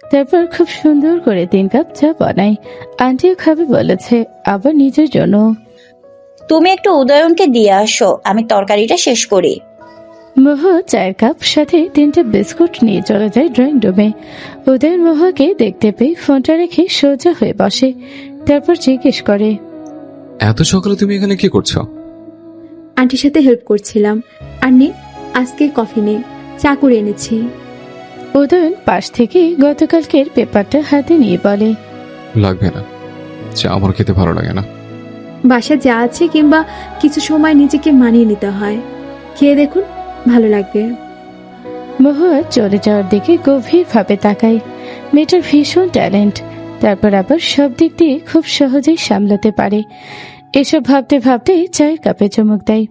তারপর খুব সুন্দর করে 3 কাপ চা বানায়। আন্টিও খাবে বলেছে, আবার নিজের জন্য। তুমি একটু উদয়নকে দিয়ে আসো, আমি তরকারিটা শেষ করি। মহুয়া চায়ের কাপ সাথে 3টা বিস্কুট নিয়ে চলে যায় ড্রয়িং রুমে। উদয়ন মহুয়াকে দেখতে পেয়ে ফোনটা রেখে সোজা হয়ে বসে। তারপর জিজ্ঞেস করে, এত সকালে তুমি এখানে কি করছো? আন্টির সাথে হেল্প করছিলাম। আর নে, আজকে কফি নে, চা করে এনেছি। উদয়ন পাশ থেকে গতকালকের পেপারটা হাতে নিয়ে বলে, লাগবে না, চা আমার খেতে ভালো লাগে না। বাসা যা আছে কিংবা কিছু সময় নিজেকে মানিয়ে নিতে হয়, খেয়ে দেখুন, ভালো লাগবে। মহুয়া চলে যাওয়ার দিকে গভীরভাবে তাকায়। মেয়েটার ভীষণ ট্যালেন্ট, তারপর আবার সব দিক দিয়ে খুব সহজেই সামলাতে পারে। এসব ভাবতে ভাবতে চায়ের কাপে চুমুক দেয়।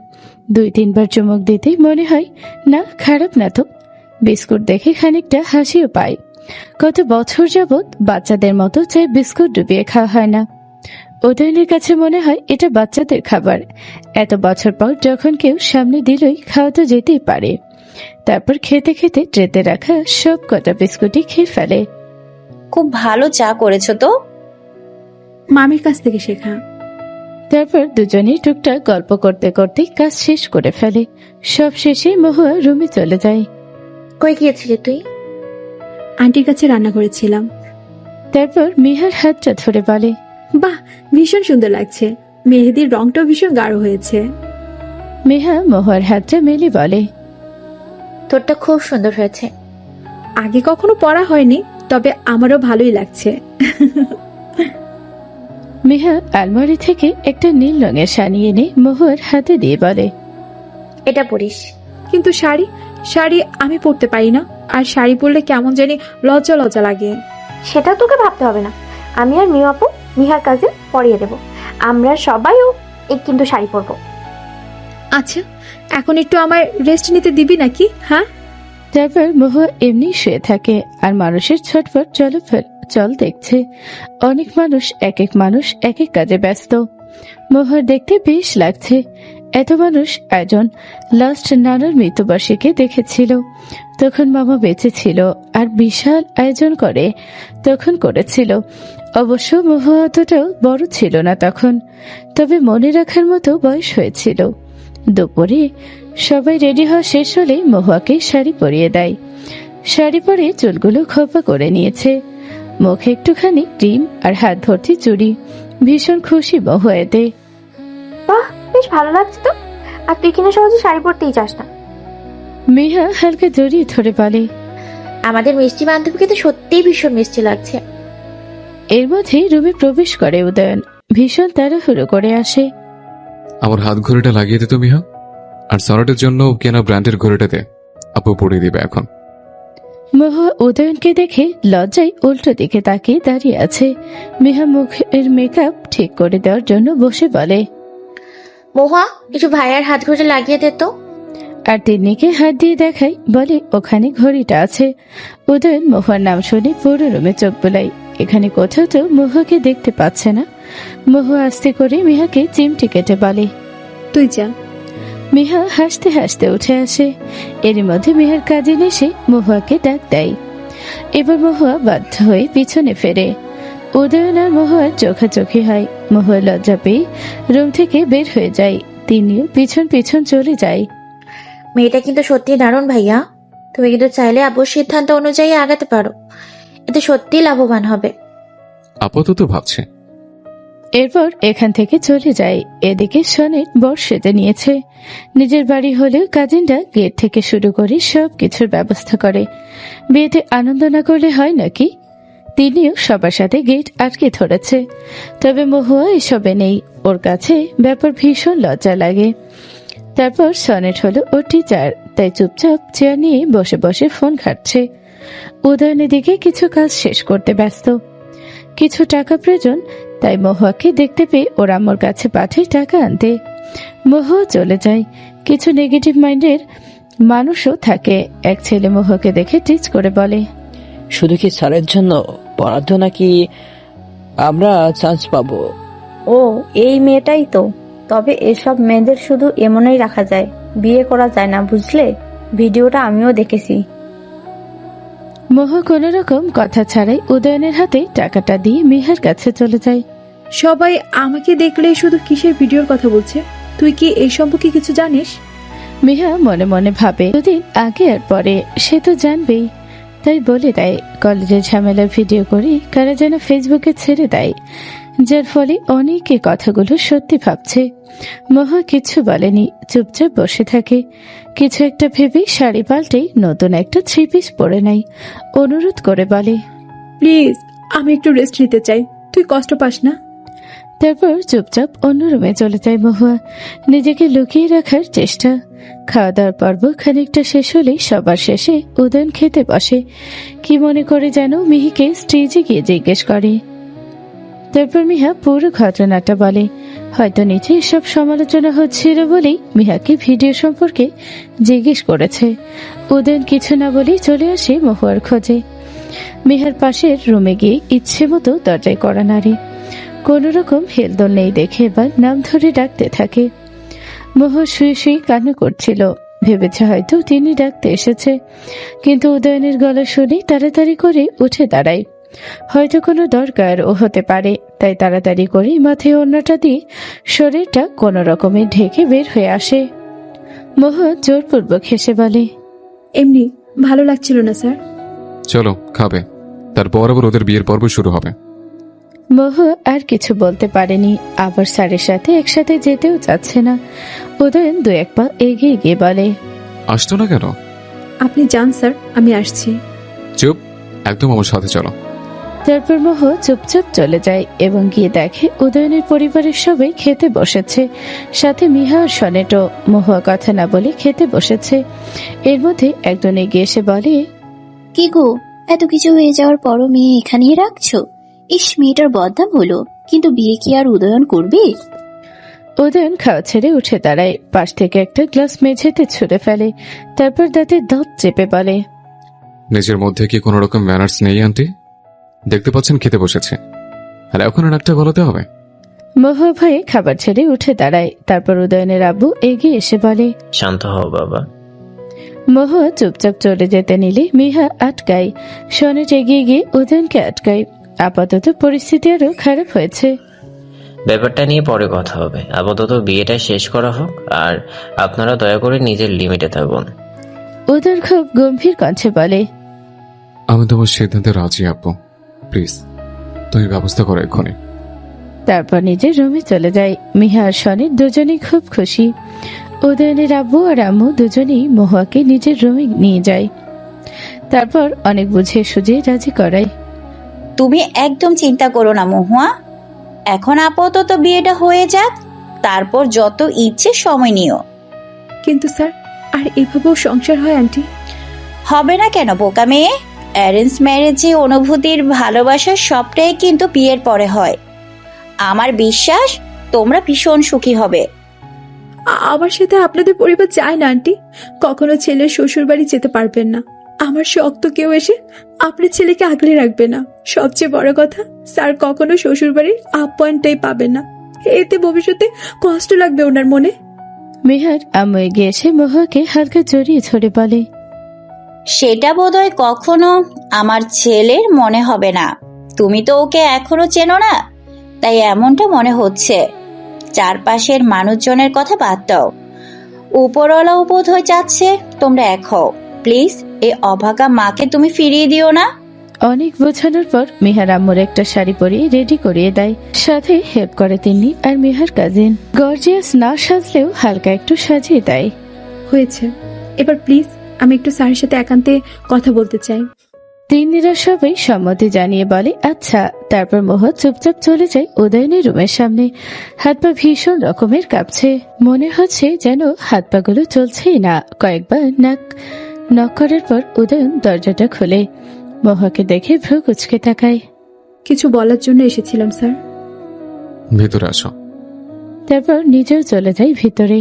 2-3 বার চুমুক দিতেই মনে হয় না, খারাপ না তো। বিস্কুট দেখে খানিকটা হাসিও পায়। কত বছর যাবৎ বাচ্চাদের মতো চায়ে বিস্কুট ডুবিয়ে খাওয়া হয় না। উদয়নের কাছে মনে হয় এটা বাচ্চাদের খাবার। এত বছর পর যখন কেউ সামনে দিলই খাওয়া তো যেতেই পারে। তারপর খেতে খেতে ট্রেতে রাখা সব কটা বিস্কুটই খেয়ে ফেলে। খুব ভালো চা করেছো তো। মামির কাছ থেকে শেখা। তারপর দুজনেই টুকটাক গল্প করতে করতে কাজ শেষ করে ফেলে। সব শেষে মহুয়া রুমে চলে যায়। কই গিয়েছিলি তুই? আন্টির কাছে রান্না করেছিলাম। তারপর মিহার হাতটা ধরে বলে, বাহ, ভীষণ সুন্দর লাগছে। মেহেদির রংটাও ভীষণ গাঢ় হয়েছে। মিহা মহুয়ার হাতটা মেলে বলে, তোরটা খুব সুন্দর হয়েছে। আগে কখনো পরা হয়নি, তবে আমারও ভালোই লাগছে। মিহা আলমারি থেকে একটা নীল রঙের শাড়ি এনে মহুয়ার হাতে দিয়ে বলে, এটা পরিস। কিন্তু শাড়ি শাড়ি আমি পরতে পারি না। আর শাড়ি পরলে কেমন জানি লজ্জা লজ্জা লাগে। সেটা তোকে ভাবতে হবে না, আমি আর মিউ আপু মিহার কাজে পরিয়ে দেব। আমরা সবাইও কিন্তু শাড়ি পরবো। আচ্ছা, এখন একটু আমায় রেস্ট নিতে দিবি নাকি? হ্যাঁ। তারপর মহুয়া এমনি শুয়ে থাকে আর মানুষের ছটফট চল দেখছে। অনেক মানুষ এক এক কাজে ব্যস্ত। মহুয়ার দেখতে বেশ লাগছে। এত মানুষ আয়োজন লাস্ট নানার মৃত্যুবার্ষিকী দেখেছিল, তখন মামা বেঁচে ছিল আর বিশাল আয়োজন করে তখন করেছিল। অবশ্য মহুয়া অতটাও বড় ছিল না তখন, তবে মনে রাখার মতো বয়স হয়েছিল। দুপুরে সবাই রেডি হওয়া শেষ হলে মহুয়াকে শাড়ি পরিয়ে দেয়। শাড়ি পরে চুলগুলো খোপা করে নিয়েছে, মুখে একটুখানি ক্রিম আর হাত ভর্তি চুড়ি। ভীষণ খুশি মহুয়া এতে। বাহ, বেশ ভালো লাগছে তো। আর তুই কিনা সহজে শাড়ি পরতেই চাস না। মিহা হালকা জড়িয়ে ধরে বলে, আমাদের মিষ্টি বান্ধবীকে তো সত্যিই ভীষণ মিষ্টি লাগছে। এর মধ্যে রুমে প্রবেশ করে উদয়ন। ভীষণ তাড়াহুড়ো করে আসে। আমার হাত ঘড়িটা লাগিয়ে দে তো মিহা, আর সরাটের জন্য কেনা ব্র্যান্ডের ঘড়িটা দে, আপু পরিয়ে দিবে এখন। মহুয়া উদয়নকে দেখে লজ্জায় উল্টো দিকে তাকিয়ে দাঁড়িয়ে আছে। মিহা মুখের মেকআপ ঠিক করে দেওয়ার জন্য বসে বলে, মহুয়া, একটু ভাইয়ার হাত ঘড়ি লাগিয়ে দে তো। আর তিন্নিকে হাত দিয়ে দেখায়, বলে ওখানে ঘড়িটা আছে। উদয়ন মহুয়ার নাম শুনে পুরো রুমে চোখ বোলায়। এখানে কোথাও তো মহুয়াকে দেখতে পাচ্ছে না। মহুয়া আস্তে করে মিহাকে চিমটি কেটে বলে, তুই যা। মিহা হাসতে হাসতে উঠে আসে। এর মধ্যে মিহার কাজিন এসে মহুয়াকে ডাক দেয়। এবার মহুয়া বাধ্য হয়ে পিছনে ফেরে। উদয়ন আর মহুয়ার চোখাচোখি হয়। মহুয়া লজ্জা পেয়ে রুম থেকে বের হয়ে যায়। তিনিও পিছন পিছন চলে যায়। মেয়েটা কিন্তু সত্যি দারুণ ভাইয়া। তুমি কিন্তু চাইলে আব্বুর সিদ্ধান্ত অনুযায়ী আগাতে পারো, এতে সত্যি লাভবান হবে। আপাতত ভাবছে। এরপর এখান থেকে চলে যায়। এদিকে সনেট বর সেজে নিয়েছে। নিজের বাড়ি হলেও কাজিনরা গেট থেকে শুরু করে সবকিছুর ব্যবস্থা করে। বিয়েতে আনন্দ না করলে হয় নাকি? তিনিও সবার সাথে গেট আটকে ধরেছে। তবে মহুয়া এসবে নেই, ওর কাছে ব্যাপার ভীষণ লজ্জা লাগে। তারপর সনেট হলো ওর টিচার, তাই চুপচাপ চেয়ার নিয়ে বসে বসে ফোন ঘাটছে। উদয়নের দিকে কিছু কাজ শেষ করতে ব্যস্ত। কিছু টাকা প্রয়োজন, তাই মহুয়াকে দেখতে পেয়ে ওর আম্মুর কাছে পাঠায় টাকা আনতে। মহুয়া চলে যায়। কিছু নেগেটিভ মাইন্ডের মানুষও থাকে। এক ছেলে মহুয়াকে দেখে টিচ করে বলে, শুধু কি স্যারের জন্য বরাদ্দ নাকি আমরা চান্স পাবো? ও এই মেয়েটাই তো। তবে এসব মেয়েদের শুধু এমনই রাখা যায়, বিয়ে করা যায় না, বুঝলে? ভিডিওটা আমিও দেখেছি। মোহ কোনো রকম কথা ছাড়াই উদয়নের হাতে টাকাটা দিয়ে মিহার কাছে চলে যায়। সবাই আমাকে দেখলে শুধু কিসের ভিডিওর কথা বলছে? তুই কি এই সম্পর্কে কিছু জানিস? মিহা মনে মনে ভাবে দুদিন আগে আর পরে সে তো জানবেই, তাই বলে দেয় কলেজের ঝামেলা ভিডিও করে কারা যেন ফেসবুকে ছেড়ে দেয়, যার ফলে অনেকে কথাগুলো সত্যি ভাবছে। মহা কিছু বলেনি, চুপচাপ বসে থাকে। কিছু একটা ভেবে শাড়ি পাল্টে নতুন একটা 3 পিস পরে নেয়। অনুরোধ করে বলে, প্লিজ, আমি একটু রেস্ট নিতে চাই। তুই কষ্ট পাস না? তারপর চুপচাপ অন্য রুমে চলে যায় মহুয়া। নিজেকে লুকিয়ে রাখার চেষ্টা। খাওয়া দাওয়ার পর্ব খানিকটা শেষ হলেই সবার শেষে উদয়ন খেতে বসে। কি মনে করে যেন মিহিকে স্টেজে গিয়ে জিজ্ঞেস করে। তারপর মিহা পুরো ঘটনাটা বলে। হয়তো নিচে সব সমালোচনা হচ্ছিল বলেই মিহাকে ভিডিও সম্পর্কে জিজ্ঞেস করেছে। উদয়ন কিছু না বলেই চলে আসে মহুয়ার খোঁজে। মিহার পাশের রুমে গিয়ে ইচ্ছে মতো দরজায় কড়া নাড়ে। কোন রকম হেলদোল নেই দেখে এবার নাম ধরে ডাকতে থাকে। মহুয়া শুয়ে শুয়ে কান্না করছিল। ভেবেছে হয়তো তিনি ডাকতে এসেছে, কিন্তু উদয়নের গলা শুনে তাড়াতাড়ি করে উঠে দাঁড়ায়। হয়তো কোনো দরকার ও হতে পারে, তাই তাড়াতাড়ি করে মাথায় ওড়নাটা দিয়ে শরীরটা কোনো রকমে ঢেকে বের হয়ে আসে। মহুয়া জোরপূর্বক হেসে বলে, এমনি ভালো লাগছিল না স্যার। চলো খাবে, তারপর আবার ওদের বিয়ের পর্ব শুরু হবে। মহুয়া আর কিছু বলতে পারেনি। আবার স্যারের সাথে একসাথে যেতেও চাচ্ছে না। উদয়ন 2-1 পা এগিয়ে গিয়ে বলে, আসতো না কেন? আপনি যান স্যার, আমি আসছি। চুপ, একদম আমার সাথে চলো। তারপর মহুয়া চুপচাপ চলে যায় এবং গিয়ে দেখে উদয়নের পরিবারের সবাই খেতে বসেছে, সাথে মিহা আর সনেটও। মহুয়া কথা না বলে খেতে বসেছে। এর মধ্যে একজন এগিয়ে এসে বলে, কি গো, এত কিছু হয়ে যাওয়ার পরও মেয়ে এখানেই রাখছো? ইস, মেয়েটার বদনাম হলো। কিন্তু বিয়ে কি আর উদয়ন করবে? উদয়ন খাওয়া ছেড়ে উঠে দাঁড়ায়। পাশ থেকে একটা গ্লাস মেঝেতে ছুঁড়ে ফেলে। তারপর দাঁতে দাঁত চেপে বলে, নিজের মধ্যে কি কোনো রকম ম্যানার্স নেই আন্টি? দেখতে পাচ্ছেন খেতে বসেছে, আর এখন আর একটা গলাতে হবে? মহুয়া ভয়ে খাবার ছেড়ে উঠে দাঁড়ায়। তারপর উদয়নের আব্বু এগিয়ে এসে বলে, শান্ত হও বাবা। মহুয়া চুপচাপ চলে যেতে নিলে মিহা আটকায়। সনেট এগিয়ে গিয়ে উদয়নকে আটকায়। আপাতত পরিস্থিতি আরো খারাপ হয়েছে। ব্যাপারটা নিয়ে পরে কথা হবে, আপাতত বিয়েটা শেষ করা হোক, আর আপনারা দয়া করে নিজের লিমিটে থাকুন। উদয়ন খুব গম্ভীর কণ্ঠে বলে, আমি তোমার সিদ্ধান্তে রাজি আব্বু, প্লিজ তুমি ব্যবস্থা করো এক্ষুনি। তারপর নিজের রুমে চলে যায়। মিহা আর সনেট দুজনেই খুব খুশি। উদয়নের আব্বু আর আম্মু দুজনেই মহুয়াকে নিজের রুমে নিয়ে যায়। তারপর অনেক বুঝিয়ে সুঝিয়ে রাজি করায়। তুমি একদম চিন্তা করো না মহুয়া, এখন আপাতত বিয়েটা হয়ে যাক, তারপর যত ইচ্ছে সময় নিও। কিন্তু স্যার, আর এভাবেও সংসার হয় আন্টি? হবে না কেন বোকা মেয়ে? অ্যারেঞ্জ ম্যারেজে অনুভূতির ভালোবাসা সবটাই কিন্তু বিয়ের পরে হয়। আমার বিশ্বাস তোমরা ভীষণ সুখী হবে। আমার সাথে আপনাদের পরিবার চায় না আন্টি। কখনো ছেলের শ্বশুর বাড়ি যেতে পারবেন না। আমার শক্ত কেউ এসে আপনার ছেলেকে আগলে রাখবে না। সবচেয়ে বড় কথা, স্যার কখনো শ্বশুর বাড়ির আপ্যায়নটাই পাবেন না। এতে ভবিষ্যতে কষ্ট লাগবে ওনার মনে। মিহার আম্মু এগিয়ে এসে মহুয়াকে হালকা জড়িয়ে ধরে বলে, সেটা বোধহয় কখনো আমার ছেলের মনে হবে না। তুমি তো ওকে এখনো চেনো না, তাই এমনটা মনে হচ্ছে। চারপাশের মানুষজনের কথা বাদ দাও, উপরওয়ালাও বোধ হয়ে যাচ্ছে তোমরা এক হও। প্লিজ এই অভাগা মাকে তুমি ফিরিয়ে দিও না। অনেক বোঝানোর পর মিহার আম্মুর একটা শাড়ি পরিয়ে রেডি করিয়ে দেয়। সাথে হেল্প করে তিনি আর মিহার কাজিন। গর্জিয়াস না সাজলেও হালকা একটু সাজিয়ে দেয়। হয়েছে, এবার প্লিজ আমি একটু স্যারের সাথে একান্তে কথা বলতে চাই। তিন্নিরা সবাই সম্মতি জানিয়ে বলে আচ্ছা। তারপর মহুয়া চুপচাপ চলে যায় উদয়নের রুমের সামনে। হাত পা ভীষণ রকমের কাঁপছে। মনে হচ্ছে যেন হাত পা গুলো চলছেই না। কয়েকবার নক করার পর উদয়ন দরজাটা খোলে। মহুয়াকে দেখে ভ্রু কুঁচকে তাকায়। কিছু বলার জন্য এসেছিলাম স্যার। ভেতরে আসো। তারপর নিজেও চলে যায় ভিতরে।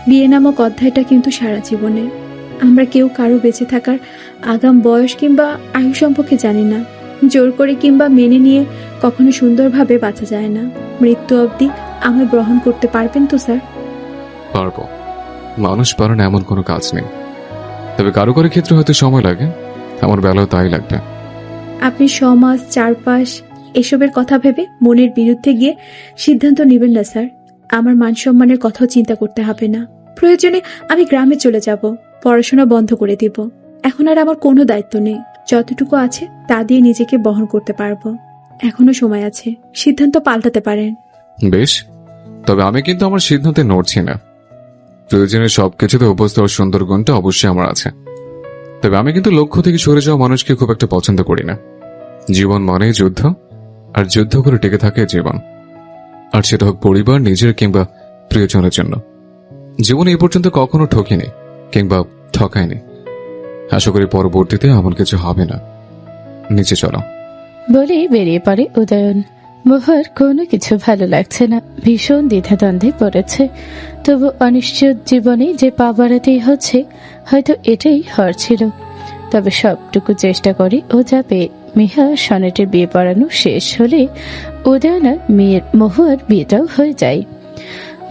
বিয়ে নামক অধ্যায়টা কিন্তু সারা জীবনে। আমরা কেউ কারো বেঁচে থাকার আগাম বয়স কিংবা আয়ু সম্পর্কে জানি না। জোর করে কিংবা মেনে নিয়ে কখনো সুন্দরভাবে বাঁচা যায় না। মৃত্যু অবধি আমায় গ্রহণ করতে পারবেন তো স্যার? পারবো। মানুষ পারে না এমন কোনো কাজ নেই, তবে কারো কারো ক্ষেত্রে হয়তো সময় লাগে। আমার বেলাও তাই লাগবে। আপনি সমাজ, চারপাশ এসবের কথা ভেবে মনের বিরুদ্ধে গিয়ে সিদ্ধান্ত নেবেন না স্যার। আমার মান সম্মানের কথাও চিন্তা করতে হবে না। প্রয়োজনে আমি গ্রামে চলে যাব, পড়াশোনা বন্ধ করে দিব। এখন আর আমার কোনো দায়িত্ব নেই। যতটুকু আছে তা দিয়ে নিজেকে বহন করতে পারবো। এখনো সময় আছে, সিদ্ধান্ত পাল্টাতে পারেন। বেশ, তবে আমি কিন্তু আমার সিদ্ধান্তে নড়ছি না। প্রয়োজনে সবকিছুতে উপস্থিত হওয়ার সুন্দর গুণটা অবশ্যই আমার আছে। তবে আমি কিন্তু লক্ষ্য থেকে সরে যাওয়া মানুষকে খুব একটা পছন্দ করি না। জীবন মানেই যুদ্ধ, আর যুদ্ধ করে টিকে থাকে জীবন। আর সেটা হোক পরিবার, নিজের কিংবা প্রিয়জনের জন্য। জীবন এই পর্যন্ত কখনো ঠকিনি কিংবা ঠকায়নি। আশা করি পরবর্তীতে এমন কিছু হবে না। নিচে চলো বলেই বেরিয়ে পড়ে উদয়ন। মোহর কোনো কিছু ভালো লাগছে না, ভীষণ দ্বিধাদ্বন্দ্বে পড়েছে। তবু অনিশ্চিত জীবনে যে পা বাড়াতেই হচ্ছে, হয়তো এটাই হওয়ার ছিল। তবে সবটুকু চেষ্টা করে ও যাবে। মিহা সনেটের বিয়ে পড়ানো শেষ হলে উদয়ন আর মেয়ের মহুয়ার বিয়েটাও হয়ে যায়।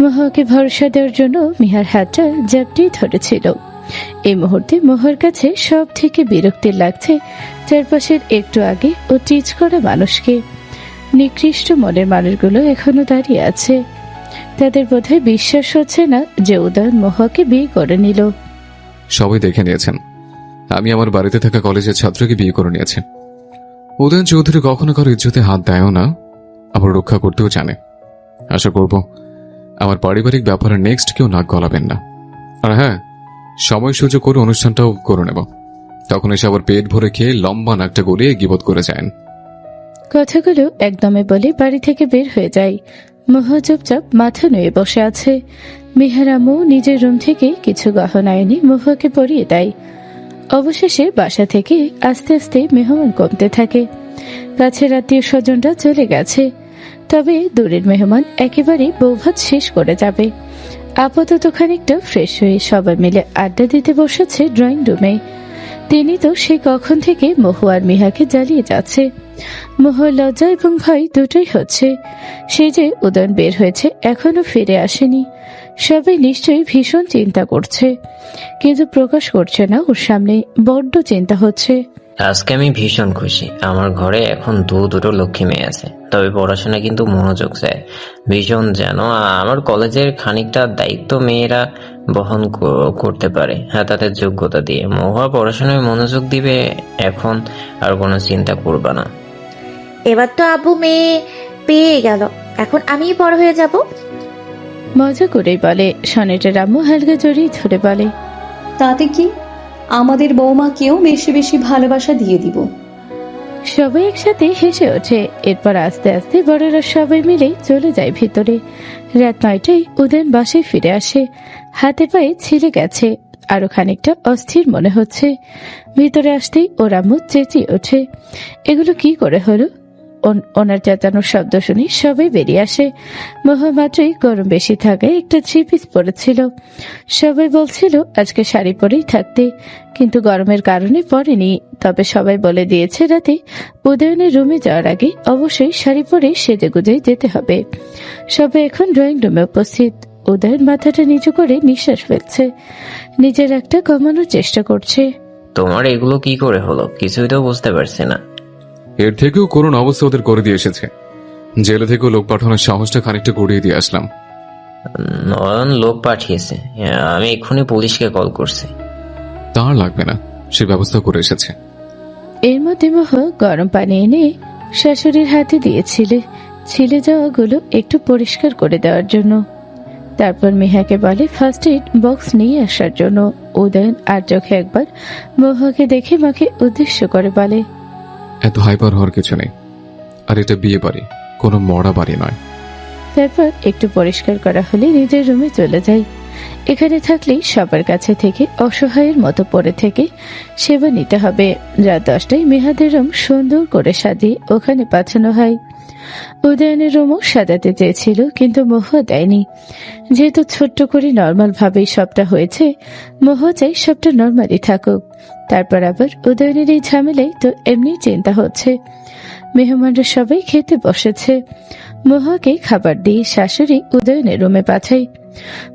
মহুয়াকে ভরসা দেওয়ার জন্য মিহার হাতটা জাপটিয়ে ধরেছিল। এই মুহূর্তে মহুয়ার কাছে সব থেকে বিরক্তির লাগছে চারপাশের একটু আগে ও টিচ করা মানুষকে। নিকৃষ্ট মনের মানুষগুলো এখনো দাঁড়িয়ে আছে। তাদের বোধহয় বিশ্বাস হচ্ছে না যে উদয়ন মহুয়াকে বিয়ে করে নিল। সবাই দেখে নিয়েছেন আমি আমার বাড়িতে থাকা কলেজের ছাত্রকে বিয়ে করে নিয়েছি। উদয়ন চৌধুরী কখনো কারো ইজ্জতে হাত দেয়ও না, আবার রক্ষা করতেও জানে। আশা করব আমার পারিবারিক ব্যাপারে নেক্সট কেউ নাক গলাবেন না। আর হ্যাঁ, সময় সুযোগ করে অনুষ্ঠানটাও করে নেব। তখন এসে আবার পেট ভরে খেয়ে লম্বা নাকটা গলিয়ে গিবত করে যায়। কথাগুলো একদমে বলে বাড়ি থেকে বের হয়ে যায়। মহুয়া চুপচাপ মাথা নুয়ে বসে আছে। মিহার আম্মু নিজের রুম থেকে কিছু গহনা এনে মহুয়াকে পরিয়ে দেয়। অবশেষে বাসা থেকে আস্তে আস্তে মেহমান কমতে থাকে। কাছের আত্মীয় স্বজনরা চলে গেছে, তবে দূরের মেহমান একেবারে বৌভাত শেষ করে যাবে। আপাতত খানিকটা ফ্রেশ হয়ে সবাই মিলে আড্ডা দিতে বসেছে ড্রয়িং রুমে। তিনি তো সে কখন থেকে মহুয়া আর মিহাকে জ্বালিয়ে যাচ্ছে। মহুয়ার লজ্জা এবং ভয় দুটোই হচ্ছে। সে যে উদয়ন বের হয়েছে এখনো ফিরে আসেনি। সবাই নিশ্চয়ই ভীষণ চিন্তা করছে, কিন্তু প্রকাশ করছে না। ওর সামনে বড্ড চিন্তা হচ্ছে। আজকে আমি ভীষণ খুশি। আমার ঘরে এখন দুটো লক্ষ্মী মেয়ে আছে। তবে পড়াশোনা কিন্তু মনোযোগ চায় ভীষণ, যেন আমার কলেজের খানিকটা দায়িত্ব মেয়েরা বহন করতে পারে। হ্যাঁ, তাদের যোগ্যতা দিয়ে। মহুয়া পড়াশোনায় মনোযোগ দিবে, এখন আর কোনো চিন্তা করবা না। এবার তো আব্বু মেয়ে পেয়ে গেল, এখন আমিই বড় হয়ে যাব। মজা করেই বলে। সনেটের আম্মু হালকা জড়িয়ে ধরে বলে, তাতে কি, আমাদের বৌমাকেও বেশি বেশি ভালোবাসা দিয়ে দিব। সবাই একসাথে হেসে ওঠে। এরপর আস্তে আস্তে বড়রা সবাই মিলে চলে যায় ভিতরে। রাত 9টায় উদয়ন বাসায় ফিরে আসে। হাতে পায়ে ছিলে গেছে, আরো খানিকটা অস্থির মনে হচ্ছে। ভিতরে আসতেই ওর আম্মু চেঁচিয়ে ওঠে, এগুলো কি করে হলো? ওনার চেঁচানোর শব্দ শুনে সবাই বেরিয়ে আসে। মহুয়া মাত্রই গরম বেশি থাকায় একটা 3 পিস পরেছিল। সবাই বলছিল আজকে শাড়ি পরেই থাকতে, কিন্তু গরমের কারণে পরেনি। তবে সবাই বলে দিয়েছে রাতে উদয়নের রুমে যাওয়ার আগে অবশ্যই শাড়ি পরে সেজে গুজে যেতে হবে। সবাই এখন ড্রয়িং রুমে উপস্থিত। উদয়ন মাথাটা নিচু করে নিঃশ্বাস ফেলছে, নিজের একটা কমানোর চেষ্টা করছে। তোমার এগুলো কি করে হলো কিছুই তো বুঝতে পারছি না। এর থেকেও করুণ অবস্থা ওদের করে দিয়ে এসেছে। জেলে থেকেও লোক পাঠানোর সাহসটা খানিকটা গড়িয়ে দিয়ে আসলাম। নয়ন লোক পাঠিয়েছে, আমি এক্ষুনি পুলিশকে কল করছি। তার লাগবে না, সে ব্যবস্থা করে এসেছে। এর মধ্যে মহুয়া গরম পানি এনে শাশুড়ির হাতে দিয়েছিল ছিলে যাওয়াগুলো একটু পরিষ্কার করে দেওয়ার জন্য। তারপর মিহাকে বলে ফার্স্ট এড বক্স নিয়ে আসার জন্য। উদয়ন আর চোখে একবার মহুয়াকে দেখে মাকে উদ্দেশ্য করে বলে, এত হাইপার হওয়ার কিছু নেই, আর এটা বিয়ে বাড়ি, কোনো মরা বাড়ি নয়। তারপর একটু পরিষ্কার করা হলে নিজের রুমে চলে যায়। এখানে থাকলেই সবার কাছে থেকে অসহায়ের মতো পড়ে থেকে সেবা নিতে হবে। রাত 10টায় মেহাদের রুম সুন্দর করে সাজিয়ে ওখানে পাঠানো হয়। উদয়নের রুমও সাজাতে চেয়েছিল, কিন্তু মহুয়া দেয়নি। যেহেতু ছোট্ট করে নর্মাল ভাবেই সবটা হয়েছে, মহুয়া চাই সবটা নর্মালি থাকুক। তারপর আবার উদয়নের এই ঝামেলাই তো এমনি চিন্তা হচ্ছে। মেহমানরা সবাই খেতে বসেছে। মহুয়াকে খাবার দিয়ে শাশুড়ি উদয়নের রুমে পাঠায়।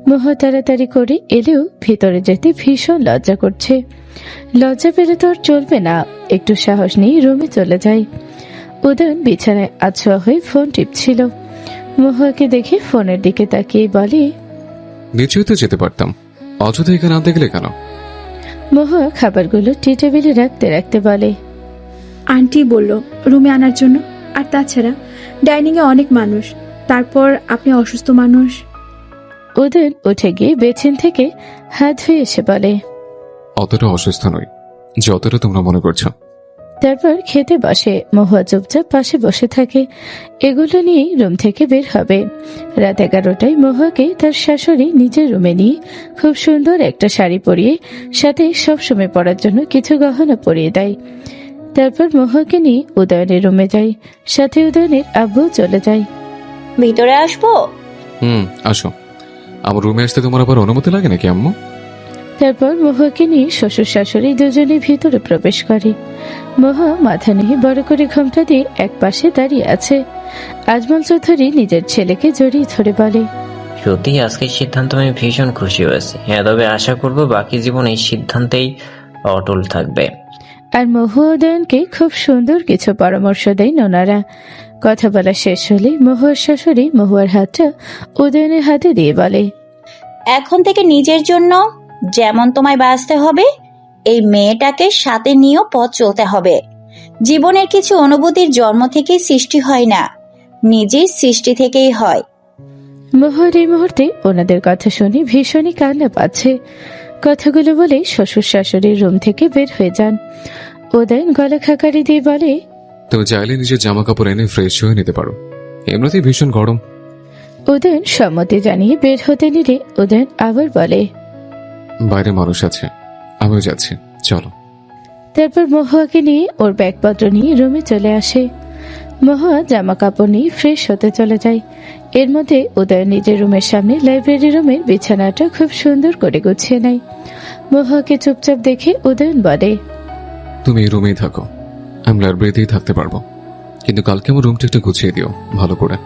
মহুয়া তাড়াতাড়ি করে এলেও ভিতরে যেতে ভীষণ লজ্জা করছে। লজ্জা পেলে তো আর চলবে না, একটু সাহস নিয়ে রুমে চলে যায়। উদয়ন বিছানায় আছোয়া হয়ে ফোন টিপছিল। মহুয়াকে দেখে ফোনের দিকে তাকিয়ে বলে, নিচেই তো যেতে পারতাম, অযথা এখানে আনতে গেলে কেন? মহুয়া খাবারগুলো টি টেবিলে রাখতে রাখতে বলে, আন্টি বলল রুমে আনার জন্য। আর তাছাড়া ডাইনিং এ অনেক মানুষ, তারপর আপনি অসুস্থ মানুষ। উদয়ন উঠে গিয়ে বেছিন থেকে হাত ধুয়ে এসে বলে, অতটা অসুস্থ নই যতটা তোমরা মনে করছো। তারপর খেতে বসে। মহুয়া চুপচাপ পাশে বসে থাকে। এগুলো নিয়েই রুম থেকে বের হবে। রাত 11টায় মহুয়াকে তার শাশুড়ি নিজের রুমে নিয়ে খুব সুন্দর একটা শাড়ি পরিয়ে সাথে সবসময় পরার জন্য কিছু গহনা পরিয়ে দেয়। তারপর মহুয়াকে নিয়ে উদয়নের রুমে যায়, সাথে উদয়নের আব্বু চলে যায়। ভিতরে আসবো? আসো। আমার রুমে আসতে তোমার আবার অনুমতি লাগে নাকি আম্মু? তারপর মহুয়াকে নিয়ে শ্বশুর শাশুড়ি দুজনে ভিতরে প্রবেশ করে। মহুয়া মাথা নিয়ে বড় করে ঘোমটা দিয়ে এক পাশে দাঁড়িয়ে আছে। আজমল চৌধুরী নিজের ছেলেকে জড়িয়ে ধরে বলে, সত্যি আজকের সিদ্ধান্ত আমি ভীষণ খুশি হয়েছি। হ্যাঁ, তবে আশা করব বাকি জীবন এই সিদ্ধান্তেই অটল থাকবে। আর মহুয়া উদয়নকে খুব সুন্দর কিছু পরামর্শ দেয় ওনারা। কথা বলা শেষ হলে মহুয়ার শাশুড়ি মহুয়ার হাতটা উদয়নের হাতে দিয়ে বলে, এখন থেকে নিজের জন্য যেমন তোমায় বাঁচতে হবে, এই মেয়েটাকে সাথে নিয়েও পথ চলতে হবে। জীবনের কিছু অনুভূতির জন্ম থেকেই সৃষ্টি হয় না, নিজের সৃষ্টি থেকেই হয়। মহুয়ার এই মুহূর্তে ওনাদের কথা শুনে ভীষণই কান্না পাচ্ছে। কথাগুলো বলে শ্বশুর শাশুড়ির রুম থেকে বের হয়ে যান। উদয়ন গলা খাকারি দিয়ে বলে, তুমি চাইলে নিজের জামা কাপড় এনে ফ্রেশ হয়ে নিতে পারো, এমনিতেই ভীষণ গরম। উদয়ন সম্মতি জানিয়ে বের হতে নিলে উদয়ন আবার বলে, বাইরে মানুষ আছে, আমিও যাচ্ছি, চলো। তারপর মহুয়াকে নিয়ে ওর ব্যাগপত্র নিয়ে রুমে চলে আসে। মহুয়া জামা কাপড় নিয়ে ফ্রেশ হতে চলে যায়। এর মধ্যে উদয়ন নিজের রুমের সামনে লাইব্রেরি রুমের বিছানাটা খুব সুন্দর করে গুছিয়ে নেয়। মহুয়াকে চুপচাপ দেখে উদয়ন বলে, তুমি এই রুমেই থাকো, আমি লাইব্রেরিতেই থাকতে পারবো, কিন্তু কালকে আমার রুমটা একটু গুছিয়ে দিও ভালো করে।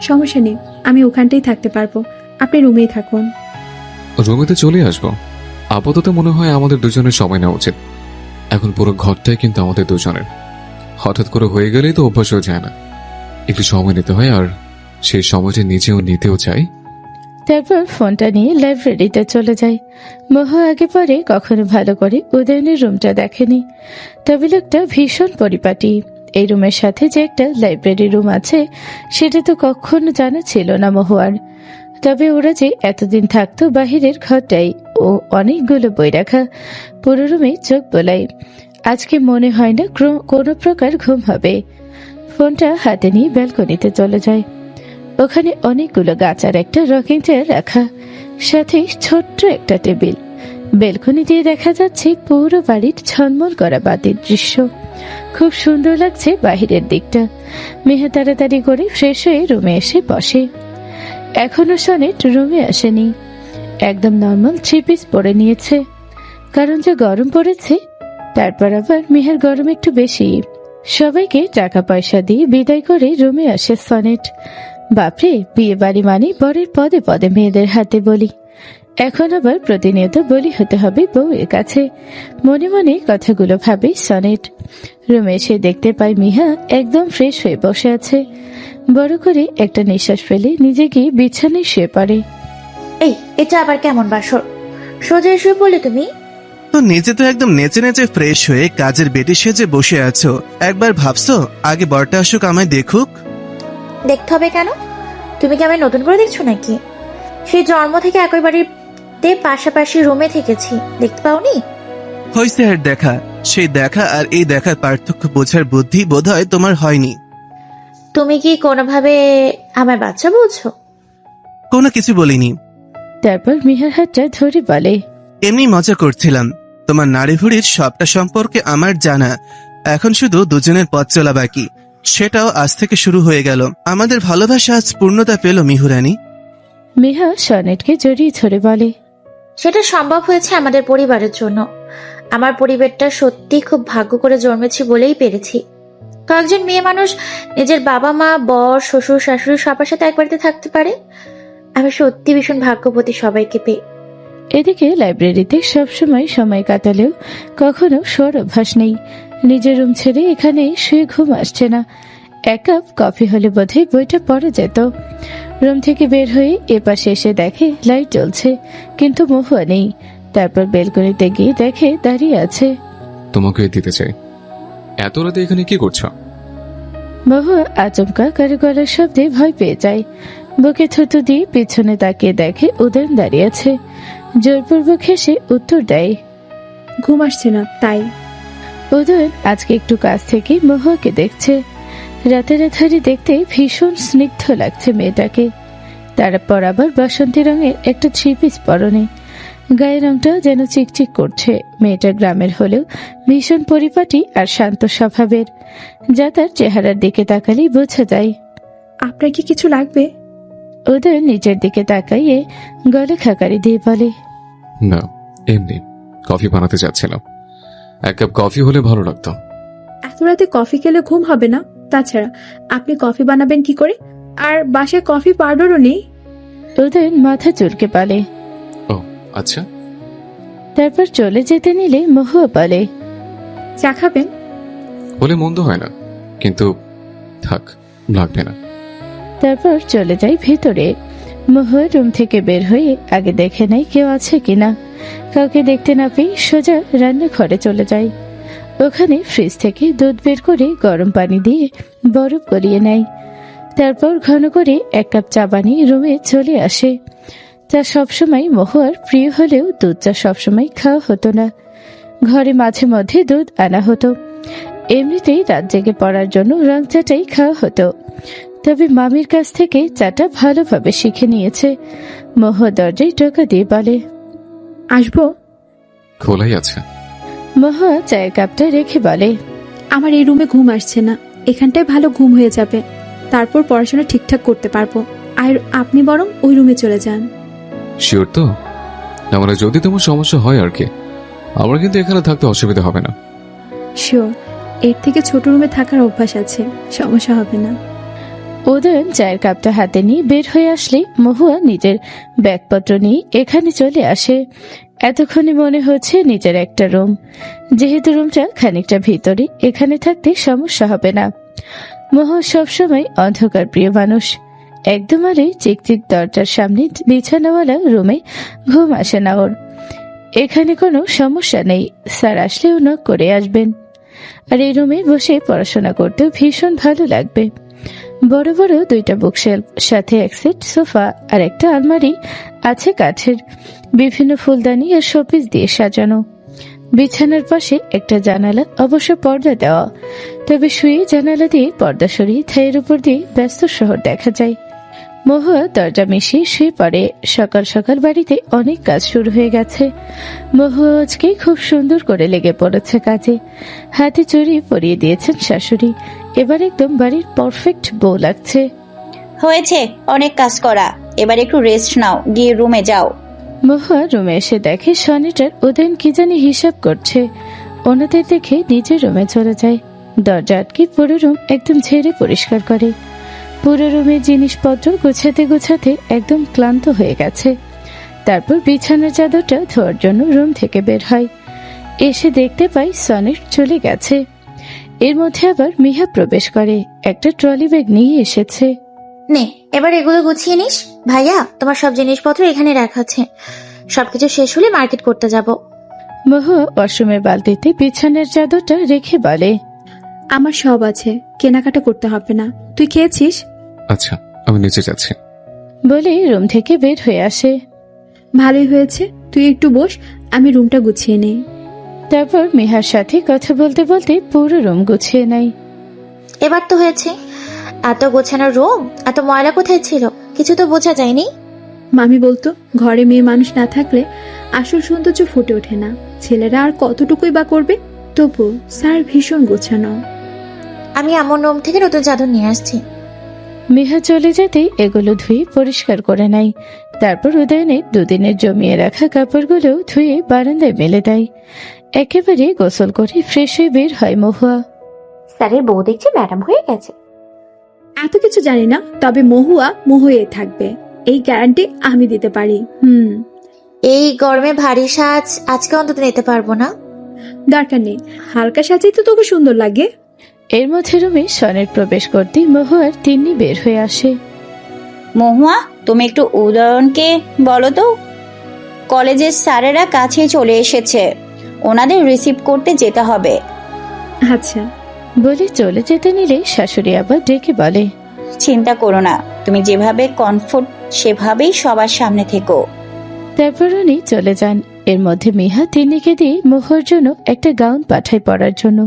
সমস্যা নেই, আমি ওখানটাই থাকতে পারবো, আপনি রুমেই থাকুন। রুমেতে চলে আসবো। আপাতত মনে হয় আমাদের দুজনের সময় নেওয়া উচিত। এখন পুরো ঘরটাই কিন্তু আমাদের দুজনের। হঠাৎ করে হয়ে গেলেই তো অভ্যাস হয়ে যায় না, একটু সময় নিতে হয়, আর সেই সময়টা নিজেও নিতেও চাই। তারপর ফোনটা নিয়ে লাইব্রেরিতে চলে যায়। মহুয়া আগে পরে কখনো ভালো করে উদয়নের রুমটা দেখেনি, তবে লোকটা ভীষণ পরিপাটি। এই রুমের সাথে যে একটা লাইব্রেরি রুম আছে সেটা তো কখনো জানা ছিল না মহুয়ার। তবে ওরা যে এতদিন থাকতো বাহিরের ঘরটাই ও অনেকগুলো বই রাখা, পুরো রুমে চোখ বোলাই। আজকে মনে হয় না কোনো প্রকার ঘুম হবে। ফোনটা হাতে নিয়ে ব্যালকনিতে চলে যায়। ওখানে অনেকগুলো গাছ আর একটা রকিং চেয়ার রাখা, সাথে ছোট্ট একটা টেবিল। বেলকনি দিয়ে দেখা যাচ্ছে পুরো বাড়ির ঝলমল করা বাতির দৃশ্য। খুব সুন্দর লাগছে বাহিরের দিকটা। মেহা তাড়াতাড়ি করে ফ্রেশ হয়ে রুমে এসে বসে। এখনো সনেট রুমে আসেনি। একদম নর্মাল 3 পিস পরে নিয়েছে, কারণ যে গরম পড়েছে। তারপর আবার মেহের গরম একটু বেশি। সবাইকে টাকা পয়সা দিয়ে বিদায় করে রুমে আসে সনেট। বাপরে, বিয়ে বাড়ি মানে বরের পদে পদে মেয়েদের হাতে বলি। এখন আবার প্রতিনিয়ত বলি হতে হবে বউয়ের কাছে। মনে মনে কথাগুলো ভাবে সনেট। রুমে এসে দেখতে পায় মিহা একদম ফ্রেশ হয়ে বসে আছে। বড় করে একটা নিঃশ্বাস ফেলে নিজে গিয়ে বিছানায় শুয়ে পড়ে। এই, এটা আবার কেমন বাসর? সোজা শুয়ে পড়লে তুমি? তো নিচে তো একদম নেচে নেচে ফ্রেশ হয়ে কাজের বেটি সেজে বসে আছো, একবার ভাবছো আগে বরটা আসুক আমায় দেখুক? দেখতে হবে কেন? তুমি কি আমায় নতুন করে দেখছো নাকি? সেই জন্ম থেকে একই বাড়িতে পাশাপাশি রুমে থেকেছি, দেখতে পাওনি? হয়েছে আর দেখা, সেই দেখা আর এই দেখার পার্থক্য বোঝার বুদ্ধি বোধহয় তোমার হয়নি। তুমি কি কোনোভাবে আমার বাচ্চা বলছো? কোনো কিছু বলিনি। তারপর মিহার হাতটা ধরে বলে, এমনি মজা করছিলাম। তোমার নাড়ি ভুড়ির সবটা সম্পর্কে আমার জানা, এখন শুধু দুজনের পথ চলা বাকি, সেটাও আজ থেকে শুরু হয়ে গেল। আমাদের ভালোবাসা আজ পূর্ণতা পেল মিহুরানী। মিহা সনেটকে জড়িয়ে ধরে বলে, সেটা সম্ভব হয়েছে আমাদের পরিবারের জন্য। আমার পরিবারটা সত্যি খুব ভাগ্য করে জন্মেছি বলেই পেরেছি। কয়েকজন মেয়ে মানুষ নিজের বাবা মা বর শ্বশুর শাশুড়ি সবার সাথে এক বাড়িতে থাকতে পারে। আমি সত্যি ভীষণ ভাগ্যবতী সবাইকে পেয়ে। এদিকে লাইব্রেরিতে সবসময় সময় কাটালেও কখনো শোয়ার অভ্যাস নেই। নিজের রুম ছেড়ে এখানে শুয়ে ঘুম আসছে না। এক কাপ কফি হলে বোধহয় বইটা পড়া যেত। রুম থেকে বের হয়ে এপাশে এসে দেখে লাইট জ্বলছে, কিন্তু মহুয়া নেই। তারপর বেলকনিতে গিয়ে দেখে দাঁড়িয়ে আছে। তোমাকে দিতে চাই। এত রাতে এখানে কি করছো? মহুয়া আচমকা কারো গলার শব্দে ভয় পেয়ে যায়। বুকে থুতু দিয়ে পিছনে তাকিয়ে দেখে উদয়ন দাঁড়িয়ে আছে। জোরপূর্বক হেসে উত্তর দেয়, ঘুম আসছে না তাই। উদয়ন আজকে একটু কাছ থেকে মহুয়াকে দেখছে। রাতের আধারে দেখতে ভীষণ স্নিগ্ধ লাগছে মেয়েটাকে। তারপর আবার বাসন্তী রঙের একটা থ্রি পিস পরনে। গায়ের রংটা যেন চিকচিক করছে। মেয়েটা গ্রামের হলেও ভীষণ পরিপাটি আর শান্ত স্বভাবের, যা তার চেহারার দিকে তাকালেই বোঝা যায়। আপনার কি কিছু লাগবে? উদয়ন নিজের দিকে তাকাইয়ে গলে খাকারি দিয়ে বলে, না, এমনি কফি বানাতে চাচ্ছিলাম। এক কাপ কফি হলে ভালো লাগতো। এত রাতে কফি খেলে ঘুম হবে না। তাছাড়া আপনি কফি বানাবেন কি করে? আর বাসায় কফি পাউডারও নেই। উদয়ন মাথা চুলকে বলে, ও আচ্ছা। তারপর চলে যেতে নিলে মহুয়া বলে, চা খাবেন? বলে মন্দ হয় না, কিন্তু থাক, লাগবে না। তারপর চলে যাই ভিতরে। মহুয়া রুম থেকে বের হয়ে আগে দেখে নেয় কেউ আছে কিনা। কাউকে দেখতে না পেয়ে সোজা রান্নাঘরে চলে যায়। ওখানে ফ্রিজ থেকে দুধ বের করে গরম পানি দিয়ে বরফ গলিয়ে নেয়। তারপর ঘন করে এক কাপ চা বানিয়ে রুমে চলে আসে। চা সবসময় মহুয়ার প্রিয় হলেও দুধ চা সবসময় খাওয়া হতো না। ঘরে মাঝে মধ্যে দুধ আনা হতো। এমনিতেই রাত জেগে পড়ার জন্য রং চাটাই খাওয়া হতো। তবে মামির কাছ থেকে চাটা ভালোভাবে শিখে নিয়েছে। মহুয়া দরজায় টোকা দিয়ে বলে, আসবো? খোলাই আছে। মহুয়া চায়ের কাপটা রেখে বলে, আমার এই রুমে ঘুম আসছে না। এখানটায় ভালো ঘুম হয়ে যাবে, তারপর পড়াশোনা ঠিকঠাক করতে পারবো। আর আপনি বরং ওই রুমে চলে যান। শিওর তো? না মানে যদি তোমার সমস্যা হয় আর কি। আমার কিন্তু এখানে থাকতে অসুবিধা হবে না। শিওর। এর থেকে ছোট রুমে থাকার অভ্যাস আছে, সমস্যা হবে না। উদয়ন চায়ের কাপটা হাতে নিয়ে বের হয়ে আসলে মহুয়া নিজের ব্যাগপত্র নিয়ে এখানে চলে আসে। এতক্ষণে মনে হচ্ছে নিজের একটা রুম। যেহেতু রুমটা খানিকটা ভিতরে, এখানে থাকতে সমস্যা হবে না। মহুয়া সবসময় অন্ধকার প্রিয় মানুষ। একদম আলে চিকচিক দরজার সামনে বিছানাওয়ালা রুমে ঘুম আসে না ওর। এখানে কোনো সমস্যা নেই, স্যার আসলেও নক করে আসবেন। আর এই রুমে বসে পড়াশোনা করতেও ভীষণ ভালো লাগবে। বড় বড় দুইটা বুকশেলফ, সাথে এক সেট সোফা আর একটা আলমারি আছে কাঠের, বিভিন্ন ফুলদানি আর শোপিস দিয়ে সাজানো। বিছানার পাশে একটা জানালা, অবশ্য পর্দা দেওয়া, তবে শুয়ে জানালা দিয়ে পর্দা সরিয়ে থাইয়ের উপর দিয়ে ব্যস্ত শহর দেখা যায়। মহুয়া দরজা মিশিয়ে শুয়ে পড়ে। সকাল সকাল বাড়িতে অনেক কাজ শুরু হয়ে গেছে। মহুয়া আজকে খুব সুন্দর করে লেগে পড়েছে কাজে। হাতে চুড়ি পরিয়ে দিয়েছেন শাশুড়ি। এবার একদম বাড়ির পারফেক্ট বউ লাগছে। হয়েছে অনেক কাজ করা, এবার একটু রেস্ট নাও, গিয়ে রুমে যাও। মহুয়া রুমে এসে দেখে সনিটার উদয়ন কি জানি হিসাব করছে। ওনাদের দেখে নিজের রুমে চলে যায়। দরজা আটকে পুরো রুম একদম ঝেড়ে পরিষ্কার করে। পুরো রুমের জিনিসপত্র গোছাতে গোছাতে একদম ক্লান্ত হয়ে গেছে। তারপর বিছানার চাদরটা ধোয়ার জন্য রুম থেকে বের হয়। এসে দেখতে পাই সনিট চলে গেছে। এর মধ্যে আবার মিহা প্রবেশ করে, একটা ট্রলি ব্যাগ নিয়ে এসেছে। নে, এবার এগুলো গুছিয়ে নিস। ভাইয়া, তোমার সব জিনিসপত্র এখানে রাখা আছে। সবকিছু শেষ হলে মার্কেট করতে যাব। মহুয়া ওয়াশরুমের বালতিতে বিছানার চাদরটা রেখে বলে, আমার সব আছে, কেনাকাটা করতে হবে না। তুই খেয়েছিস? আচ্ছা, আমি নিচে যাচ্ছি। বলে রুম থেকে বের হয়ে আসে। ভালোই হয়েছে, তুই একটু বস, আমি রুমটা গুছিয়ে নেই। তারপর মিহার সাথে কথা বলতে বলতে পুরো রুম গুছিয়ে নেয়। এবার তো হয়েছে। এত গোছানোর রুম, এত ময়লা কোথায় ছিল? কিছু তো বোঝা যায়নি। মামি বলতো ঘরে মেয়ে মানুষ না থাকলে আসল সৌন্দর্য ফুটে ওঠে না। ছেলেরা আর কতটুকুই বা করবে। তবু স্যার ভীষণ গোছানো। আমি এমন রুম থেকে নতুন চাদর নিয়ে আসছি। মিহা চলে যেতেই এগুলো ধুয়ে পরিষ্কার করে নেয়। তারপর উদয়নের দুদিনের জমিয়ে রাখা কাপড়গুলো ধুয়ে বারান্দায় মেলে দেয়। একেবারে গোসল করে ফ্রেশ হয়ে বের হয় মহুয়া। স্যারের বউ দেখছি ম্যাডাম হয়ে গেছে। এত কিছু জানি না, তবে মহুয়া মহুয়ে থাকবে, এই গ্যারান্টি আমি দিতে পারি। এই গরমে ভারী সাজ আজকে অন্তত নিতে পারবো না। দরকার নেই, হালকা সাজেই তো তোকে সুন্দর লাগে। এর মধ্যে রুমে সনের প্রবেশ করতে মহুয়ার তিন্নি বের হয়ে আসে। মহুয়া, তুমি একটু উদয়নকে বলো তো, কলেজের স্যারেরা কাছে চলে এসেছে, ওনাদের রিসিভ করতে যেতে হবে। আচ্ছা। বলে চলে যেতে নিলে শাশুড়ি আবার ডেকে বলে, চিন্তা করো না, তুমি যেভাবে কমফোর্ট সেভাবেই সবার সামনে থেকো। তারপর উনি চলে যান। এর মধ্যে মিহা তিন্নিকে দিয়ে মহুয়ার জন্য একটা গাউন পাঠায় পরার জন্য।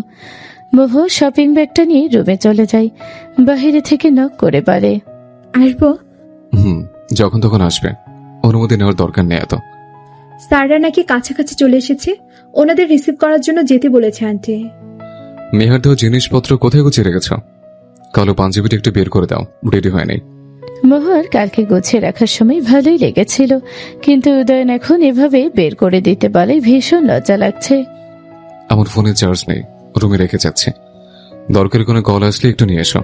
মহুয়া শপিং ব্যাগটা নিয়ে রুমে চলে যায়। বাহিরে থেকে নক করে বলে, আসবো? যখন তখন আসবে, অনুমতি নেওয়ার দরকার নেই এত। স্যাররা নাকি কাছাকাছি চলে এসেছে, ওনাদের রিসিভ করার জন্য যেতে বলেছে আন্টি। মেহার দেহ জিনিসপত্র কোথায় গুছিয়ে রেখেছ? কালো পাঞ্জাবিটা একটু বের করে দাও, রেডি হয় নাই। মহুয়ার কালকে গুছিয়ে রাখার সময় ভালোই লেগেছিল, কিন্তু উদয়ন এখন এভাবে বের করে দিতে বলে ভীষণ লজ্জা লাগছে। আমার ফোনে চার্জ নেই, রুমে রেখে যাচ্ছে, দরকারি কোনো কল আসলে একটু নিয়ে এসো।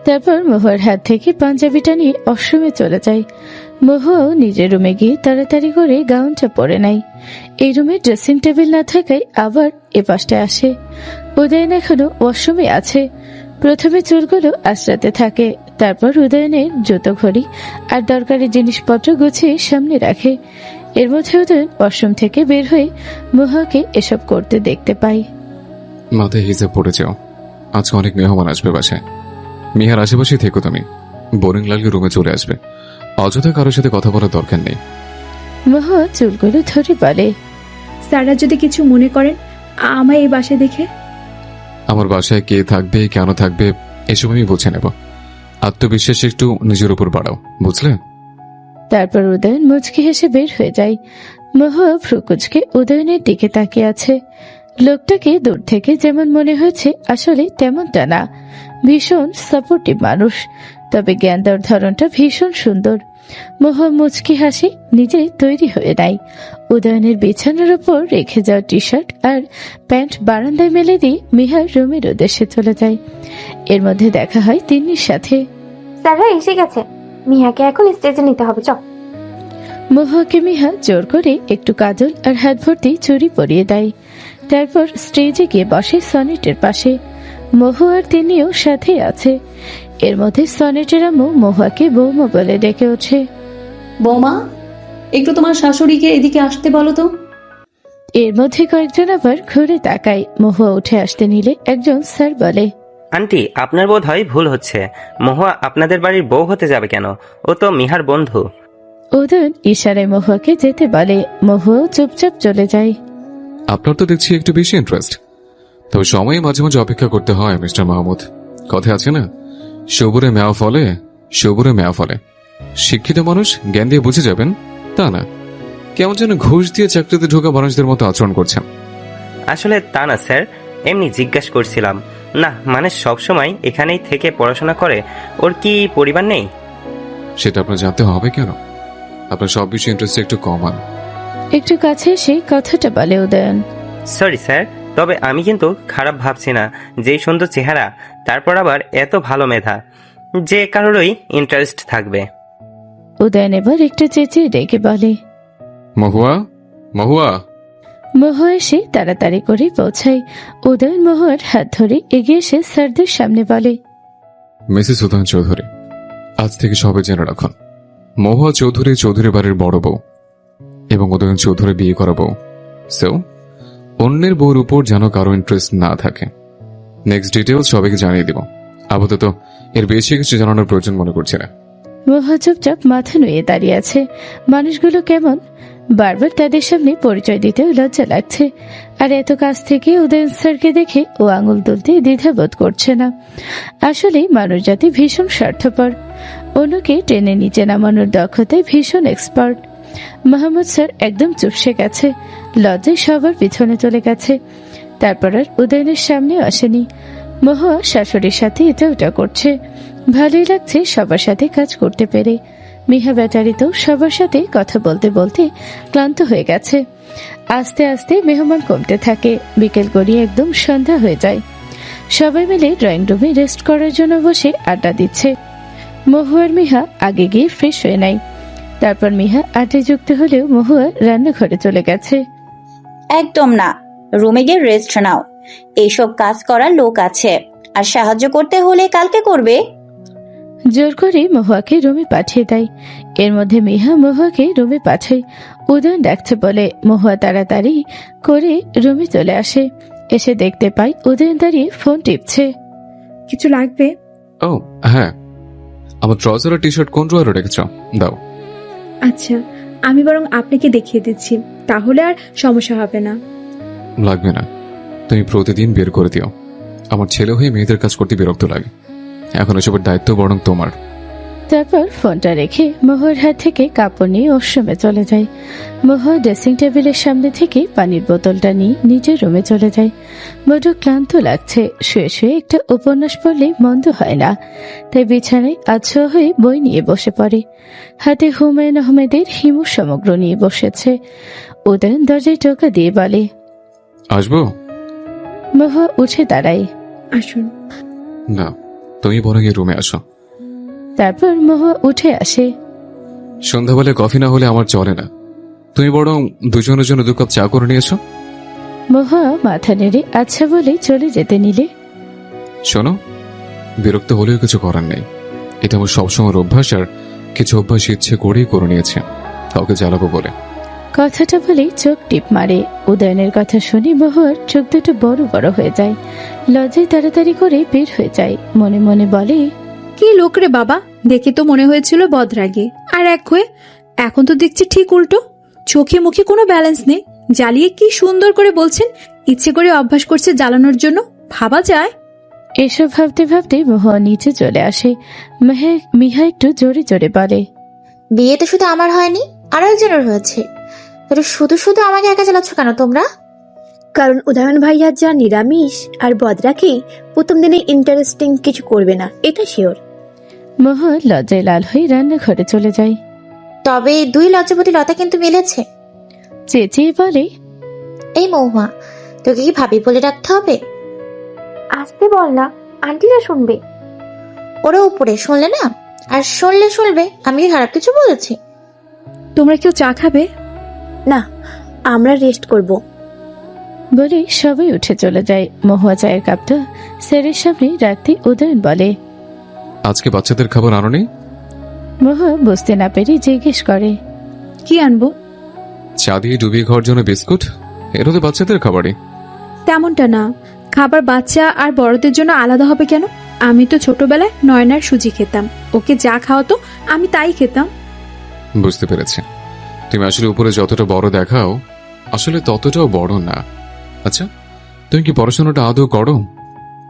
তারপর মহুয়ার হাত থেকে পাঞ্জাবিটা নিয়ে ওয়াশরুমে চলে যায়। মহুয়াও নিজের রুমে গিয়ে তাড়াতাড়ি করে গাউনটা পরে নেয়। এই রুমে ড্রেসিং টেবিল না থাকায় আবার এ পাশটা আসে। উদয়ন এখনো ওয়াশরুমে আছে। প্রথমে চুলগুলো আঁচড়াতে থাকে, তারপর উদয়নের জুতো ঘড়ি আর দরকারি জিনিসপত্র গুছিয়ে সামনে রাখে। এর মধ্যে উদয়ন ওয়াশরুম থেকে বের হয়ে মহুয়াকে এসব করতে দেখতে পায়। মাথায় হিজাব পড়ে যাও, আজকে অনেক মেহমান আসবে বাসায়। মিহার আশেপাশে থেকো, তুমি বোরিং লাগলে রুমে চলে আসবে, অযথা কারোর সাথে কথা বলার দরকার নেই। মহুয়া চুলগুলো ধরে বলে, স্যাররা যদি কিছু মনে করেন আমায় এই বাসায় দেখে? আমার বাসায় কে থাকবে, কেন থাকবে, এসব আমি বুঝে নেব। আত্মবিশ্বাস একটু নিজের উপর বাড়াও, বুঝলে? তারপর উদয়ন মুচকি হেসে বের হয়ে যায়। মহুয়া ভ্রুকুচকে উদয়নের দিকে তাকিয়ে আছে। লোকটাকে দূর থেকে যেমন মনে হয়েছে আসলে তেমনটা না। ভীষণ সাপোর্টিভ মানুষ, তবে জ্ঞান দেওয়ার ধরনটা ভীষণ সুন্দর। মহুয়া মুচকি হাসি নিজে তৈরি হয়ে নেয়। উদয়নের বিছানার উপর রেখে যাওয়া টি শার্ট আর প্যান্ট বারান্দায় মেলে দিয়ে মিহার রুমের উদ্দেশ্যে চলে যায়। এর মধ্যে দেখা হয় তিন্নির সাথে। স্যাররা এসে গেছে, মিহাকে এখন স্টেজে নিতে হবে, চল। মহুয়াকে মিহা জোর করে একটু কাজল আর হাত ভর্তি চুড়ি পরিয়ে দেয়। তারপর স্টেজে গিয়ে বসে সনেটের পাশে। মহুয়া আর তিনিও সাথে আছে। এর মধ্যে সনেটের আম্মু মহুয়াকে বৌমা বলে ডেকে ওঠে। বৌমা, একটু তোমার শাশুড়িকে এদিকে আসতে বলো তো। এর মধ্যে কয়েকজন আবার ঘুরে তাকায়। মহুয়া উঠে আসতে নিলে একজন স্যার বলে, আন্টি, আপনার বোধ হয় ভুল হচ্ছে। মহুয়া আপনাদের বাড়ির বউ হতে যাবে কেন? ও তো মিহার বন্ধু। উদয়ন ইশারায় মহুয়াকে যেতে বলে। মহুয়াও চুপচাপ চলে যায়। আপনার তো দেখছি একটু বেশি ইন্টারেস্ট, তবে সময়ে মাঝে মাঝে অপেক্ষা করতে হয় মিস্টার মাহমুদ। কথা আছে না, সবুরে মেয়া ফলে, সবুরে মেয়া ফলে। শিক্ষিত মানুষ জ্ঞান দিয়ে বুঝে যাবেন, তা না, কেমন যেন ঘুষ দিয়ে চাকরিতে ঢোকা মানুষদের মতো আচরণ করছেন। আসলে তা না স্যার, এমনি জিজ্ঞাসা করছিলাম। না মানে সবসময় এখানেই থেকে পড়াশোনা করে, ওর কি পরিবার নেই? সেটা আপনার জানতে হবে কেন? আপনার সব বিষয়ে ইন্টারেস্ট একটু কমান। একটু কাছে এসে কথাটা বলে উদয়ন। সরি স্যার, তবে আমি কিন্তু খারাপ ভাবছি না। যেই সুন্দর চেহারা, তারপর আবার এত ভালো মেধা, যে কারোরই ইন্টারেস্ট থাকবে। উদয়ন এবার একটু চেঁচিয়ে ডেকে বলে, মহুয়া, মহুয়া। মহুয়া এসে তাড়াতাড়ি করে পৌঁছায়। উদয়ন মহুয়ার হাত ধরে এগিয়ে এসে স্যারদের সামনে বলে, মিসেস উদয়ন চৌধুরী, আজ থেকে সবাই জেনে রাখুন, মহুয়া চৌধুরী চৌধুরী বাড়ির বড় বউ এবং উদয়ন চৌধুরী বিয়ে করা বউ। সো অন্যের বউর উপর যেন কারো ইন্টারেস্ট না থাকে। নেক্সট ডিটেলস সবাইকে জানিয়ে দিব। আপাতত এর বেশি কিছু জানানোর প্রয়োজন মনে করছি না। মহুয়া চুপচাপ মাথা নুয়ে দাঁড়িয়ে আছে। মানুষগুলো কেমন, বারবার তাদের সামনে পরিচয় দিতেও লজ্জা লাগছে। আর এত কাছ থেকে উদয়ন স্যারকে দেখে ও আঙুল তুলতে দ্বিধাবোধ করছে না। আসলে মানুষ জাতি ভীষণ স্বার্থপর, অন্যকে টেনে নিচে নামানোর দক্ষতায় ভীষণ এক্সপার্ট। মাহমুদ স্যার একদম চুপসে গেছে, লজ্জায় সবার পিছনে চলে গেছে। তারপর আর উদয়নের সামনে আসেনি। মহুয়া শাশুড়ির সাথে এটা ওটা করছে। ভালোই লাগছে সবার সাথে কাজ করতে পেরে। মিহা বেচারি তো সবার সাথে কথা বলতে বলতে ক্লান্ত হয়ে গেছে। আস্তে আস্তে মেহমান কমতে থাকে। বিকেল গড়িয়ে একদম সন্ধ্যা হয়ে যায়। সবাই মিলে ড্রয়িং রুমে রেস্ট করার জন্য বসে আড্ডা দিচ্ছে। মহুয়া আর মিহা আগে গিয়ে ফ্রেশ হয়ে নেয়। তারপর মিহা আড্ডায় যুক্ত হলেও মহুয়া রান্নাঘরে চলে গেছে। একদম না, রুমে গিয়ে রেস্ট নাও। এইসব কাজ করার লোক আছে, আর সাহায্য করতে হলে কালকে করবে। জোর করে মহুয়াকে রুমে পাঠিয়ে দেয়। এর মধ্যে মিহা মহুয়াকে রুমে পাঠায়। উদয়ন ডাকছে বলে মহুয়া তাড়াতাড়ি করে রুমে চলে আসে। এসে দেখতে পাই উদয়ন দাঁড়িয়ে ফোন টিপছে। কিছু লাগবে? ও হ্যাঁ, আমার ট্রাউজার আর টি শার্ট কোন ড্রয়ারে রেখেছ? দাও। আচ্ছা, আমি বরং আপনাকে দেখিয়ে দিচ্ছি, তাহলে আর সমস্যা হবে না। লাগবে না, তুমি প্রতিদিন বের করে দিও। আমার ছেলে হয়ে মেয়েদের কাজ করতে বিরক্ত লাগে। এখন এসবের দায়িত্ব বরং তোমার। তারপর ফোনটা রেখে মহুয়ার হাত থেকে কাপড় নিয়ে ওয়াশরুমে চলে যায়। মহুয়া ড্রেসিং টেবিলের সামনে থেকে পানির বোতলটা নিয়ে নিজের রুমে চলে যায়। বড় ক্লান্ত লাগছে, শুয়ে শুয়ে একটা উপন্যাস পড়লে মন্দ হয় না। তাই বিছানায় আছোয়া হয়ে বই নিয়ে বসে পড়ে। হাতে হুমায়ুন আহমেদের হিমু সমগ্র নিয়ে বসেছে। উদয়ন দরজায় টোকা দিয়ে বলে, আসবো? মহুয়া উঠে দাঁড়ায়। আসুন। না, তুমি বরং এই রুমে আসো। তারপর মহুয়া উঠে আসে। সন্ধ্যাবেলা কফি না হলে আমার চলে না। তুমি বরং দুজনের জন্য 2 কাপ চা করে নিয়ে এসো। মহুয়া মাথা নেড়ে আচ্ছা বলে চলে যেতে নিলে, শোনো, বিরক্ত হলেও কিছু করার নেই। এটা আমার সবসময় অভ্যাস, আর কিছু অভ্যাস ইচ্ছে করেই করে নিয়েছে কাউকে জ্বালাবো বলে। কথাটা বলেই চোখ টিপ মারে। উদয়নের কথা শুনে মহুয়ার চোখ দুটো বড় বড় হয়ে যায়। লজ্জায় তাড়াতাড়ি করে বের হয়ে যায়। মনে মনে বলে, কি লোক রে বাবা, দেখে তো মনে হয়েছিল বদরাগে, আর এক হয়ে এখন তো দেখছি ঠিক উল্টো। চোখে মুখে কোনো ব্যালেন্স নেই, জ্বালিয়ে কি সুন্দর করে বলছেন ইচ্ছে করে অভ্যাস করছে জ্বালানোর জন্য, ভাবা যায়। এসব ভাবতে ভাবতে মহুয়া নিচে চলে আসে। মিহা একটু জোরে জোরে বলে, বিয়ে তো শুধু আমার হয়নি, আরো একজনের হয়েছে। তাহলে শুধু শুধু আমাকে একা চালাচ্ছ কেন তোমরা? কারণ উদাহরণ ভাইয়া যা নিরামিষ আর বদরাকেই প্রথম দিনে ইন্টারেস্টিং কিছু করবে না, এটা শিওর। মহুয়া লজ্জায় লাল হয়ে রান্নাঘরে চলে যায়। তবে 2 লজ্জাপতি লতা কিন্তু মিলেছে। চেঁচিয়ে বলে, এই মহুয়া, তোকে কি ভাবি বলে রাখতে হবে? আসতে বল না, আন্টিরা শুনবে। ওরা উপরে শুনলে না, আর শুনলে আমি কি খারাপ কিছু বলেছি? তোমরা কেউ চা খাবে? না, আমরা রেস্ট করব। বলে সবাই উঠে চলে যায়। মহুয়া চায়ের কাপটা স্যারের সামনে রাখতে উদয়ন বলে, আজকে বাচ্চাদের খাবার আনো নেই? মহুয়া বুঝতে না পেরে জিজ্ঞেস করে, কি আনবো? চা দিয়ে ডুবিয়ে খাওয়ার জন্য বিস্কুট, এটা তো বাচ্চাদের খাবারই। তেমনটা না, খাবার বাচ্চা আর বড়দের জন্য আলাদা হবে কেন? আমি তো ছোটবেলায় নয়নার সুজি খেতাম, ওকে যা খাওয়াতো আমি তাই খেতাম। বুঝতে পেরেছি, তুমি আসলে উপরে যতটা বড় দেখাও আসলে ততটাও বড় না। আচ্ছা, তুমি কি পড়াশোনাটা আদৌ করো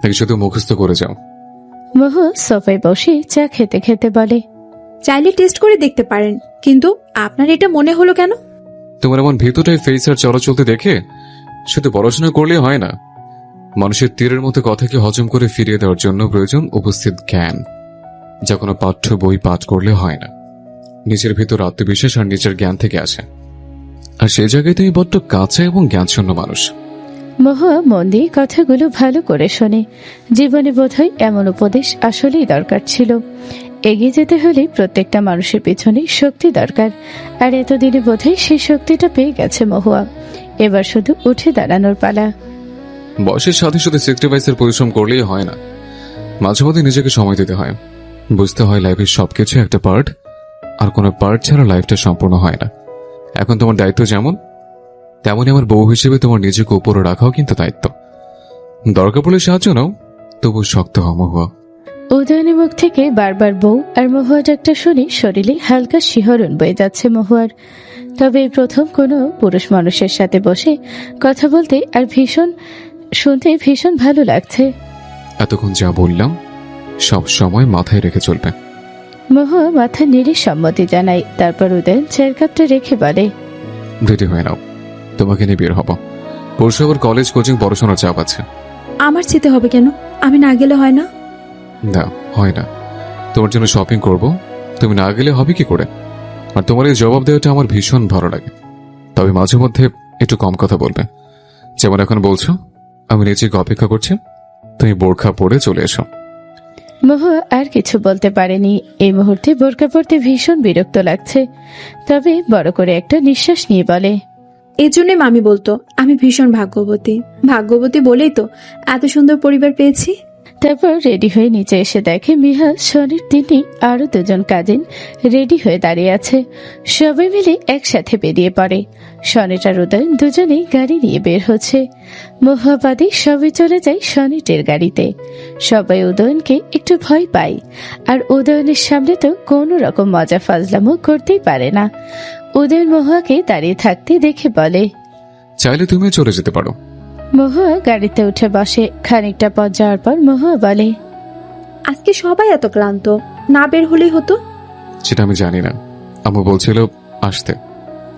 নাকি শুধু মুখস্থ করে যাও? মহুয়া সোফায় বসে চা খেতে খেতে বলে, চাইলে টেস্ট করে দেখতে পারেন, কিন্তু আপনার এটা মনে হলো কেন? তোমার এমন ভেতরটাই ফেস আর চলাচলতে দেখে শুধু পড়াশোনা করলে হয় না। মানুষের তীরের মতো কথাকে হজম করে ফিরিয়ে দেওয়ার জন্য প্রয়োজন উপস্থিত জ্ঞান, যা কোনো পাঠ্য বই পাঠ করলে হয় না। নিজের ভিতর আত্মবিশ্বাস আর নিজের জ্ঞান থেকে আসে, আর সেই জায়গায় তুমি বড্ড কাঁচা এবং জ্ঞানশূন্য মানুষ। মহুয়া মন দিয়ে কথাগুলো ভালো করে শোনে। জীবনে বোধহয় এমন উপদেশ আসলেই দরকার ছিল। এগিয়ে যেতে হলে প্রত্যেকটা মানুষের পিছনে শক্তি দরকার, আর এতদিনে বোধহয় সেই শক্তিটা পেয়ে গেছে মহুয়া। এবার শুধু উঠে দাঁড়ানোর পালা। বয়সের সাথে সাথে স্যাক্রিফাইসের পরিশ্রম করলেই হয় না, মাঝে মধ্যে নিজেকে সময় দিতে হয়। বুঝতে হয় লাইফের সবকিছু একটা পার্ট, আর কোনো পার্ট ছাড়া লাইফটা সম্পূর্ণ হয় না। এখন তোমার দায়িত্ব যেমন, তেমনই আমার বউ হিসেবে তোমার নিজেকে উপরে রাখাও কিন্তু দায়িত্ব। দরকার পড়লে সাহায্য নাও, তবু শক্ত হও মহুয়া। উদয়নের মুখ থেকে বারবার বউ আর মহুয়া ডাকটা শুনে শরীরে হালকা শিহরণ বয়ে যাচ্ছে মহুয়ার। তবে এই প্রথম কোনো পুরুষ মানুষের সাথে বসে কথা বলতে আর শুনতে ভীষণ ভালো লাগছে। এতক্ষণ যা বললাম সব সময় মাথায় রেখে চলবে। মহুয়া মাথা নেড়ে সম্মতি জানায়। তারপর উদয়ন চায়ের কাপটা রেখে বলে, রেডি হয়ে নাও, তোমাকে নিয়ে বের হবো। পরশু আবার কলেজ কোচিং পড়াশোনার চাপ আছে। আমার যেতে হবে কেন? আমি না গেলে হয় না? না, হয় না। তোমার জন্য শপিং করব, তুমি না গেলে হবে কি করে? আর তোমার এই জবাব দেওয়াটা আমার ভীষণ ভালো লাগে। তবে মাঝে মধ্যে একটু কম কথা বলবে, যেমন এখন বলছো। আমি নিজেকে অপেক্ষা করছি। তুমি বোরখা পরে চলে এসো। মহুয়া আর কিছু বলতে পারেনি। এই মুহূর্তে বোরকা পরতে ভীষণ বিরক্ত লাগছে, তবে বড় করে একটা নিঃশ্বাস নিয়ে বলে, এই জন্যে মামি বলতো আমি ভীষণ ভাগ্যবতী। ভাগ্যবতী বলেই তো এত সুন্দর পরিবার পেয়েছি। তারপর রেডি হয়ে নিচে এসে দেখে মিহা, শনির তিনি আরো দুজন কাজিন রেডি হয়ে দাঁড়িয়ে আছে। সবাই মিলে একসাথে বেরিয়ে পড়ে। সনিট আর উদয়ন দুজনেই গাড়ি নিয়ে বের হচ্ছে। মহুয়াবাদী সবাই চলে যায় সনিটের গাড়িতে। সবাই উদয়নকে একটু ভয় পায়, আর উদয়নের সামনে তো কোনো রকম মজা ফাজলামো করতেই পারে না। উদয়ন মহুয়াকে দাঁড়িয়ে থাকতে দেখে বলে, চাইলে তুমিও চলে যেতে পারো। মহুয়া গাড়িতে উঠে বসে। খানিকটা পথ যাওয়ার পর মহুয়া বলে, আজকে সবাই এত ক্লান্ত, না বের হলেই হতো। সেটা আমি জানি না, আম্মু বলছিল আসতে,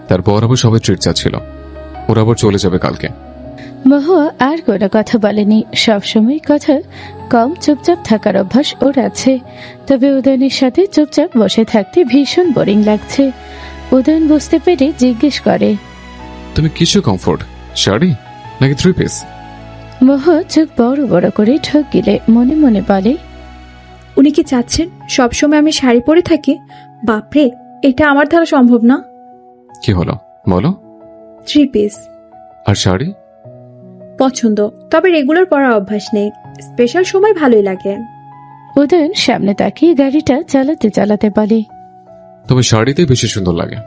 তারপর আবার সবাই ট্রিট চাচ্ছিল, ওরা আবার চলে যাবে কালকে। মহুয়া আর কোনো কথা বলেনি। সবসময় কথা কম চুপচাপ থাকার অভ্যাস ওর আছে, তবে উদয়নের সাথে চুপচাপ বসে থাকতে ভীষণ বোরিং লাগছে। উদয়ন বুঝতে পেরে জিজ্ঞেস করে, তুমি কিছু কমফোর্ট শাড়ি নাকি 3 পিস? মহুয়া চোখ বড় বড় করে ঠক গিলে মনে মনে বলে, উনি কি চাচ্ছেন সবসময় আমি শাড়ি পরে থাকি? বাপরে, এটা আমার দ্বারা সম্ভব না। কি হলো বলো। 3 পিস আর শাড়ি? পছন্দ, তবে রেগুলার পরার অভ্যাস নেই। স্পেশাল সময় ভালোই লাগে। উদয়ন সামনে তাকিয়ে গাড়িটা চালাতে চালাতে বলে, তুমি শাড়িতে বেশি সুন্দর লাগে।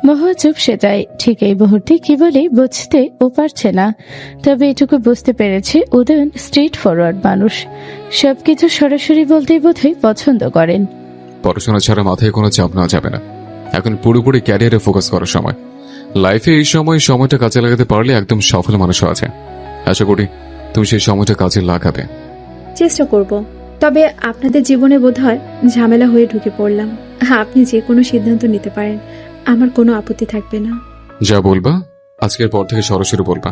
মহুয়া চুপসে যায়। ঠিক এই মুহূর্তে কি বলে বুঝতে ও পারছে না, তবে এটুকু বুঝতে পেরেছে উদয়ন স্ট্রেট ফরওয়ার্ড মানুষ। সবকিছু সরাসরি বলতেই বোধহয় পছন্দ করেন। পড়াশোনা ছাড়া মাথায় কোনো চাপ নেওয়া যাবে না, এখন পুরোপুরি ক্যারিয়ারে ফোকাস করার সময়। লাইফে এই সময়টা কাজে লাগাতে পারলে একদম সফল মানুষও আছে। আশা করি তুমি সেই সময়টা কাজে লাগাবে। চেষ্টা করব, তবে আপনাদের জীবনে বোধহয় ঝামেলা হয়ে ঢুকে পড়লাম। আপনি যে কোনো সিদ্ধান্ত নিতে পারেন, আমার কোনো আপত্তি থাকবে না। যা বলবা আজকের পর থেকে সরাসরি বলবা।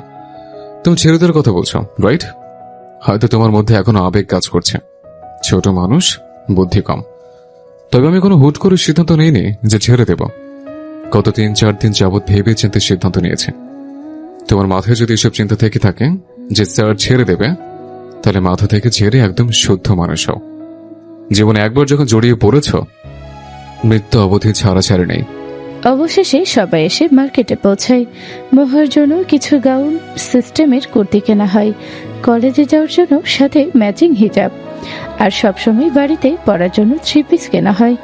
তুমি ছেলেদের কথা বলছো, রাইট? হয়তো তোমার মধ্যে এখনো আবেগ কাজ করছে, ছোট মানুষ, বুদ্ধি কম। তবে আমি কোনো হুট করে সিদ্ধান্ত নিইনি যে ছেড়ে দেব। গত 3-4 দিন যাবৎ ভেবে চিন্তে সিদ্ধান্ত নিয়েছে। তোমার মাথায় যদি এসব চিন্তা থেকে থাকে যে স্যার ছেড়ে দেবে, তাহলে মাথা থেকে ছেড়ে একদম শুদ্ধ মানুষ হও। জীবনে একবার যখন জড়িয়ে পড়েছ, মৃত্যু অবধি ছাড়া নেই। অবশেষে সবাই এসে মার্কেটে পৌঁছায়। মহুয়ার জন্য কিছু গাউন সিস্টেমের কুর্তি কেনা হয়, কলেজে যাওয়ার জন্য সাথে ম্যাচিং হিজাব, আর সবসময় বাড়িতে পরার জন্য 3 পিস কেনা হয়,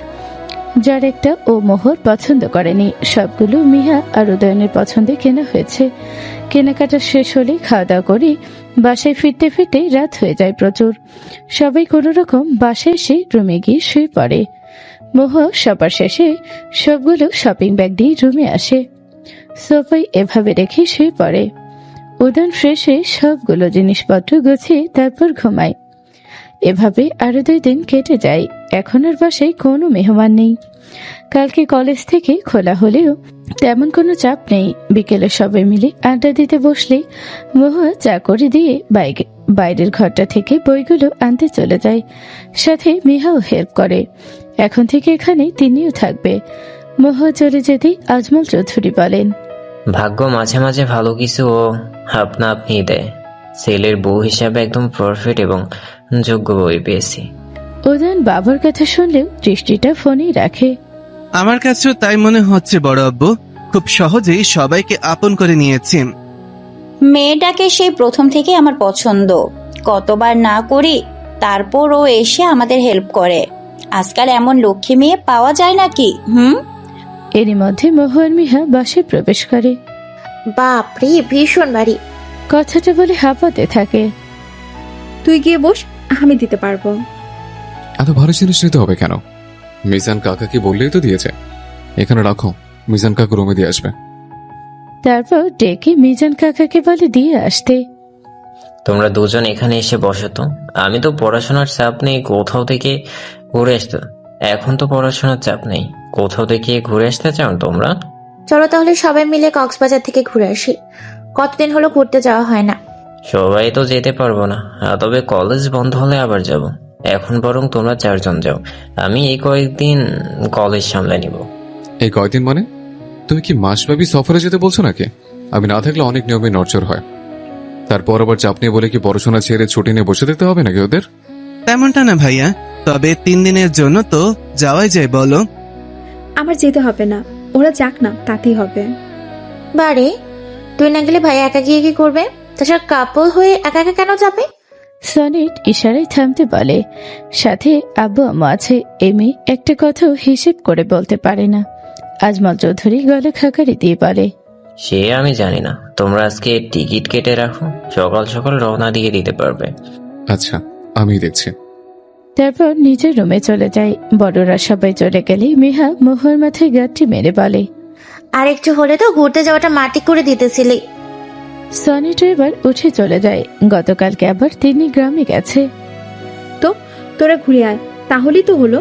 যার একটা ও মোহর পছন্দ করেনি। সবগুলো মিহা আর উদয়নের পছন্দে কেনা হয়েছে। কেনাকাটা শেষ হলে খাওয়া দাওয়া করে বাসায় ফিরতে ফিরতে রাত হয়ে যায় প্রচুর। সবাই কোনো রকম বাসায় এসে রুমে গিয়ে শুয়ে পড়ে। মহুয়া সবার শেষে সবগুলো শপিং ব্যাগ দিয়ে রুমে আসে, সোফায় এভাবে রেখে শুয়ে পড়ে। উদয়ন ফ্রেশ হয়ে সবগুলো জিনিসপত্র গুছিয়ে তারপর ঘুমায়। এভাবে আরো 2 দিন কেটে যায়। এখন আর বাসায় কোনো মেহমান নেই। কালকে কলেজ থেকে খোলা হলেও তেমন কোনো চাপ নেই। বিকেলে সবাই মিলে আড্ডা দিতে বসলে মহুয়া চা করে দিয়ে বাইরের ঘরটা থেকে বইগুলো আনতে চলে যায়। সাথে মিহাও হেল্প করে। এখন থেকে এখানে তিনিও থাকবে। মহুয়া চলে যেতে আজমল চৌধুরী বলেন, ভাগ্য মাঝে মাঝে ভালো কিছু ও আপনা আপনি দেয়। ছেলের বউ হিসাবে একদম পারফেক্ট এবং যোগ্য বই পেয়েছি। উদয়ন বাবার কথা শুনলেও দৃষ্টিটা ফোনেই রাখে। আমার কাছেও তাই মনে হচ্ছে বড় আব্বু, খুব সহজেই সবাইকে আপন করে নিয়েছি। মেয়েটাকে সেই প্রথম থেকে আমার পছন্দ। কতবার না করি, তারপর ও এসে আমাদের হেল্প করে। আজকাল এমন লক্ষ্মী মেয়ে পাওয়া যায় নাকি? এরই মধ্যে মহুয়ার মিহা বাসায় প্রবেশ করে। বাপরে, ভীষণ ভারী। কথাটা বলে হাঁপাতে থাকে। তুই গিয়ে বস, আমি দিতে পারবো। এত ভালো জিনিস নিতে হবে কেন? মিজান কাকাকে বললেই তো দিয়েছে। এখানে রাখো, মিজান কাকু রুমে দিয়ে আসবে। তারপর ডেকে মিজান কাকাকে বলে দিয়ে আসতে। তোমরা দুজন এখানে এসে বসো তো। আমি তো পড়াশোনার চাপ নেই, কোথাও থেকে ঘুরে আসতে। এখন তো পড়াশোনার চাপ নেই, কোথাও থেকে ঘুরে আসতে চাও তোমরা? চলো তাহলে সবাই মিলে কক্সবাজার থেকে ঘুরে আসি। কতদিন হলো ঘুরতে যাওয়া হয় না। সবাই তো যেতে পারবো না, তবে কলেজ বন্ধ হলে আবার যাব। এখন বরং তোমরা 4 জন যাও, আমি এই কয়েকদিন কলেজ সামলে নিব। এই কয়দিন মানে? তুমি কি মাসব্যাপী সফরে যেতে বলছো নাকি? আমি না থাকলে অনেক নিয়মে নড়চড় হয়। তারপর আবার চাপ নিয়ে বলে কি পড়াশোনা ছেড়ে ছুটি নিয়ে বসে থাকতে হবে নাকি ওদের? তেমনটা না ভাইয়া, তবে 3 দিনের জন্য তো যাওয়াই যায় বলো। আমার যেতে হবে না, ওরা যাক না তাতেই হবে। বারে, তুই না গেলে ভাই একা গিয়ে কি করবে? তাছাড়া কাপল হয়ে একা একা কেন যাবে? সনিট ইশারায় থামতে বলে। সাথে আব্বু আম্মু আছে, এমে একটা কথাও হিসেব করে বলতে পারে না। আজমল চৌধুরী গলা খাকারি দিয়ে বলে, সে আমি জানি না, তোমরা আজকে টিকিট কেটে রাখো, সকাল সকাল রওনা দিয়ে দিতে পারবে। আচ্ছা, আমি দেখছি। তারপর নিজের রুমে চলে যায়। বড়রা সবাই চলে গেলে মিহা মোহর মাথায় গাঁটটি মেরে বলে, আর একটু হলে তো ঘুরতে যাওয়াটা মাটি করে দিতেছিলি। সনিট এবার উঠে চলে যায়। গতকালকে আবার তিনি গ্রামে গেছে। তো তোরা ঘুরে আয়, তাহলেই তো হলো।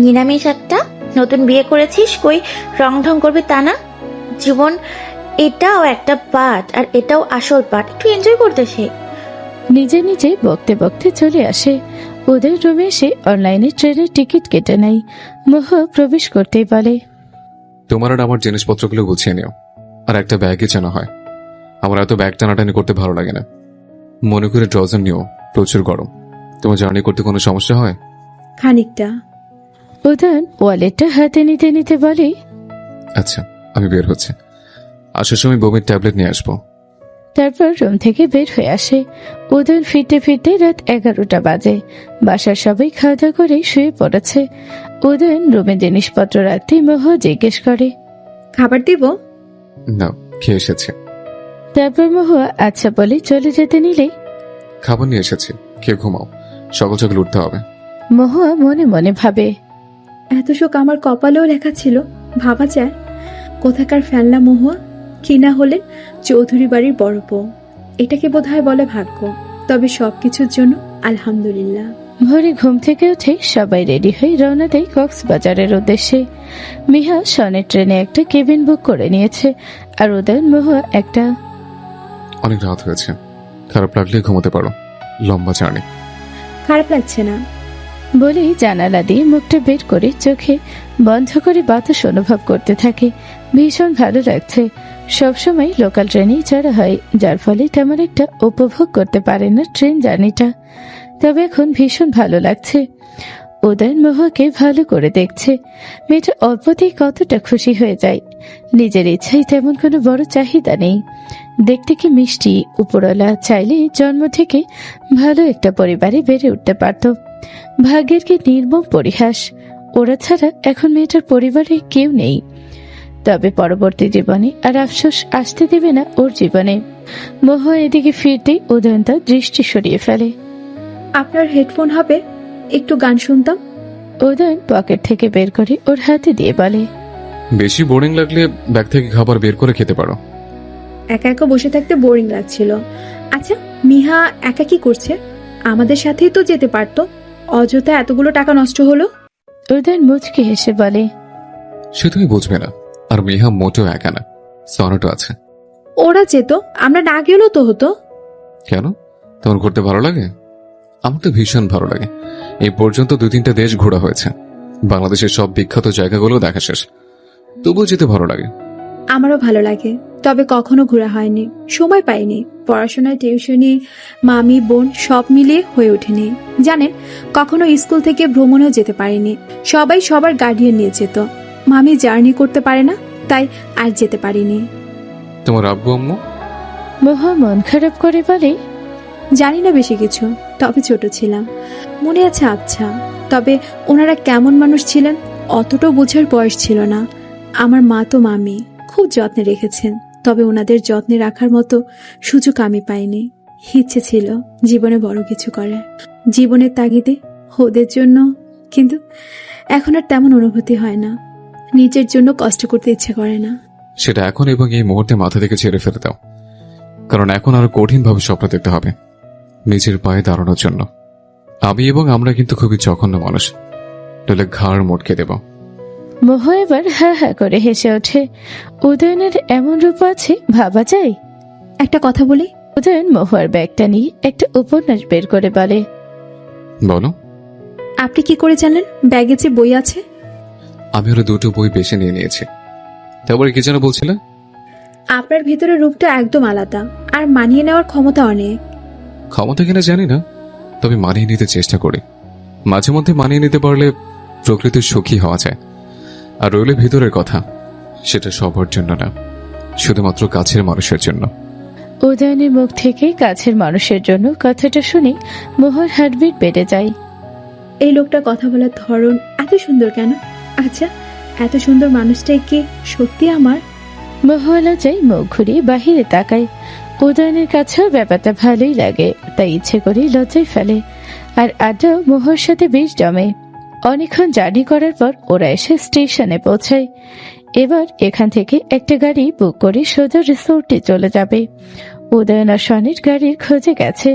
নিরামিষ একটা, নতুন বিয়ে করেছিস, কই রং ঢং করবি তা না। জীবন এটাও একটা পার্ট, আর এটাও আসল পার্ট, একটু এনজয় করতে শেখ। নিজে নিজে বকতে বকতে চলে আসে। ওদের রুমে এসে অনলাইনে ট্রেনের টিকিট কেটে নেয়। মোহ প্রবেশ করতেই বলে, তোমার আর আমার জিনিসপত্রগুলো গুছিয়ে নিও, আর একটা ব্যাগই জানা হয়। আমার এত ব্যাগ টানাটানি করতে ভালো লাগে না। মনে করে ট্রাউজার নিও, প্রচুর গরম। তোমার জার্নি করতে কোনো সমস্যা হয়? খানিকটা। উদয়ন ওয়ালেটটা হাতে নিতে নিতে বলে, আচ্ছা, আমি বের হচ্ছে। আসার সময় বমির ট্যাবলেট নিয়ে আসবো। তারপর রুম থেকে বের হয়ে আসে। উদয়ন ফিরতে ফিরতে রাত 11টা বাজে। বাসার সবাই খাওয়া দাওয়া করে শুয়ে পড়েছে। উদয়ন রুমে জিনিসপত্র রাখতে মোহ জিজ্ঞেস করে, খাবার দিব? না, খেয়ে এসেছে। তারপর মোহ আচ্ছা বলে চলে যেতে নিলে খাবার নিয়ে এসেছি, খেয়ে ঘুমাও, সকাল সকাল উঠতে হবে। মহুয়া মনে মনে ভাবে, এত শোক আমার কপালেও লেখা ছিল, ভাবা যায়। কোথাকার ফেলনা মহুয়া, কি না হলে চৌধুরী বাড়ির বড় বউ। এটাকে বোধহয় বলে ভাগ্য। তবে সবকিছুর জন্য আলহামদুলিল্লাহ। ভোরে ঘুম থেকে উঠে সবাই রেডি হয়ে রওনা দেয় কক্সবাজারের উদ্দেশ্যে। মিহা সনের ট্রেনে একটা কেবিন বুক করে নিয়েছে, আর উদয়ন মহুয়া একটা। অনেক রাত হয়েছে, খারাপ লাগলে ঘুমোতে পারো, লম্বা জার্নি। খারাপ লাগছে না বলেই জানালা দিয়ে মুখটা বের করে চোখে বন্ধ করে বাতাস অনুভব করতে থাকে। ভীষণ ভালো লাগছে। সবসময় লোকাল ট্রেনেই চড়া হয়, যার ফলে তেমন একটা উপভোগ করতে পারে না ট্রেন জার্নিটা। তবে এখন ভীষণ ভালো লাগছে। উদয়ন মহুয়াকে ভালো করে দেখছে। মেয়েটা অল্পতেই কতটা খুশি হয়ে যায়। নিজের ইচ্ছায় তেমন কোনো বড় চাহিদা নেই। দেখতে কি মিষ্টি, উপরওয়ালা চাইলে জন্ম থেকে ভালো একটা পরিবারে বেড়ে উঠতে পারত। ভাগ্যের কি নির্মম পরিহাস, ওরা ছাড়া এখন মেয়েটার পরিবারে কেউ নেই। তবে পরবর্তী জীবনে আর আফসোস আসতে দেবে না ওর জীবনে। মহুয়া এদিকে ফিরতেই উদয়ন তার দৃষ্টি সরিয়ে ফেলে। আপনার হেডফোন হবে, একটু গান শুনতাম। উদয়ন পকেট থেকে বের করে ওর হাতে দিয়ে বলে, বেশি বোরিং লাগলে ব্যাগ থেকে খাবার বের করে খেতে পারো। একা একা বসে থাকতে বোরিং লাগছিল। আচ্ছা, মিহা একা কি করছে? আমাদের সাথেই তো যেতে পারতো, অযথা এতগুলো টাকা নষ্ট হলো। উদয়ন মুচকি হেসে বলে, সে তুমি বুঝবে না। আর মেহা মোটেও একা না, সনটও আছে। ওরা যেত, আমরা না গেলেও তো হতো। কেন, তোমার ঘুরতে ভালো লাগে? আমার তো ভীষণ ভালো লাগে। এই পর্যন্ত 2-3টা দেশ ঘোরা হয়েছে, বাংলাদেশের সব বিখ্যাত জায়গাগুলো দেখা শেষ। তবুও যেতে ভালো লাগে। আমারও ভালো লাগে, তবে কখনো ঘোরা হয়নি, সময় পাইনি। পড়াশোনায়, টিউশনি, মামি বোন সব মিলিয়ে হয়ে ওঠেনি। জানেন, কখনো স্কুল থেকে ভ্রমণেও যেতে পারিনি। সবাই সবার গার্ডিয়ান নিয়ে যেত। মামি জার্নি করতে পারে না, তাই আর যেতে পারিনি। তোমার আব্বু আম্মু? মহুয়া মন খারাপ করে বলে, জানি না বেশি কিছু, তবে ছোট ছিলাম, মনে আছে। আচ্ছা, তবে ওনারা কেমন মানুষ ছিলেন অতটাও বোঝার বয়স ছিল না। আমার মা তো মামি খুব যত্নে রেখেছেন, তবে ওনাদের যত্নে রাখার মতো সুযোগ আমি পাইনি। ইচ্ছে ছিল জীবনে বড় কিছু করার, জীবনের তাগিদে ওদের জন্য, কিন্তু এখন আর তেমন অনুভূতি হয় না। নিজের জন্য কষ্ট করতে ইচ্ছে করে না। সেটা এখন এবং এই মুহূর্তে মাথা থেকে ছেড়ে ফেলে দাও, কারণ এখন আরো কঠিন ভাবে স্বপ্ন দেখতে হবে নিজের পায়ে দাঁড়ানোর জন্য। আমি এবং আমরা কিন্তু খুবই জঘন্য মানুষ, নইলে ঘাড় মোটকে দেব। মহুয়া এবার হা হা করে হেসে ওঠে। উদয়নের এমন রূপ আছে, ভাবা যায়। একটা কথা বলি। উদয়ন মহুয়ার ব্যাগটা নিয়ে একটা উপন্যাস বের করে বলে, বলো। আপনি কি করে জানলেন ব্যাগে যে বই আছে? আমি ওরা 2টো বই বেছে নিয়ে নিয়েছি। তারপরে কি যেন বলছিলে? আপনার ভিতরে রূপটা একদম আলাদা, আর মানিয়ে নেওয়ার ক্ষমতা অনেক। ক্ষমতা কিনা জানি না, তবে মানিয়ে নিতে চেষ্টা করি। মাঝে মধ্যে মানিয়ে নিতে পারলে প্রকৃতির সুখী হওয়া যায়। আর রইলে ভিতরের কথা, সেটা সবার জন্য না, শুধুমাত্র কাছের মানুষের জন্য। উদয়নের মুখ থেকে কাছের মানুষের জন্য কথাটা শুনে মহুয়ার হার্টবিট বেড়ে যায়। এই লোকটা কথা বলার ধরন এত সুন্দর কেন? আচ্ছা, এত সুন্দর মানুষটাই কি সত্যি আমার? মহুয়া লজ্জায় মুখ ঘুরিয়ে বাহিরে তাকায়। উদয়নের কাছেও ব্যাপারটা ভালোই লাগে, তাই ইচ্ছে করে লজ্জায় ফেলে। আর আড্ডাও মহুয়ার সাথে বেশ জমে। অনেকক্ষণ জার্নি করার পর ওরা এসে স্টেশনে পৌঁছায়। এবার এখান থেকে একটা গাড়ি বুক করে সোজা রিসোর্টে চলে যাবে। উদয়ন আর সনির গাড়ির খোঁজে গেছে,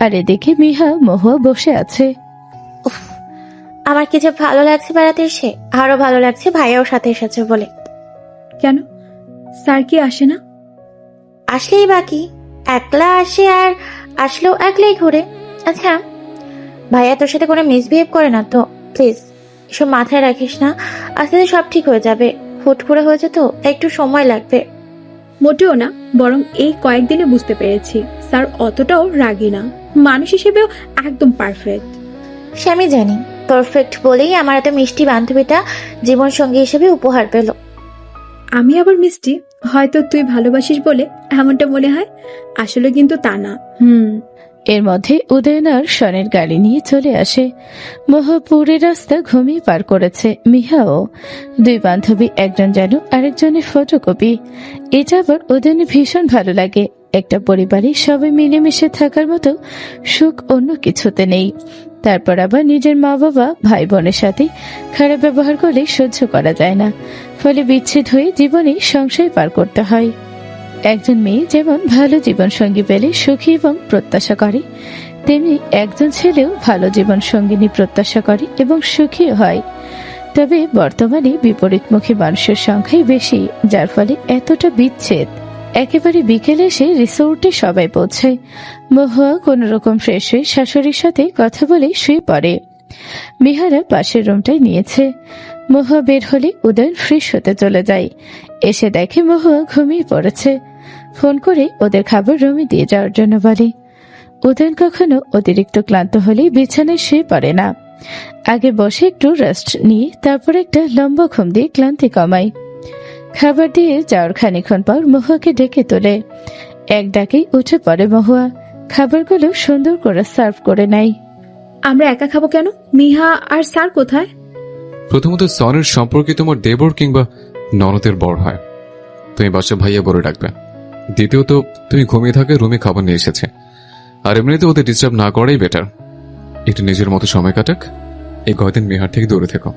আর এদিকে মিহা মহুয়া বসে আছে। আমার কি যে ভালো লাগছে বেড়াতে এসে, আরো ভালো লাগছে ভাইয়াও সাথে এসেছে বলে। কেন, স্যার কি আসে না? আসলেই বাকি, একলা আসে আর আসলেও একলাই ঘুরে। আচ্ছা, ভাইয়া তোর সাথে কোনো মিসবিহেভ করে না তো? প্লিজ এসব মাথায় রাখিস না, আস্তে আস্তে সব ঠিক হয়ে যাবে। হুট করে হয়েছে তো, তাই একটু সময় লাগবে। মোটেও না, বরং এই কয়েকদিনে বুঝতে পেরেছি স্যার অতটাও রাগী না, মানুষ হিসেবেও একদম পারফেক্ট। সে আমি জানি, পারফেক্ট বলেই আমার এত মিষ্টি বান্ধবীটা জীবন সঙ্গী হিসেবে উপহার পেল। আমি আবার মিষ্টি? হয়তো তুই ভালোবাসিস বলে এমনটা মনে হয়, আসলে কিন্তু তা না। এর মধ্যে উদয়ন আর সনের গাড়ি নিয়ে চলে আসে। মহুয়া পুরো রাস্তা ঘুমিয়ে পার করেছে। মিহাও। দুই বান্ধবী, একজন যেন আরেকজনের ফটোকপি। এটা আবার উদয়নের ভীষণ ভালো লাগে। একটা পরিবারে সবাই মিলেমিশে থাকার মতো সুখ অন্য কিছুতে নেই। তারপর আবার নিজের মা বাবা ভাই বোনের সাথে খারাপ ব্যবহার করলে সহ্য করা যায় না, ফলে বিচ্ছেদ হয়ে জীবনে সংশয় পার করতে হয়। একজন মেয়ে যেমন ভালো জীবন সঙ্গী পেলে সুখী এবং প্রত্যাশা করে, তেমনি একজন ছেলেও ভালো জীবন সঙ্গিনী প্রত্যাশা করে এবং সুখীও হয়। তবে বর্তমানে বিপরীতমুখী মানুষের সংখ্যাই বেশি, যার ফলে এতটা বিচ্ছেদ। একেবারে বিকেলে এসে রিসোর্টে সবাই পৌঁছায়। মহুয়া কোন রকম ফ্রেশ হয়ে শাশুড়ির সাথে কথা বলে শুয়ে পড়ে। মিহারা পাশের রুমটাই নিয়েছে। মহুয়া বের হলে উদয়ন ফ্রেশ হতে চলে যায়। এসে দেখে মহুয়া ঘুমিয়ে পড়েছে। ফোন করে ওদের খাবার রুমে দিয়ে যাওয়ার জন্য বলে। উদয়ন কখনো অতিরিক্ত ক্লান্ত হলে বিছানায় শুয়ে পড়ে না, আগে বসে একটু রেস্ট নিয়ে তারপর একটা লম্বা ঘুম দিয়ে ক্লান্তি কমায়। খাবার দিয়ে যাওয়ার খানিক্ষণ পর মহুয়াকে ডেকে তোলে। এক ডাকেই উঠে পড়ে মহুয়া। খাবারগুলো সুন্দর করে সার্ভ করে নেয়। আমরা একা খাবো কেন? মিহা আর স্যার কোথায়? প্রথমত, সনের সম্পর্কে তোমার দেবর কিংবা ননদের বর হয়, তুমি বাসা ভাইয়া বলে ডাকবে। দ্বিতীয়ত, তুমি ঘুমিয়ে থাকে, রুমে খাবার নিয়ে এসেছে, আর এমনিতে ওদের ডিস্টার্ব না করাই বেটার। একটু নিজের মতো সময় কাটাক। এই কয়দিন মেহার থেকে দূরে থেকো,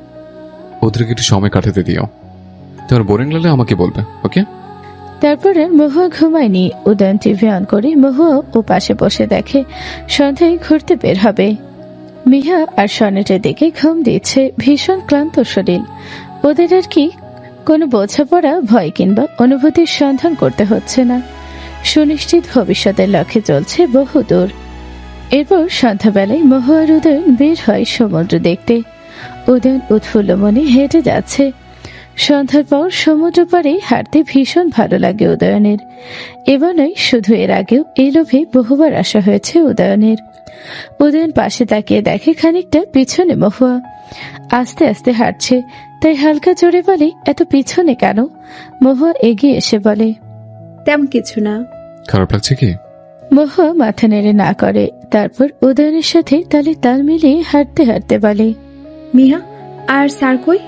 ওদেরকে একটু সময় কাটাতে দিও। তোমার বোরিং লাগলে আমাকে বলবে, ওকে? তারপরে মহুয়া ঘুমায়নি। উদয়ন টিভি অন করে মহুয়া ও পাশে বসে দেখে সন্ধ্যায় ঘুরতে বের হবে। মিহা আর সনেটের দিকে ঘুম দিচ্ছে, ভীষণ ক্লান্ত শরীর। ওদের আর কি কোনো বোঝাপড়া, ভয় কিংবা অনুভূতির সন্ধান করতে হচ্ছে না। সুনিশ্চিত ভবিষ্যতের লক্ষ্যে চলছে বহুদূর। এরপর সন্ধ্যাবেলায় মহুয়া আর উদয়ন বের হয় সমুদ্র দেখতে। উদয়ন উৎফুল্ল মনে হেঁটে যাচ্ছে। সন্ধ্যার পর সমুদ্র পাড়ে হাঁটতে ভীষণ ভালো লাগে উদয়নের। এবার নয়, শুধু এর আগেও এই লোভে বহুবার আসা হয়েছে উদয়নের। উদয়ন পাশে তাকিয়ে দেখে খানিকটা পিছনে মহুয়া আস্তে আস্তে হাঁটছে, তাই হালকা জোরে বলে, এত পিছনে কেন? মহুয়া এগিয়ে এসে বলে, তেমন কিছু না। খারাপ লাগছে কি? মহুয়া মাথা নেড়ে না করে। তারপর উদয়নের সাথে তালে তাল মিলিয়ে হাঁটতে হাঁটতে বলে, মিহা আর স্যার কই?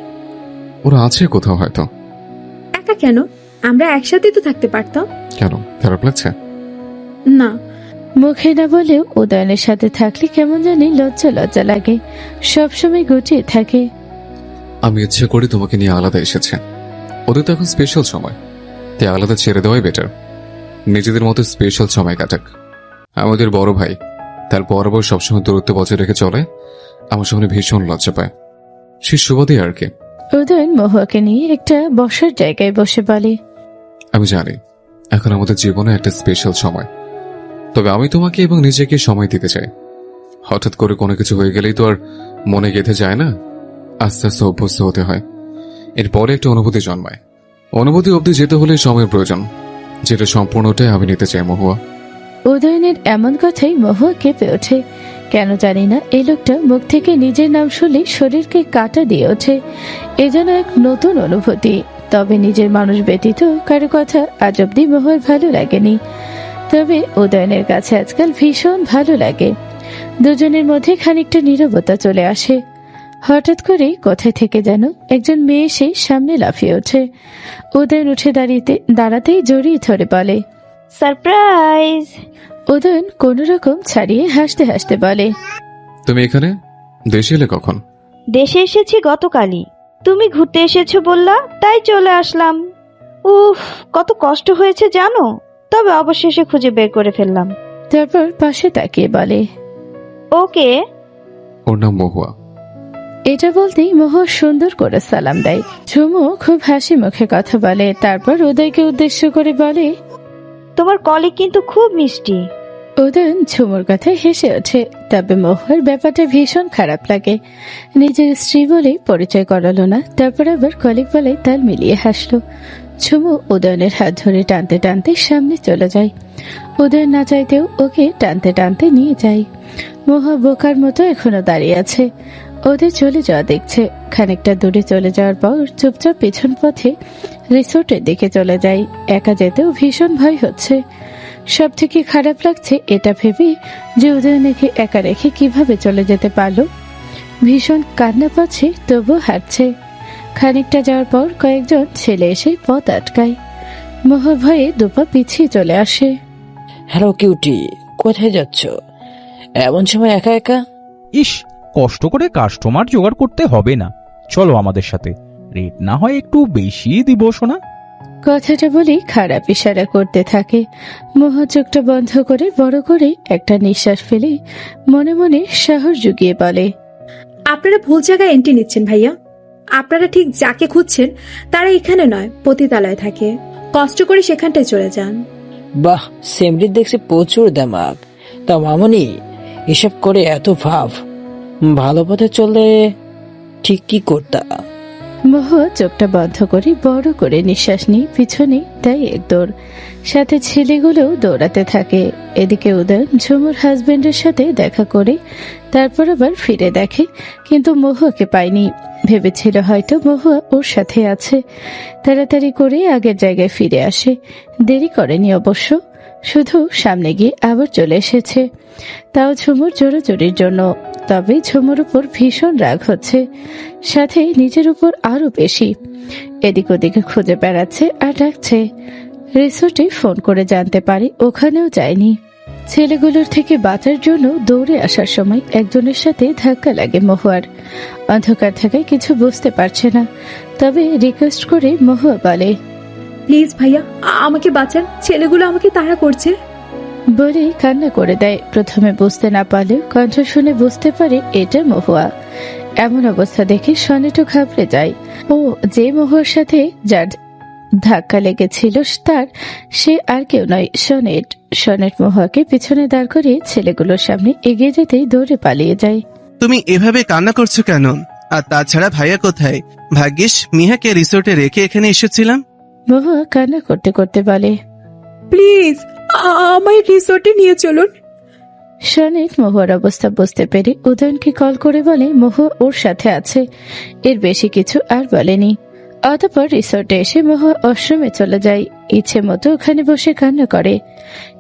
ওরা আছে কোথাও হয়তো। একা কেন? আমরা একসাথে তো থাকতে পারতাম। কেন, খারাপ লাগছে? না। মুখে না বলেও উদয়নের সাথে থাকলে কেমন জানি লজ্জা লজ্জা লাগে, সবসময় গুটিয়ে থাকে। আমি ইচ্ছে করি তোমাকে নিয়ে আলাদা এসেছে। ওদের তো এখন স্পেশাল সময়, তাই আলাদা ছেড়ে দেওয়াই বেটার। নিজেদের মতো স্পেশাল সময় কাটাক। আমাদের বড় ভাই, তার বরাবর সবসময় দূরত্ব বজায় রেখে চলে, আমার সামনে ভীষণ লজ্জা পায়। সে সুবাদে আর কি। উদয়ন মহুয়াকে নিয়ে একটা বসার জায়গায় বসে বলে, আমি জানি এখন আমাদের জীবনে একটা স্পেশাল সময়, তবে আমি তোমাকে এবং নিজেকে সময় দিতে চাই। হঠাৎ করে কোনো কিছু হয়ে গেলেই তো আর মনে গেঁথে যায় না, আস্তে আস্তে অভ্যস্ত হতে হয়। এরপরে একটা অনুভূতি জন্মায়। অনুভূতি অবধি যেতে হলে সময়ের প্রয়োজন। যেটা সম্পূর্ণটাই আমি নিতে চাই মহুয়া। উদয়নের এমন কথাই মহুয়া কেঁপে ওঠে। কেন জানি না এই লোকটা মুখ থেকে নিজের নাম শুনলে শরীরকে কাঁটা দিয়ে ওঠে। এ যেন এক নতুন অনুভূতি। তবে নিজের মানুষ ব্যতীত কারো কথা আজ অব্দি মহুয়ার ভালো লাগেনি। তবে উদয়নের কাছে আজকাল ভীষণ ভালো লাগে। দুজনের মধ্যে খানিকটা নীরবতা চলে আসে। হঠাৎ করে কোথায় থেকে যেন একজন মেয়ে এসে সামনে লাফিয়ে ওঠে। উদয়ন উঠে দাঁড়াতেই জড়িয়ে ধরে বলে, সারপ্রাইজ। উদয়ন কোন রকম ছাড়িয়ে হাসতে হাসতে বলে, তুমি এখানে দেশে এলে কখন? দেশে এসেছি গতকালই। তুমি ঘুরতে এসেছো বললা, তাই চলে আসলাম। উফ, কত কষ্ট হয়েছে জানো। তবে অবশেষে খুঁজে বের করে ফেললাম। তারপর পাশে তাকিয়ে বলে, ওকে। ওর নাম মহুয়া। এটা বলতেই মহুয়া সুন্দর করে সালাম দেয়। ঝুমু খুব হাসি মুখে কথা বলে। তারপর উদয়কে উদ্দেশ্য করে বলে, তোমার কলিগ কিন্তু খুব মিষ্টি। উদয়ন ঝুমুর কথায় হেসে ওঠে। তবে মহুয়ার ব্যাপারটা ভীষণ খারাপ লাগে। নিজের স্ত্রী বলে পরিচয় করালো না, তারপর আবার কলিগ বলে তাল মিলিয়ে হাসলো। ঝুমু উদয়নের হাত ধরে টানতে টানতে সামনে চলে যায়। উদয়ন না চাইতেও ওকে টানতে টানতে নিয়ে যায়। মহুয়া বোকার মতো এখনো দাঁড়িয়ে আছে। ওদের চলে যাওয়া দেখছে। খানিকটা দূরে চলে যাওয়ার পর চুপচাপ পেছন পথে রিসোর্টের দিকে চলে যায়। একা যেতেও ভীষণ ভয় হচ্ছে। সব থেকে খারাপ লাগছে এটা ভেবে যে উদয়নকে একা রেখে কিভাবে চলে যেতে পারলো। ভীষণ কান্না পাচ্ছে, তবু হাঁটছে। খানিকটা যাওয়ার পর কয়েকজন ছেলে এসে পথ আটকায়। মহুয়া ভয়ে দুপা পিছিয়ে চলে আসে। হ্যালো কিউটি, কোথায় যাচ্ছ এমন সময় একা একা? ইস, কষ্ট করে কাস্টমার জোগাড় করতে হবে না, চলো আমাদের সাথে। রেট না হয় একটু বেশি দিব সোনা। কথাটা বলে খারাপ ইশারা করতে থাকে। মহুয়া চোখটা বন্ধ করে বড় করে একটা নিঃশ্বাস ফেলে মনে মনে সাহস জুগিয়ে বলে, আপনারা ভুল জায়গায় এন্ট্রি নিচ্ছেন ভাইয়া। আপনারা ঠিক যাকে খুঁজছেন তারা এখানে নয়, পতিতালয়ে থাকে। কষ্ট করে সেখানটায় চলে যান। বাহ, সেমরির দেখছি প্রচুর দামাক। তা মামনি, এসব করে এত ভাব, ভালো পথে চললে ঠিক কি করতা? মহুয়া চোখটা বন্ধ করে বড় করে নিঃশ্বাস নিয়ে পিছনে দেয় এক দৌড়। সাথে ছেলেগুলোও দৌড়াতে থাকে। এদিকে উদয়ন ঝুমুর হাজবেন্ডের সাথে দেখা করে তারপর আবার ফিরে দেখে, কিন্তু মহুয়াকে পায়নি। ভেবেছিল হয়তো মহুয়া ওর সাথে আছে। তাড়াতাড়ি করে আগের জায়গায় ফিরে আসে। দেরি করেনি অবশ্য, শুধু সামনে গিয়ে আবার চলে এসেছে, তাও ঝুমুর জোরাজোরির জন্য। তবে ঝুমুর উপর ভীষণ রাগ হচ্ছে, সাথে নিজের উপর আরো বেশি। এদিক ওদিকে খুঁজে বেড়াচ্ছে আর ডাকছে। রিসোর্টে ফোন করে জানতে পারে ওখানেও যায়নি। ছেলেগুলোর থেকে বাঁচার জন্য দৌড়ে আসার সময় একজনের সাথে ধাক্কা লাগে মহুয়ার। অন্ধকার থাকায় কিছু বুঝতে পারছে না, তবে রিকোয়েস্ট করে মহুয়া বলে, প্লিজ ভাইয়া, আমাকে বাঁচান, ছেলেগুলো আমাকে তাড়া করছে। বলে কান্না করে দেয়। প্রথমে বুঝতে না পারলেও কণ্ঠ শুনে বুঝতে পারে এটা মহুয়া। এমন অবস্থা দেখে সনেটও ঘাবড়ে যায়। ও যে মহুয়ার সাথে যার ধাক্কা লেগেছিল সে আর কেউ নয়, সনেট। সনেট মহুয়াকে পিছনে দাঁড় করিয়ে ছেলেগুলোর সামনে এগিয়ে যেতেই দৌড়ে পালিয়ে যায়। তুমি এভাবে কান্না করছো কেন? আর তাছাড়া ভাইয়া কোথায়? ভাগ্যিস মিহাকে রিসোর্টে রেখে এখানে এসেছিলাম। মহুয়া কান্না করতে করতে বলে, প্লিজ আমায় রিসোর্টে নিয়ে চলুন। সনেট মহুয়ার অবস্থা বুঝতে পেরে উদয়নকে কল করে বলে মহুয়া ওর সাথে আছে। এর বেশি কিছু আর বলেনি। অতঃপর রিসোর্টে এসে মহুয়া আশ্রমে চলে যায়। ইচ্ছে মতো ওখানে বসে কান্না করে।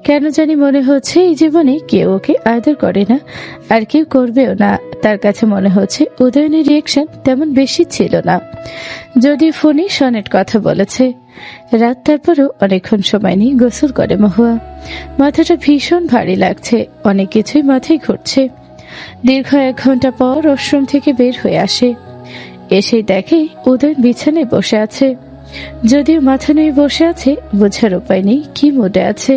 কেন জানি মনে হচ্ছে এই জীবনে কেউ ওকে আদর করে না, আর কেউ করবেও না। তার কাছে মনে হচ্ছে উদয়নের রিয়েকশন তেমন বেশি ছিল না, যদি ফোনে সনেট কথা বলেছে। রাত, তারপরও অনেকক্ষণ সময় নিয়ে গোসল করে মহুয়া। মাথাটা ভীষণ ভারী লাগছে, অনেক কিছুই মাথায় ঘুরছে। দীর্ঘ 1 ঘন্টা পর আশ্রম থেকে বের হয়ে আসে। এসে দেখে উদয়ন বিছানায় বসে আছে। যদিও মাথা নিয়ে বসে আছে, বোঝার উপায় নেই কি মুডে আছে।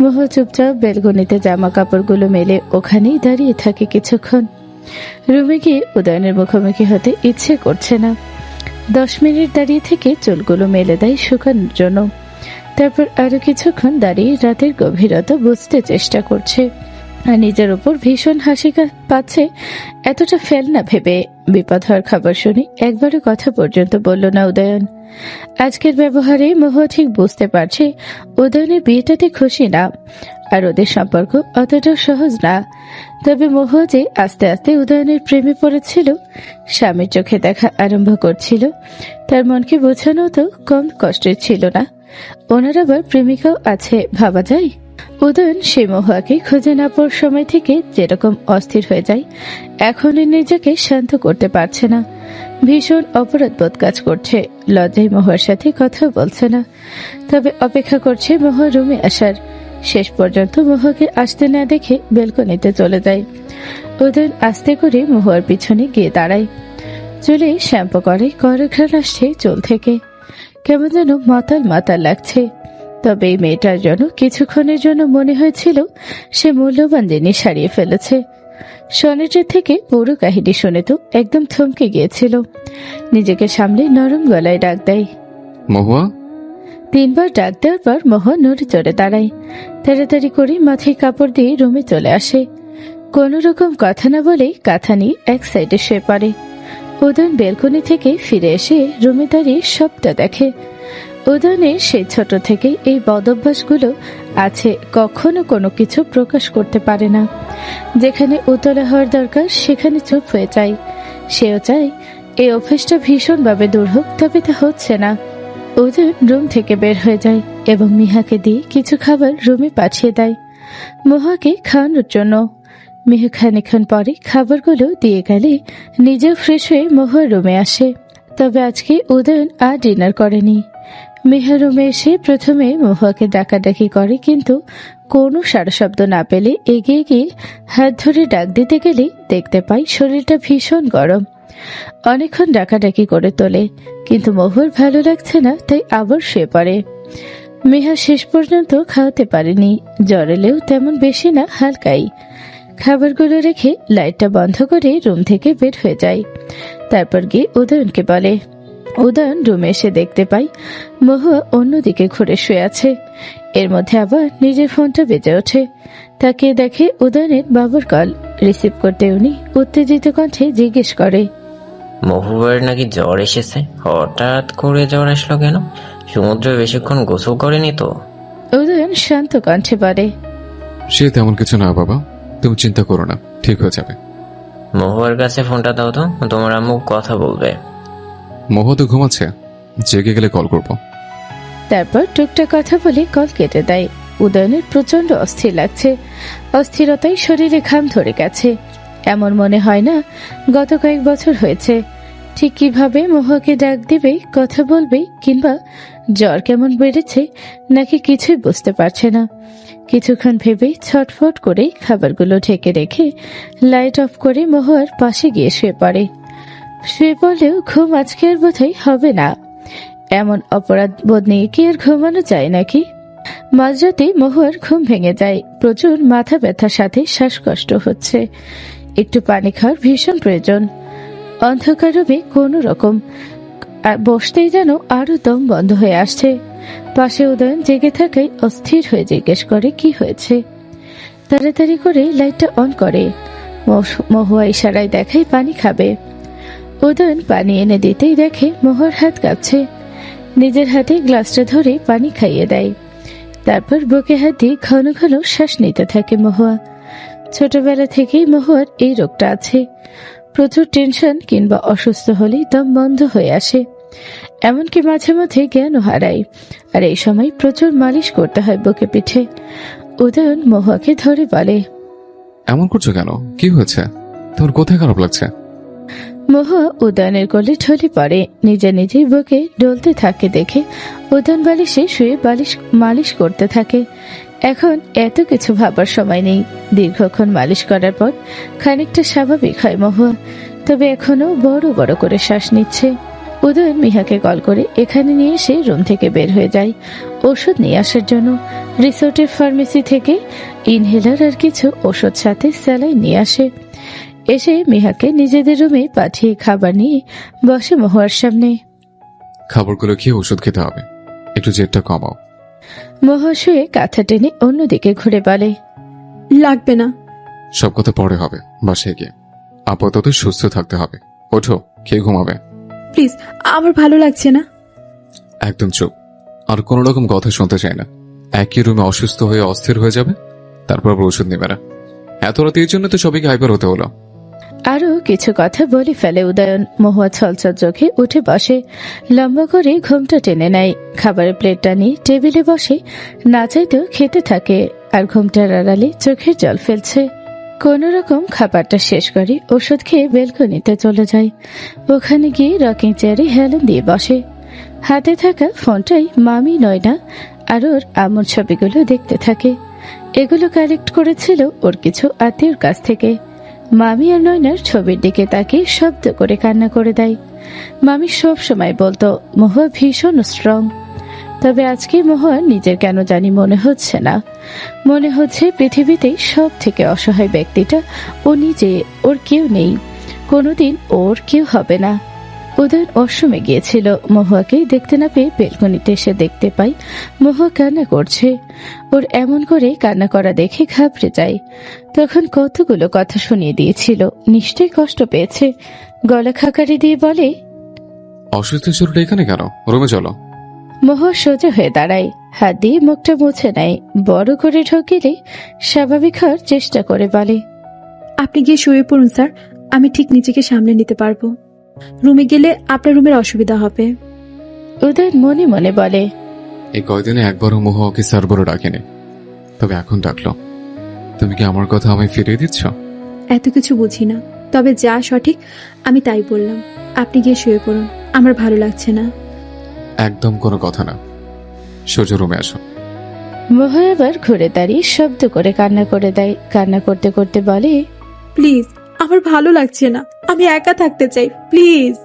মহুয়া চুপচাপ বেলকনিতে জামা কাপড়গুলো মেলে ওখানেই দাঁড়িয়ে থাকে কিছুক্ষণ। রুমে গিয়ে উদয়নের মুখোমুখি হতে ইচ্ছে করছে না। 10 মিনিট দাঁড়িয়ে থেকে চুলগুলো মেলে দেয় শুকানোর জন্য। তারপর আরো কিছুক্ষণ দাঁড়িয়ে রাতের গভীরতা বুঝতে চেষ্টা করছে। আর নিজের উপর ভীষণ হাসি পাচ্ছে এতটা ফেল না ভেবে বিপদ হওয়ার খবর শুনে একবারও কথা পর্যন্ত বলল না উদয়ন। আজকের ব্যবহারে মহুয়া ঠিক বুঝতে পারছে উদয়নের বিয়েটাতে খুশি না, আর ওদের সম্পর্ক অতটাও সহজ না। তবে মহুয়া যে আস্তে আস্তে উদয়নের প্রেমে পড়েছিল, স্বামীর চোখে দেখা আরম্ভ করছিল, তার মনকে বোঝানো তো কম কষ্টের ছিল না। ওনার আবার প্রেমিকাও আছে ভাবা যায়। উদয়ন সেই মহুয়াকে খুঁজে না পাওয়ার সময় থেকে যেরকম অস্থির হয়ে যায়, এখন নিজেকে শান্ত করতে পারছে না। ভীষণ অপরাধবোধ কাজ করছে, লজ্জায় মহুয়ার সাথে কথা বলছে না। তবে অপেক্ষা করছে মহুয়া রুমে আসার। শেষ পর্যন্ত মহুয়াকে আসতে না দেখে বেলকনিতে চলে যায়। উদয়ন আস্তে করে মহুয়ার পিছনে গিয়ে দাঁড়ায়। চুলে শ্যাম্পু করে, ঘ্রাণ আসছে চুল থেকে। কেমন যেন মাতাল মাতাল লাগছে। তবে এই মেয়েটার জন্য কিছুক্ষণের জন্য মনে হয়েছিল সে মূল্যবান জিনিস হারিয়ে ফেলেছে। সনেটের থেকে পুরো কাহিনী শুনে তো একদম থমকে গিয়েছিল। নিজেকে সামলে নরম গলায় ডাক দেয়, মহুয়া। 3 বার ডাক দেওয়ার পর মহুয়া নড়ে চড়ে দাঁড়ায়। তাড়াতাড়ি করে মাথায় কাপড় দিয়ে রুমে চলে আসে। কোন রকম কথা না বলে কাঁথা নিয়ে এক সাইডে শুয়ে পড়ে। উদয়ন বেলকনি থেকে ফিরে এসে রুমে দাঁড়িয়ে সবটা দেখে। উদয়নের সেই ছোট থেকে এই বদভ্যাসগুলো আছে, কখনো কোনো কিছু প্রকাশ করতে পারে না। যেখানে উতলা হওয়ার দরকার সেখানে চুপ হয়ে যায়। সেও চায় এই অভ্যাসটা ভীষণভাবে দূর হোক, তবে তা হচ্ছে না। উদয়ন রুম থেকে বের হয়ে যায় এবং মিহাকে দিয়ে কিছু খাবার রুমে পাঠিয়ে দেয় মহুয়াকে খাওয়ানোর জন্য। মিহু খানিকক্ষণ পরে খাবারগুলো দিয়ে গেলে নিজেও ফ্রেশ হয়ে মহুয়ার রুমে আসে। তবে আজকে উদয়ন আর ডিনার করেনি। মিহা রুমে এসে প্রথমে মহুয়াকে ডাকাডাকি করে, কিন্তু কোনো সাড়া শব্দ না পেলে এগিয়ে গিয়ে হাত ধরে ডাক দিতে গেলে দেখতে পাই শরীরটা ভীষণ গরম। অনেকক্ষণ ডাকাডাকি করে তোলে, কিন্তু মহুয়ার ভালো লাগছে না, তাই আবার শুয়ে পড়ে। মিহা শেষ পর্যন্ত খাওয়াতে পারেনি, জ্বর এলেও তেমন বেশি না, হালকাই। খাবারগুলো রেখে লাইটটা বন্ধ করে রুম থেকে বের হয়ে যায়। তারপর গিয়ে উদয়নকে বলে। উদয়ন রুমে এসে দেখতে পাই মহুয়া অন্যদিকে ঘুরে শুয়ে আছে। এর মধ্যে আবার নিজের ফোনটা বেজে ওঠে। তাকে দেখে উদয়নের বাবুর কল। রিসিভ করতে উনি উত্তেজিত কণ্ঠে জিজ্ঞেস করে, মহুয়ার নাকি জ্বর এসেছে? হঠাৎ করে জ্বর আসলো কেন? সমুদ্রে বেশিক্ষণ গোসল করেনি তো? উদয়ন শান্ত কণ্ঠে বলে, সে তেমন কিছু না বাবা, তুমি চিন্তা করো না, ঠিক হয়ে যাবে। মহুয়ার কাছে ফোনটা দাও তো, তোমার আম্মু কথা বলবে। মহুয়া তো ঘুমাচ্ছে, জেগে গেলে কল করব। তারপর টুকটাক কথা বলে কল কেটে দেয়। উদয়নের প্রচন্ড অস্থির লাগছে। অস্থিরতায় শরীরে ঘাম ধরে গেছে। এমন মনে হয় না গত কয়েক বছর হয়েছে। ঠিক কিভাবে মহুয়াকে ডাক দিবে, কথা বলবে, কিংবা জ্বর কেমন বেড়েছে নাকি কিছুই বুঝতে পারছে না। কিছুক্ষণ ভেবে ছটফট করে খাবারগুলো ঢেকে রেখে লাইট অফ করে মহুয়ার পাশে গিয়ে শুয়ে পড়ে। শুয়ে পড়লেও ঘুম আজকে আর বোধহয় হবে না। এমন অপরাধ বোধ নিয়ে কি আর ঘুমানো যায় নাকি? মাঝরাতে মহুয়ার ঘুম ভেঙে যায়। প্রচুর মাথা ব্যথার সাথে শ্বাসকষ্ট হচ্ছে। একটু পানি খাওয়ার ভীষণ প্রয়োজন। অন্ধকার রুমে কোনো রকম বসতেই যেন আরো দম বন্ধ হয়ে আসছে। পাশে উদয়ন জেগে থাকায় অস্থির হয়ে জিজ্ঞেস করে কি হয়েছে। তাড়াতাড়ি করে লাইটটা অন করে। মহুয়া ইশারায় দেখায় পানি খাবে। উদয়ন পানি এনে দিতেই দেখে মহুয়ার হাত কাঁপছে। নিজের হাতে গ্লাসটা ধরে পানি খাইয়ে দেয়। তারপর বুকে হাত দিয়ে ঘন ঘন শ্বাস নিতে থাকে মহুয়া। ছোটবেলা থেকেই মহুয়ার এই রোগটা আছে। প্রচুর টেনশন কিংবা অসুস্থ হলে দম বন্ধ হয়ে আসে। এমনকি মাঝে মাঝে জ্ঞানও হারায়। আর এই সময় প্রচুর মালিশ করতে হয় বুকে পিঠে। উদয়ন মহুয়াকে ধরে বলে, এমন করছো কেন? কি হয়েছে? তোমার কোথায় খারাপ লাগছে? মহুয়া উদয়নের কোলে ঢলে পড়ে। নিজে নিজেই বুকে ডলতে থাকে দেখে উদয়ন বালিশে শুয়ে মালিশ করতে থাকে। এখন এত কিছু ভাবার সময় নেই। দীর্ঘক্ষণ মালিশ করার পর খানিকটা স্বাভাবিক হয় মহুয়া, তবে এখনো বড় বড় করে শ্বাস নিচ্ছে। উদয়ন মিহাকে কল করে এখানে নিয়ে এসে রুম থেকে বের হয়ে যায় ওষুধ নিয়ে আসার জন্য। রিসোর্টের ফার্মেসি থেকে ইনহেলার আর কিছু ওষুধ সাথে স্যালাইন নিয়ে আসে। এসে মিহাকে নিজেদের রুমে পাঠিয়ে খাবার নিয়ে বসে মহুয়ার সামনে। খাবারগুলো খেয়ে ওষুধ খেতে হবে, একটু জেদটা কমাও। মহুয়া শুয়ে কাঁথা টেনে অন্যদিকে ঘুরে বলে, লাগবে না, সব কথা পরে হবে, বাসায় গিয়ে। আপাতত সুস্থ থাকতে হবে। ওঠো, খেয়ে ঘুমাবে। প্লিজ, আমার ভালো লাগছে না। একদম চুপ। আর কোনো রকম কথা শুনতে চাই না। একই রুমে অসুস্থ হয়ে অস্থির হয়ে যাবে, তারপর আবার ওষুধ নেবে না। এত রাতে এই জন্য তো সবাইকে হাইপার হতে হলো। আরো কিছু কথা বলে ফেলে উদয়ন। মহুয়া ছলছল চোখে উঠে বসে, লম্বা করে ঘুমটা টেনে নেয়। খাবারের প্লেটটা নিয়ে টেবিলে বসে না চাইতেও খেতে থাকে, আর ঘুমটার আড়ালে চোখের জল ফেলছে। কোন রকম খাবারটা শেষ করে ওষুধ খেয়ে বেলকনিতে চলে যায়। ওখানে গিয়ে রকিং চেয়ারে হেলান দিয়ে বসে। হাতে থাকা ফোনটাই মামি, নয়না আর ওর আম্মুর ছবিগুলো দেখতে থাকে। এগুলো কালেক্ট করেছিল ওর কিছু আত্মীয়র কাছ থেকে। মামি আর নয়নার ছবির দিকে তাকিয়ে শব্দ করে কান্না করে দেয়। মামি সব সময় বলতো মহুয়া ভীষণ স্ট্রং, তবে আজকে মহুয়া নিজের কেন জানি মনে হচ্ছে না। মনে হচ্ছে পৃথিবীতে সব থেকে অসহায় ব্যক্তিটা ও নিজে। ওর কেউ নেই, কোনোদিন ওর কেউ হবে না। উদয়ন ওয়াশরুমে গিয়েছিল। মহুয়াকে দেখতে না পেয়ে বেলকনিতে এসে দেখতে পাই মহুয়া কান্না করছে। ওর এমন করে কান্না করা দেখে ঘাবড়ে যায়। তখন কতগুলো কথা শুনিয়ে দিয়েছিল, নিশ্চয়ই কষ্ট পেয়েছে। গলা খাকারি দিয়ে বলে, অসুস্থ শরীরটা এখানে কেন? রুমে চলো। মহুয়া সোজা হয়ে দাঁড়ায়, হাত দিয়ে মুখটা মুছে নেয়। বড় করে ঢকিলে স্বাভাবিক হওয়ার চেষ্টা করে বলে, আপনি গিয়ে শুয়ে পড়ুন স্যার, আমি ঠিক নিজেকে সামলে নিতে পারবো। রুমে গেলে আপনার রুমের অসুবিধা হবে। উদয়ন মনে মনে বলে, এই কয়দিনে একবারও মহুয়াকে স্যার বলে ডাকেনি, তবে এখন ডাকলো। তুমি কি আমার কথা আমায় ফিরিয়ে দিচ্ছ? এত কিছু বুঝি না, তবে যা সঠিক আমি তাই বললাম। আপনি গিয়ে শুয়ে পড়ুন, আমার ভালো লাগছে না। একদম কোনো কথা না, সোজা রুমে আসো। মহুয়া আবার ঘুরে দাঁড়িয়ে শব্দ করে কান্না করে দেয়। কান্না করতে করতে বলে, প্লিজ, আমার ভালো লাগছে না, আমি একা থাকতে চাই, প্লিজ।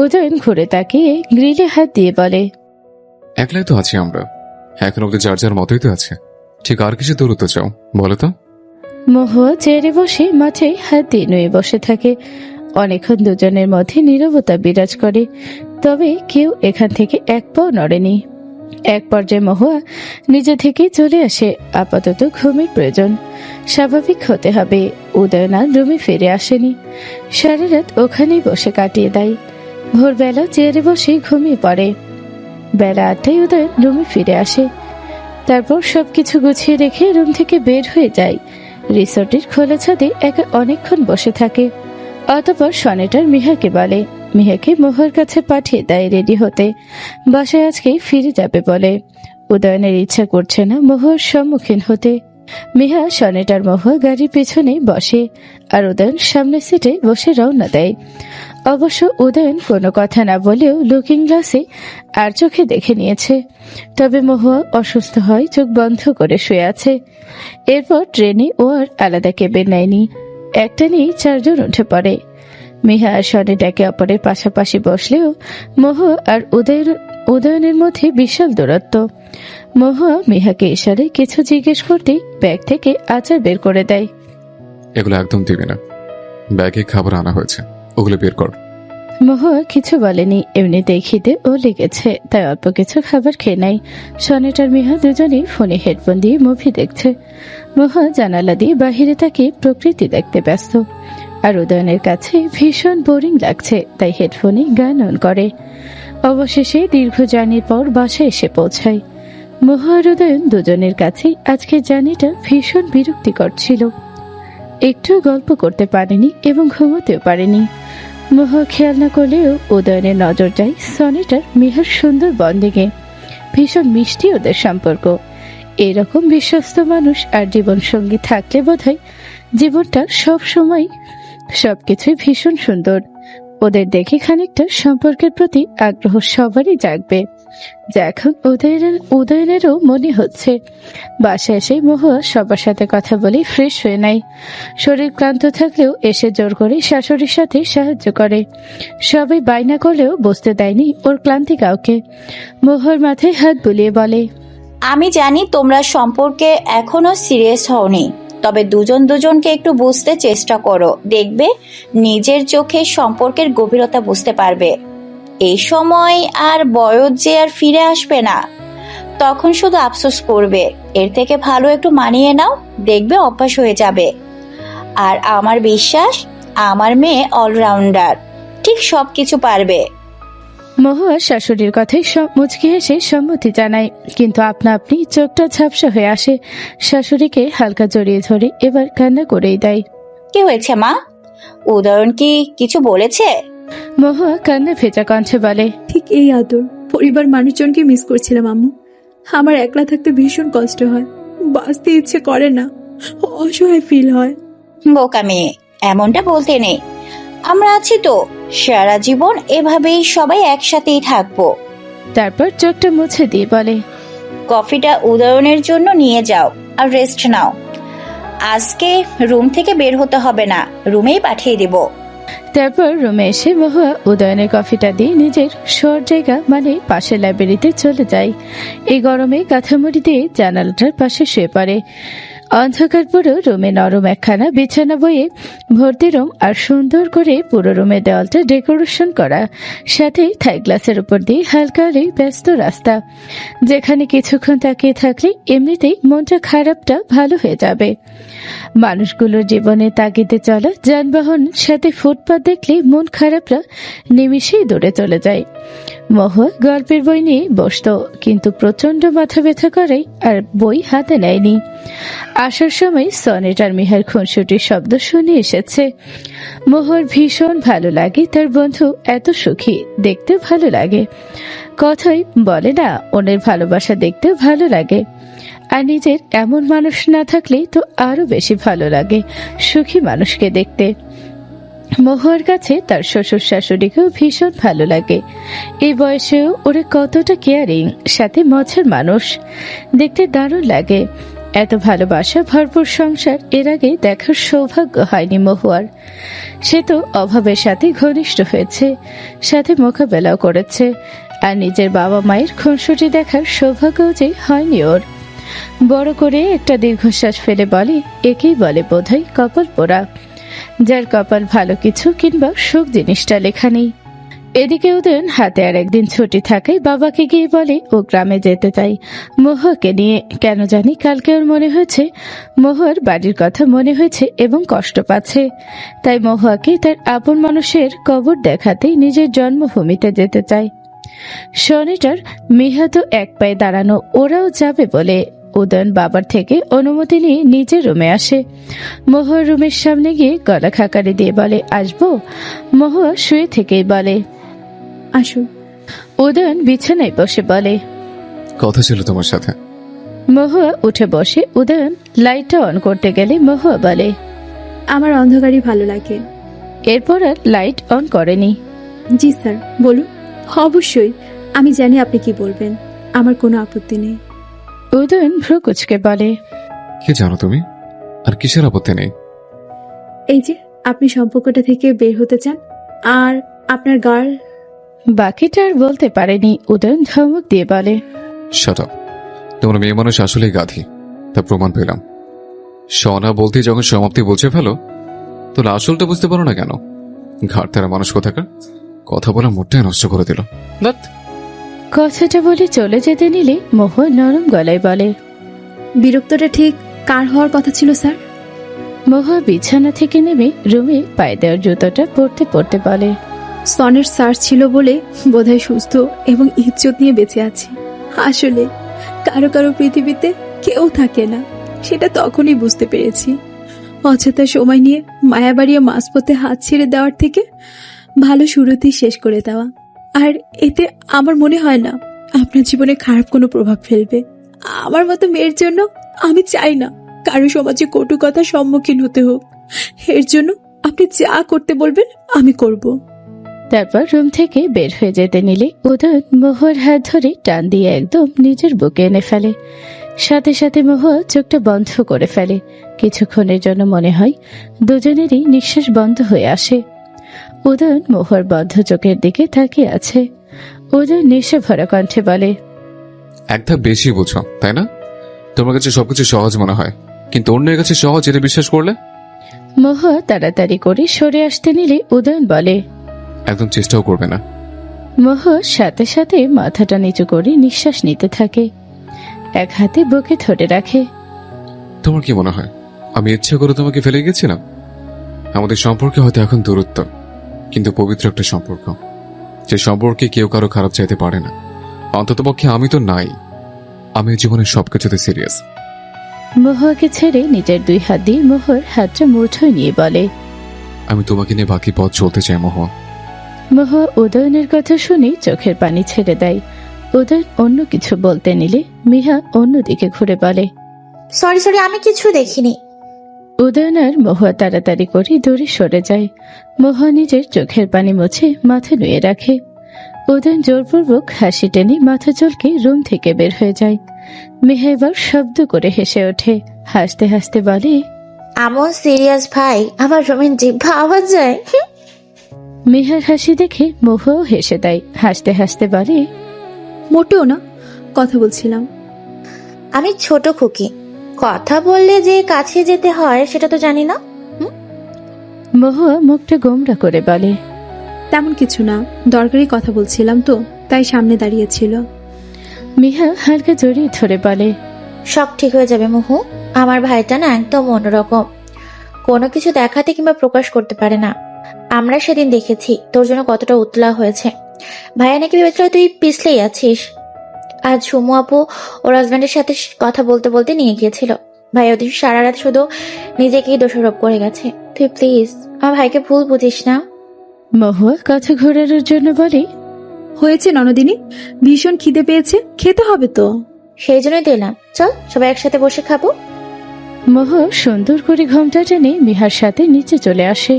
উদয়ন ঘুরে তাকিয়ে গ্রিলে হাত দিয়ে বলে, একলাই তো আছি আমরা, এখন অব্দি যার যার মতোই তো আছে। ঠিক আর কিছু দূরত্ব চাও বলো তো? মহুয়া চেয়ারে বসে মাথায় হাত দিয়ে নুয়ে বসে থাকে। অনেকক্ষণ দুজনের মধ্যে নীরবতা বিরাজ করে, তবে কেউ এখান থেকে এক পাও নড়েনি। এক পর্যায়ে মহুয়া নিজে থেকে চলে আসে। আপাতত ঘুমের প্রয়োজন, স্বাভাবিক হতে হবে। উদয়ন আর রুমে ফিরে আসেনি, সারা রাত ওখানেই বসে কাটিয়ে দেয়। ভোরবেলা চেয়ারে বসে ঘুমিয়ে পড়ে। বেলা 8টায় উদয়ন রুমে ফিরে আসে। তারপর সবকিছু গুছিয়ে রেখে রুম থেকে বের হয়ে যায়। রিসোর্টের খোলা ছাদে একা অনেকক্ষণ বসে থাকে। অতঃপর সনেটার মিহাকে বলে, মিহাকে মহুয়ার কাছে পাঠিয়ে দেয় রেডি হতে। বাসায় আজকে ফিরে যাবে বলে। উদয়নের ইচ্ছা করছে না মহুয়ার সম্মুখীন হতে। মিহা সনেটার মহুয়া গাড়ির পেছনে বসে, আর উদয়ন সামনের সিটে বসে রওনা দেয়। অবশ্য উদয়ন কোনো কথা না বলেও লুকিং গ্লাসে আর চোখে দেখে নিয়েছে। তবে মহুয়া অসুস্থ হয় চোখ বন্ধ করে শুয়ে আছে। এরপর ট্রেনে ও আর আলাদা কেবিন নেয়নি, একটা নিয়েই 4 জন উঠে পড়ে। মিহা আর সনেট একে অপরের পাশাপাশি বসলেও মহুয়া আর উদয়নের মধ্যে বিশাল দূরত্ব। মহুয়া মিহাকে ইশারে কিছু জিজ্ঞেস করতেই ব্যাগ থেকে আচার বের করে দেয়। এগুলো একদম দিবি না, ব্যাগে খাবার আনা হয়েছে, ওগুলো বের কর। মহুয়া কিছু বলেনি, এমনিতেই খিদে ও লেগেছে, তাই অল্প কিছু খাবার খেয়ে নেয়। সনেট আর মিহা দুজনেই ফোনে হেডফোন দিয়ে মুভি দেখছে। মহুয়া জানালা দিয়ে বাহিরে তাকিয়ে প্রকৃতি দেখতে ব্যস্ত, আর উদয়নের কাছে ভীষণ বোরিং লাগছে, তাই হেডফোনে গান অন করে। অবশেষে দীর্ঘ জার্নির পর বাসায় এসে পৌঁছায়। মহুয়া আর উদয়ন দুজনের কাছেই আজকের জার্নিটা ভীষণ বিরক্তিকর ছিল। একটু গল্প করতে পারেনি এবং ঘুমোতেও পারেনি। মহুয়া খেয়াল না করলেও উদয়নের নজর যায় সনেটার মিহার সুন্দর বন্দিংয়ে। ভীষণ মিষ্টি ওদের সম্পর্ক। এরকম বিশ্বস্ত মানুষ আর জীবন সঙ্গী থাকলে বোধহয় জীবনটা সব সময় সবকিছুই ভীষণ সুন্দর। ওদের দেখে খানিকটা সম্পর্কের প্রতি আগ্রহ সবারই জাগবে, যা এখন উদয়নেরও মনে হচ্ছে। বাসায় এসে মহুয়া সবার সাথে কথা বলে ফ্রেশ হয়ে নেয়। শরীর ক্লান্ত থাকলেও এসে জোর করে শাশুড়ির সাথে সাহায্য করে। সবাই বায়না করলেও বুঝতে দেয়নি ওর ক্লান্তি কাউকে। মহুয়ার মাথায় হাত বুলিয়ে বলে, আমি জানি তোমরা সম্পর্কে এখনো সিরিয়াস হওনি, তবে দুজন দুজনকে একটু বুঝতে চেষ্টা করো, দেখবে নিজের চোখে সম্পর্কের গভীরতা বুঝতে পারবে। এই সময় আর বয়স যে আর ফিরে আসবে না, তখন শুধু আফসোস করবে। এর থেকে ভালো একটু মানিয়ে নাও, দেখবে অভ্যাস হয়ে যাবে। আর আমার বিশ্বাস আমার মেয়ে অলরাউন্ডার, ঠিক সবকিছু পারবে। মহুয়া শাশুড়ির কথায় মুচকি হেসে সম্মতি জানায়, কিন্তু আপনা আপনি চোখটা ঝাপসা হয়ে আসে। শাশুড়িকে হালকা জড়িয়ে ধরে এবার কান্না করেই দেয়। কি হয়েছে মা? উদয়ন কি কিছু বলেছে? মহুয়া কান্না ভেজা কণ্ঠে বলে, ঠিক এই আদর পরিবার মানুষজনকে মিস করছিলাম আম্মু। আমার একলা থাকতে ভীষণ কষ্ট হয়, বাঁচতে ইচ্ছে করে না, অসহায় ফিল হয়। বোকা মেয়ে, এমনটা বলতে নেই। আমরা আছি তো, সারা জীবন এভাবেই সবাই একসাথেই থাকবো। তারপর চোখটা মুছে দিয়ে বলে, কফিটা উদয়নের জন্য নিয়ে যাও আর রেস্ট নাও। আজকে রুম থেকে বের হতে হবে না, রুমেই পাঠিয়ে দেব। তারপর রুমে এসে মহুয়া উদয়নের কফিটা দিয়ে নিজের শোয়ার জায়গা মানে পাশের লাইব্রেরিতে চলে যায়। এই গরমে কাঁথামুড়ি দিয়ে জানালাটার পাশে শুয়ে পড়ে। অন্ধকার পুরো রুমে নরম একখানা বিছানা বইয়ে ভর্তি রুম, আর সুন্দর করে পুরো রুমের দেওয়ালটা ডেকোরেশন করা, সাথে থাই গ্লাসের উপর দিয়ে হালকা আলোয় ব্যস্ত রাস্তা, যেখানে কিছুক্ষণ তাকিয়ে থাকলে এমনিতেই মনটা খারাপটা ভালো হয়ে যাবে। মানুষগুলোর জীবনে তাগিদে চলা যানবাহন, সাথে ফুটপাত দেখলে মন খারাপরা নিমিষেই দৌড়ে চলে যায়। মহুয়া গল্পের বই নিয়ে বসত, কিন্তু প্রচন্ড মাথা ব্যথা করাই আর বই হাতে নেয়নি। আসার সময় সনেট আর মিহার খুনসুটির শব্দ শুনে এসেছে। মহুয়ার ভীষণ ভালো লাগে তার বন্ধু এত সুখী, দেখতে ভালো লাগে। কথাই বলে না, ওনের ভালোবাসা দেখতে ভালো লাগে। আর নিজের এমন মানুষ না থাকলেই তো আরো বেশি ভালো লাগে সুখী মানুষকে দেখতে। মহুয়ার কাছে তার শ্বশুর শাশুড়িকেও ভীষণ ভালো লাগে। এই বয়সেও ওরা কতটা কেয়ারিং, সাথে মজার মানুষ, দেখতে দারুণ লাগে। এত ভালোবাসা ভরপুর সংসার এর আগে দেখার সৌভাগ্য হয়নি মহুয়ার। সে তো অভাবের সাথে ঘনিষ্ঠ হয়েছে, সাথে মোকাবেলাও করেছে, আর নিজের বাবা মায়ের খুনসুটি দেখার সৌভাগ্যও যে হয়নি ওর। বড় করে একটা দীর্ঘশ্বাস ফেলে বলে, একেই বলে বোধহয় কপাল পোড়া, যার কপাল ভালো কিছু কিংবা সুখ জিনিসটা লেখা নেই। এদিকে উদয়ন হাতে আর একদিন ছুটি থাকায় বাবাকে গিয়ে বলে ও গ্রামে যেতে চাই মহুয়াকে নিয়ে। কেন জানি কালকে ওর মনে হয়েছে, মহুয়ার বাড়ির কথা মনে হয়েছে এবং কষ্ট পাচ্ছে। তাই মহুয়াকে তার আপন মানুষের কবর দেখাতেই নিজের জন্মভূমিতে যেতে চায়। শনিটার মিহা তো এক পায়ে দাঁড়ানো, ওরাও যাবে বলে উদয়ন বাবার থেকে অনুমতি নিয়ে নিজের রুমে আসে। মহুয়ার রুমের সামনে গিয়ে গলা খাকারি দিয়ে বলে, আসবো? মহুয়া শুয়ে থেকেই বলে, আসুন। উদয়ন বিছানায় বসে বলে, কথা ছিল তোমার সাথে। মহুয়া উঠে বসে। উদয়ন লাইটটা অন করতে গেলে মহুয়া বলে, আমার অন্ধকারই ভালো লাগে। এরপর আর লাইট অন করেনি। জি স্যার, বলুন। অবশ্যই, আমি জানি আপনি কি বলবেন, আমার কোনো আপত্তি নেই। উদয়ন ভ্রু কুচকে বলে, কি জানো তুমি? আর কিসের আপত্তি নেই? এই যে আপনি সম্পর্কটা থেকে বের হতে চান, আর আপনার গার্ল। বাকিটা আর বলতে পারেনি। উদয়ন ধমক দিয়ে বলে, শাট আপ। তোমার মেয়ে মানুষ আসলেই গাধি, তা প্রমাণ পেলাম। সনা বলতে যখন সমাপ্তি বলছে ফেলো, তাহলে আসলটা বুঝতে পারো না কেন? ঘাট তারা মানুষ কোথাকার, কথা বলা মোটটাই নষ্ট করে দিল। কথাটা বলে চলে যেতে নিলে মহুয়া নরম গলায় বলে, বিরক্তটা ঠিক কার হওয়ার কথা ছিল স্যার? মহুয়া বিছানা থেকে নেমে রুমে পায়ে দেওয়ার জুতোটা পরতে পরতে বলে, সনের স্যার ছিল বলে বোধহয় সুস্থ এবং ইজ্জত নিয়ে বেঁচে আছি। আসলে কারো কারো পৃথিবীতে কেউ থাকে না, সেটা তখনই বুঝতে পেরেছি। অযথা সময় নিয়ে মায়া বাড়িয়ে মাঝপথে হাত ছেড়ে দেওয়ার থেকে ভালো শুরুতেই শেষ করে দেওয়া। আর এতে আমার মনে হয় না আপনার জীবনে খারাপ কোনো প্রভাব ফেলবে। আমার মতো মেয়ের জন্য আমি চাই না কারো সমাজে কটু কথার সম্মুখীন হতে হোক। এর জন্য আপনি যা করতে বলবেন আমি করব। তারপর রুম থেকে বের হয়ে যেতে নিলে উদয়ন মহুয়ার হাত ধরে টান দিয়ে একদম নিজের বুকে এনে ফেলে। সাথে সাথে মহুয়া চোখটা বন্ধ করে ফেলে। কিছুক্ষণের জন্য মনে হয় দুজনেরই নিঃশ্বাস বন্ধ হয়ে আসে। উদয়ন মহুয়ার বন্ধ চোখের দিকে তাকিয়ে আছে। উদয়ন নেশা ভরা কণ্ঠে বলে, এক ধাপ বেশি বুঝো, তাই না? তোমার কাছে সবকিছু সহজ মনে হয়, কিন্তু অন্যের কাছে সহজ এটা বিশ্বাস করলে? মহুয়া তাড়াতাড়ি করে সরে আসতে নিলে উদয়ন বলে, একদম চেষ্টাও করবে না। মহুয়া সাথে সাথে মাথাটা নিচু করে নিঃশ্বাস নিতে থাকে, এক হাতে বুকে ধরে রাখে। তোমার কি মনে হয় আমি ইচ্ছা করে তোমাকে ফেলে গেছিলাম? আমাদের সম্পর্কে হয়তো এখন দূরত্ব, কিন্তু পবিত্র একটা সম্পর্ক, যে সম্পর্কে কেউ কারো খারাপ চাইতে পারে না। অন্ততপক্ষে আমি তো নাই। আমি জীবনের সবকিছুতে সিরিয়াস। মহুয়াকে ছেড়ে নিজের 2 হাত দিয়ে মহুয়ার হাতটা মুঠোয় নিয়ে বলে, আমি তোমাকে নিয়ে বাকি পথ চলতে চাই মহুয়া। মহুয়া উদয়নের কথা শুনে চোখের পানি ছেড়ে দেয়। উদয়ন অন্য কিছু বলতে নিলে মিহা অন্যদিকে ঘুরে বলে, সরি সরি, আমি কিছু দেখিনি। উদয়ন আর মহুয়া তাড়াতাড়ি করে দূরে সরে যায়। মহুয়া নিজের চোখের পানি মুছে মাথা নুয়ে রাখে। উদয়ন জোরপূর্বক হাসি টেনে মাথা চুলকে রুম থেকে বের হয়ে যায়। মিহা এবার শব্দ করে হেসে ওঠে, হাসতে হাসতে বলে, এমন সিরিয়াস ভাই, আমার রুমের জিভা আওয়াজ যায়। মিহার হাসি দেখে মহুয়াও হেসে দেয়, হাসতে হাসতে বলে, মোটেও না, কথা বলছিলাম। আমি ছোট খুকি, কথা বললে যে কাছে যেতে হয় সেটা তো জানি না। মহুয়া মুখটা গোমরা করে বলে, তেমন কিছু না, দরকারি কথা বলছিলাম তো, তাই সামনে দাঁড়িয়েছিল। মিহা হালকা জড়িয়ে ধরে বলে, সব ঠিক হয়ে যাবে মহু। আমার ভাইটা না একদম অন্যরকম, কোনো কিছু দেখাতে কিংবা প্রকাশ করতে পারে না। আমরা সেদিন দেখেছি তোর জন্য কতটা উতলা হয়েছে। ভাইয়া নাকি ভেবেছিল তুই পিছলেই আছিস। আজ সুমু আপু ওর হাজব্যান্ডের সাথে কথা বলতে বলতে নিয়ে গিয়েছিল। ভাই ওদিন সারা রাত শুধু নিজেকেই দোষারোপ করে গেছে। তুই প্লিজ আমার ভাইকে ভুল বুঝিস না। মহুয়া কথা ঘোরানোর জন্য বলে, হয়েছে ননদিনী, ভীষণ খিদে পেয়েছে, খেতে হবে তো। সেই জন্যই দিলাম, চল সবাই একসাথে বসে খাবো। মহুয়া সুন্দর করে ঘোমটা টেনে মিহার সাথে নিচে চলে আসে।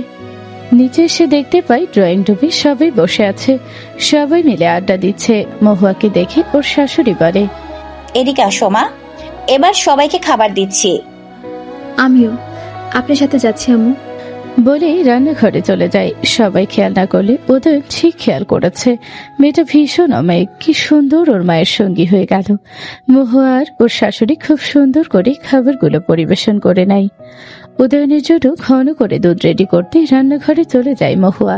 নিচে এসে দেখতে পাই ড্রয়িং রুমে সবাই বসে আছে, সবাই মিলে আড্ডা দিচ্ছে। মহুয়াকে দেখে ওর শাশুড়ি বলে, এদিকে আসো মা, এবার সবাইকে খাবার দিচ্ছি। আমিও আপনার সাথে যাচ্ছি আম্মু। বলে রান্নাঘরে চলে যায়। সবাই খেয়াল না করলে উদয়ন ঠিক খেয়াল করেছে। মেয়েটা ভীষণ অমায়িক, কি সুন্দর ওর মায়ের সঙ্গী হয়ে গেল। মহুয়া আর ওর শাশুড়ি খুব সুন্দর করে খাবারগুলো পরিবেশন করে নেয়। উদয়নের জন্য ঘন করে দুধ রেডি করতে রান্নাঘরে চলে যায় মহুয়া।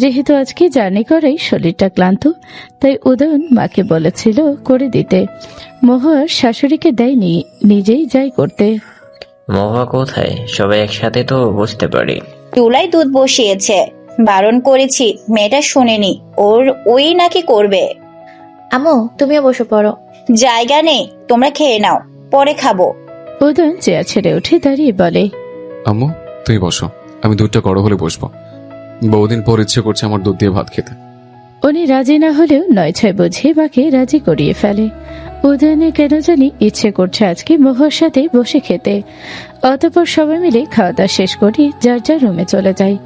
যেহেতু আজকে জার্নি করেই শরীরটা ক্লান্ত, তাই উদয়ন মাকে বলেছিল করে দিতে। মহুয়ার শাশুড়িকে দেয়নি, নিজেই যাই করতে। মহুয়া কোথায়? সবাই একসাথে তো বসতে পারি। চুলায় দুধ বসিয়েছে, বারণ করেছি, মেয়েটা শোনেনি, ওর ওই নাকি করবে। আম্মু তুমিও বসে পড়ো। জায়গা নেই, তোমরা খেয়ে নাও, পরে খাবো। উদয়ন চেয়ার ছেড়ে উঠে দাঁড়িয়ে বলে, আম্মু তুমি বসো, আমি দুধটা কড়া হলে বসবো। বহুদিন পর ইচ্ছে করছে আমার দুধ দিয়ে ভাত খেতে। উনি রাজি না হলেও 9-6 বুঝিয়ে মাকে রাজি করিয়ে ফেলে। উদয়নের কেন জানি ইচ্ছে করছে আজকে মহুয়ার সাথে বসে খেতে। অতঃপর সবাই মিলে খাওয়া দাওয়া শেষ করে যার যার রুমে চলে যায়।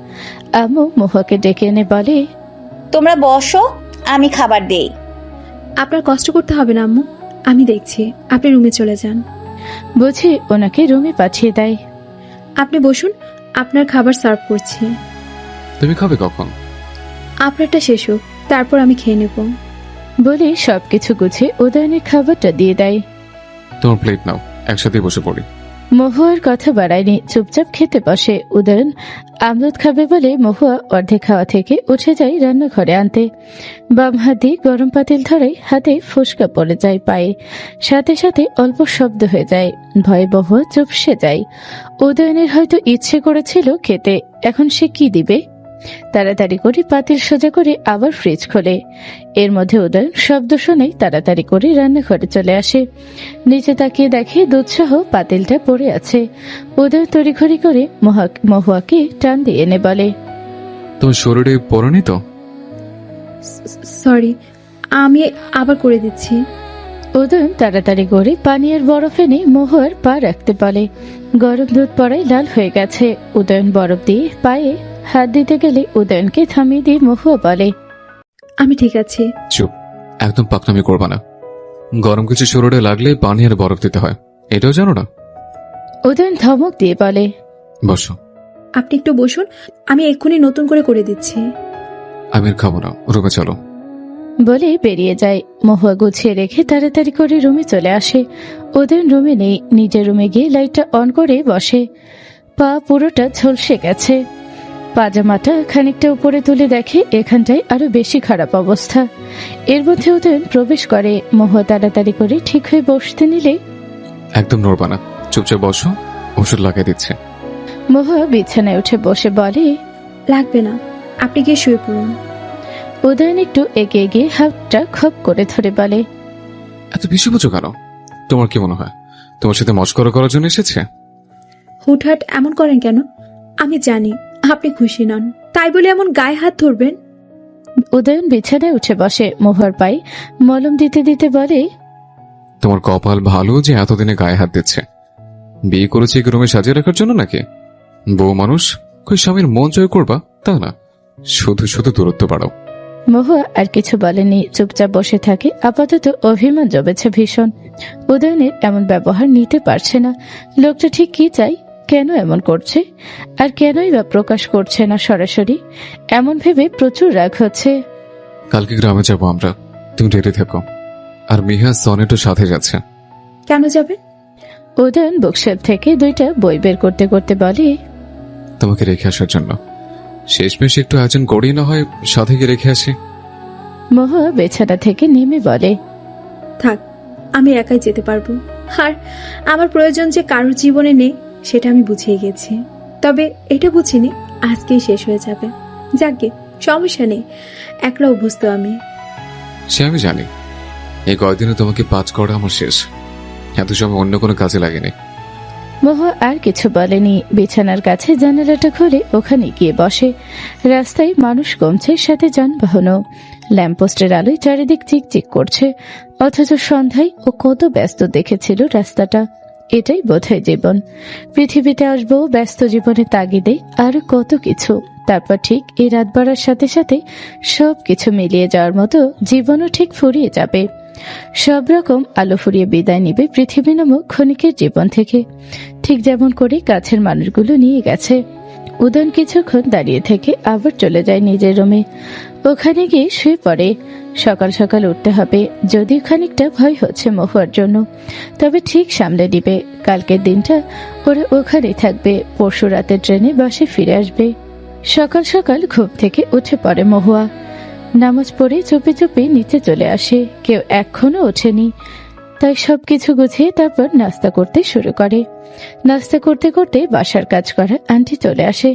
আম্মু মহুয়াকে ডেকে এনে বলে, তোমরা বসো, আমি খাবার দেই। আপনার কষ্ট করতে হবে না আম্মু, আমি দেখছি, আপনি রুমে চলে যান। বুঝে ওনাকে রুমে পাঠিয়ে দেয়। আপনি বসুন, আপনার খাবার সার্ভ করছি। তুমি খাবে কখন? আপনারটা শেষ হোক, তারপর আমি খেয়ে নেব। বলে সবকিছু গুছিয়ে উদয়নের খাবারটা দিয়ে দেয়। তোমার প্লেট নাও, একসাথে বসে পড়ি। মহুয়ার কথা বাড়ায়নি, চুপচাপ খেতে বসে। উদয়ন আমরুদ খাবে বলে মহুয়া অর্ধেক খাওয়া থেকে উঠে যায় রান্নাঘরে আনতে। বাম হাত দিয়ে গরম পাতিল ধরাই হাতে ফোসকা পড়ে যায় পায়ে, সাথে সাথে অল্প শব্দ হয়ে যায়। ভয়ে মহুয়া চুপসে যায়। উদয়নের হয়তো ইচ্ছে করেছিল খেতে, এখন সে কি দিবে? তাড়াতাড়ি করে পাতিল সোজা করে আবার ফ্রিজ খোলে। এর মধ্যে উদয়ন শব্দ শুনেই তাড়াতাড়ি করে রান্নাঘরে চলে আসে। নিচে তাকিয়ে দেখে দুধসহ পাতিলটা পড়ে আছে। উদয়ন তড়িঘড়ি করে মহুয়াকে টান দিয়ে এনে বলে, তোমার শরীরে পড়েনি তো? সরি, আমি আবার করে দিচ্ছি। উদয়ন তাড়াতাড়ি করে পানীয়ের বরফ এনে মহুয়ার পা রাখতে বলে। গরম দুধ পড়ায় লাল হয়ে গেছে। উদয়ন বরফ দিয়ে পায়ে হাত দিতে গেলে উদয়নকে থামিয়ে দিয়ে মহুয়া বলে, আমি ঠিক আছি। চুপ, একদম পাকনামি করবা না। গরম কিছু শরীরে লাগলে পানি আর বরফ দিতে হয়, এটাও জানো না? উদয়ন ধমক দিয়ে বলে, বসো। আপনি একটু বসুন, আমি এক্ষুনি নতুন করে দিচ্ছি। আমি আর খাবো না, রুমে চলো। বলে বেরিয়ে যায়। মহুয়া গুছিয়ে রেখে তাড়াতাড়ি করে রুমে চলে আসে। উদয়ন রুমে নেই, নিজের রুমে গিয়ে লাইটটা অন করে বসে। পা পুরোটা ঝলসে গেছে। পাজামাটা খানিকটা উপরে তুলে দেখে এখানটায় আরো বেশি খারাপ অবস্থা। এর মধ্যে উদয়ন প্রবেশ করে। মহুয়া তাড়াতাড়ি করে ঠিক হয়ে বসতে নিলে, একদম নড়বা না, চুপচাপ বসো, ওষুধ লাগিয়ে দিচ্ছে। মহুয়া বিছানায় উঠে বসে বলে, লাগবে না, আপনি গিয়ে শুয়ে পড়ুন। উদয়ন একটু এগিয়ে গিয়ে হাতটা খপ করে ধরে বলে, এত বেশি বুঝো কেন? তোমার কি মনে হয় তোমার সাথে মস্করা করার জন্য এসেছে? হুটহাট এমন করেন কেন? আমি জানি আপনি খুশি নন, তাই বলে এমন গায়ে হাত ধরবেন? উদয়ন বিছানায় উঠে বসে মহুয়ার পায়ে মলম দিতে দিতে বলে, তোমার কপাল ভালো যে এতদিনে গায়ে হাত দিচ্ছে। বিয়ে করেছে কি রুমে সাজিয়ে রাখার জন্য নাকি? বউ মানুষ, কই স্বামীর মন জয় করবা তা না, শুধু শুধু দূরত্ব বাড়াও। মহুয়া আর কিছু বলেনি, চুপচাপ বসে থাকে। আপাতত অভিমান জমেছে ভীষণ। উদয়নের এমন ব্যবহার নিতে পারছে না। লোকটা ঠিক কি চাই, কেন এমন করছে, আর কেনই বা প্রকাশ করছে না সরাসরি, এমন ভেবে প্রচুর রাগ হচ্ছে। কালকে গ্রামে যাবো আমরা, তুমি রেডি থেকো। আর মিহা সনেটও সাথে যাচ্ছে। কেন যাবে? উদয়ন বুকশেলফ থেকে 2টা বই বের করতে করতে বলে, তোমাকে রেখে আসার জন্য। শেষমেশ একটু আয়োজন করেই না হয় সাথে গিয়ে রেখে আসি। মহুয়া বিছানা থেকে নেমে বলে, থাক, আমি একাই যেতে পারবো। আর আমার প্রয়োজন যে কারোর জীবনে নেই সেটা আমি বুঝিয়ে গেছি। তবে এটা বুঝিনি আজকেই শেষ হয়ে যাবে। যাকে সমস্যা নেই, একলা অভ্যস্ত আমি। সে আমি জানি। এই কয়েকদিনে তোমাকে পাঁচ করা আমার শেষ। এত সময় অন্য কোনো কাজে লাগেনি। মহুয়া আর কিছু বলেনি। বিছানার কাছে জানালাটা খুলে ওখানে গিয়ে বসে। রাস্তায় মানুষ কমছে, সাথে যানবাহনও। ল্যাম্পপোস্টের আলোয় চারিদিক চিকচিক করছে, অথচ সন্ধ্যায় ও কত ব্যস্ত দেখেছিল রাস্তাটা। এটাই বোধহয় জীবন। পৃথিবীতে আসবো ব্যস্ত জীবনের তাগিদে, আর কত কিছু। তারপর ঠিক এই রাত বাড়ার সাথে সাথে সবকিছু মিলিয়ে যাওয়ার মতো জীবনও ঠিক ফুরিয়ে যাবে। সব রকম আলো ফুরিয়ে বিদায় নিবে পৃথিবী নামক ক্ষণিকের জীবন থেকে, ঠিক যেমন করে কাছের মানুষগুলো নিয়ে গেছে। উদয়ন কিছুক্ষণ দাঁড়িয়ে থেকে আবার চলে যায় নিজের রুমে। ওখানে গিয়ে শুয়ে পড়ে। সকাল সকাল উঠতে হবে, যদিও খানিকটা ভয় হচ্ছে মহুয়ার জন্য, তবে ঠিক সামলে নিবে। কালকের দিনটা ওরা ওখানেই থাকবে, পরশু রাতে ট্রেনে বাসে ফিরে আসবে। সকাল সকাল ঘুম থেকে উঠে পড়ে মহুয়া। নামাজ পড়ে চুপি চুপি নিচে চলে আসে। কেউ এখনো ওঠেনি, তাই সবকিছু গুছিয়ে তারপর নাস্তা করতে শুরু করে। নাস্তা করতে করতে বাসার কাজ করা আন্টি চলে আসে।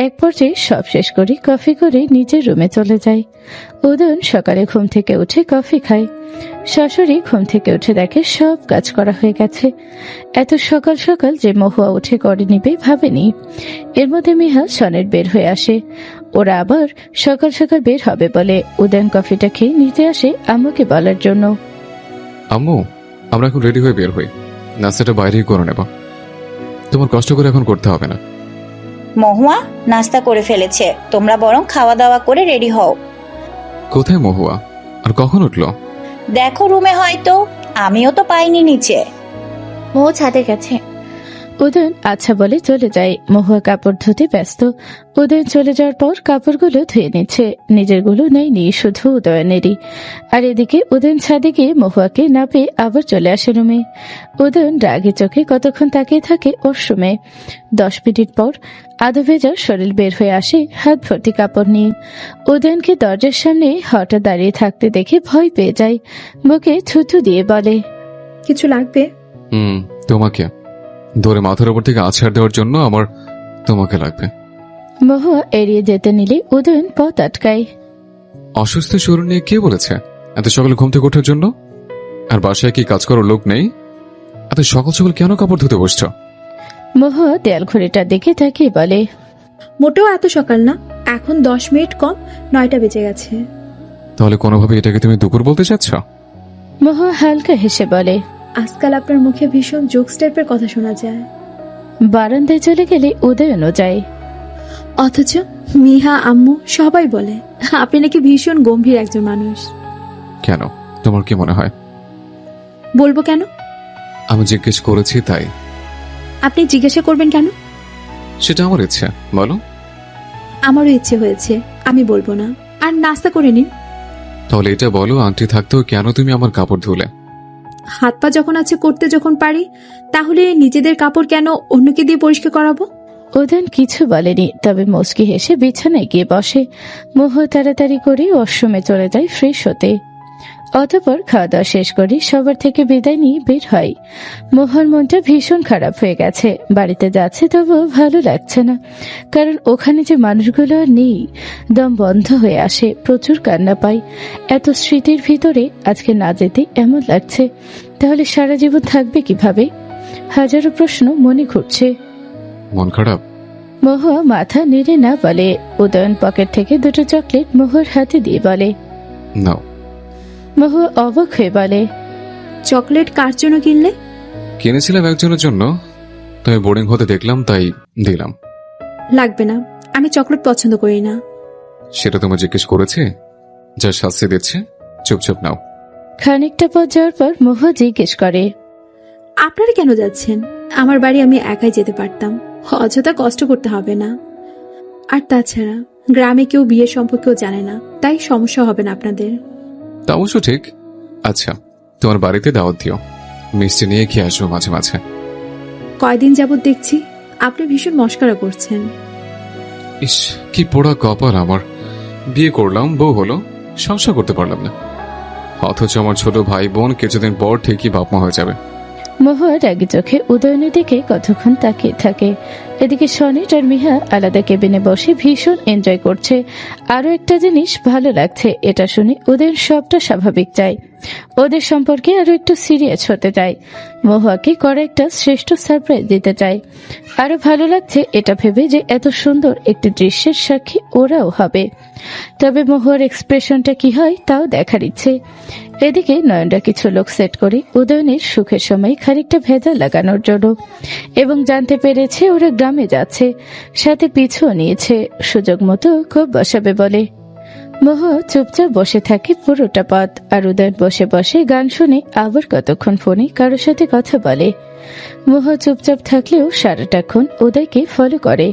এক পর্যায়ে সব শেষ করে কফি করে নিজের রুমে চলে যায়। উদয়ন সকালে ঘুম থেকে উঠে কফি খায়। শাশুড়ি ঘুম থেকে উঠে দেখে সব কাজ করা হয়ে গেছে। এত সকাল সকাল যে মহুয়া উঠে করে নিবে ভাবেনি। এর মধ্যে মিহা সনেট বের হয়ে আসে। ওরা আবার সকাল সকাল বের হবে বলে উদয়ন কফিটা খেয়ে নিচে আসে আম্মুকে বলার জন্য। আম্মু, আমরা এখন রেডি হয়ে বের হই। নাস্তাটা বাইরেই করে নেব, তোমার কষ্ট করে এখন করতে হবে না। মহুয়া নাস্তা করে ফেলেছে, তোমরা বরং খাওয়া দাওয়া করে রেডি হও। কোথায় মহুয়া, আর কখন উঠলো? দেখো রুমে, হয়তো আমিও তো পাইনি নিচে। মো ছাদে গেছে। উদয়ন আচ্ছা বলে চলে যায়। মহুয়া কাপড় ধুতে ব্যস্ত। উদয়ন চলে যাওয়ার পর কাপড়গুলো ধুয়ে নিচ্ছে। নিজেরগুলো নেয়নি, শুধু উদয়নেরই। আর এদিকে উদয়ন ছাদে গিয়ে মহুয়াকে না পেয়ে আবার চলে আসে রুমে। উদয়ন রাগী চোখে কতক্ষণ তাকিয়ে থাকে ওর রুমে। 10 মিনিট পর আধো ভেজা শরীর বের হয়ে আসে হাত ভর্তি কাপড় নিয়ে। উদয়নকে দরজার সামনে হঠাৎ দাঁড়িয়ে থাকতে দেখে ভয় পেয়ে যায়। বুকে থুথু দিয়ে বলে, কিছু লাগবে? তোমাকে ধরে মাথার উপর থেকে আছাড় দেওয়ার জন্য আমার তোমাকে লাগবে। মহুয়া এড়িয়ে যেতে নিলে উদয়ন পথ আটকায়। অসুস্থ শরীর নিয়ে কে বলেছে এত সকালে ঘুম থেকে ওঠার জন্য? আর বাসায় কি কাজ করার লোক নেই? এত সকাল সকাল কেন কাপড় ধুতে বসছো? মহুয়া দেয়াল ঘড়িটার দিকে তাকিয়ে বলে, মোটেও এত সকাল না, এখন 10 মিনিট কম 9টা বেজে গেছে। তাহলে কোনোভাবে এটাকে তুমি দুপুর বলতে চাচ্ছ? মহুয়া হালকা হেসে বলে, আজকাল আপনার মুখে ভীষণ জোকস টাইপের কথা শোনা যায়। বারান্দায় চলে গেলে উদয়নও যায়। অথচ মিহা, আম্মু সবাই বলে আপনি নাকি ভীষণ গম্ভীর একজন মানুষ। কেন, তোমার কি মনে হয়? বলবো কেন? আমি জিজ্ঞেস করেছি তাই। আপনি জিজ্ঞাসা করবেন কেন? সেটা আমার ইচ্ছা, বলো। আমারও ইচ্ছে হয়েছে, আমি বলবো না। আর নাস্তা করে নিন। তাহলে এটা বলো, আন্টি থাকতেও কেন তুমি আমার কাপড় ধুলে? হাত পা যখন আছে করতে যখন পারি, তাহলে নিজেদের কাপড় কেন অন্যকে দিয়ে পরিষ্কার করাবো? উদয়ন কিছু বলেনি, তবে মুচকি হেসে বিছানায় গিয়ে বসে। মহুয়া তাড়াতাড়ি করে ওয়াশরুমে চলে যায় ফ্রেশ হতে। অতঃপর খাওয়া দাওয়া শেষ করে সবার থেকে বিদায় নিয়ে বের হয়। মহুয়ার মনটা ভীষণ খারাপ হয়ে গেছে। বাড়িতে যাচ্ছে তবুও ভালো লাগছে না, কারণ ওখানে যে মানুষগুলো আর নেই। দম বন্ধ হয়ে আসে, প্রচুর কান্না পায়। এত স্মৃতির ভিতরে আজকে না যেতে এমন লাগছে। তাহলে সারা জীবন থাকবে কিভাবে? হাজারো প্রশ্ন মনে ঘুরছে। মন খারাপ? মহুয়া মাথা নেড়ে না বলে। উদয়ন পকেট থেকে দুটো চকলেট মহুয়ার হাতে দিয়ে বলে, নাও। মহুয়া অবাক হয়ে বলে, চকলেট কার জন্য কিনলে? কিনেছিলাম একজনের জন্য, তাই বোরিং হতে দেখলাম তাই দিলাম। লাগবে না, আমি চকলেট পছন্দ করি না। সেটা তোমার জিজ্ঞেস করেছে? যা শাস্তি দিচ্ছে চুপচাপ নাও। খানিকটা পথ যাওয়ার পর মহুয়া জিজ্ঞেস করে, আপনারা কেন যাচ্ছেন? আমার বাড়ি আমি একাই যেতে পারতাম, অযথা কষ্ট করতে হবে না। আর তাছাড়া গ্রামে কেউ বিয়ে সম্পর্কেও জানে না, তাই সমস্যা হবে না আপনাদের। তা অবশ্য ঠিক। আচ্ছা, তোমার বাড়িতে দাওয়াত দিও, মিষ্টি নিয়ে খেয়ে আসবো মাঝে মাঝে। কয়দিন যাবত দেখছি আপনি ভীষণ মস্করা করছেন। ইস, কি পোড়া কপাল আমার। বিয়ে করলাম, বউ হলো, সংসার করতে পারলাম না। অথচ আমার ছোট ভাই বোন কিছুদিন পর ঠিকই বাপ মা হয়ে যাবে। মহুয়া রাগি চোখে উদয়নের দিকে কতক্ষণ তাকিয়ে থাকে। এদিকে সনিট আর মিহা আলাদা কেবিনে বসে ভীষণ এনজয় করছে। আরো একটা জিনিস ভালো লাগছে, এটা শুনে ওদের সবটা স্বাভাবিক চাই। ওদের সম্পর্কে আরো একটু সিরিয়াস হতে চাই। মহুয়াকে করা একটা শ্রেষ্ঠ সারপ্রাইজ দিতে চাই। আরো ভালো লাগছে এটা ভেবে যে এত সুন্দর একটি দৃশ্যের সাক্ষী ওরাও হবে। তবে মহুয়ার এক্সপ্রেশনটা কি হয় তাও দেখার ইচ্ছে। এদিকে নয়নরা কিছু লোক সেট করে উদয়নের সুখের সময় খানিকটা ভেজাল লাগানোর জন্য, এবং জানতে পেরেছে ওরা গ্রামে যাচ্ছে, সাথে পিছুও নিয়েছে। সুযোগ মতো খুব বসাবে বলে। মহুয়া চুপচাপ বসে থাকে পুরোটা পথ, আর উদয়ন বসে বসে গান শুনে আবার কতক্ষণ ফোনে কারোর সাথে কথা বলে। মহুয়া চুপচাপ থাকলেও সারাটাক্ষণ উদয়কে ফলো করে।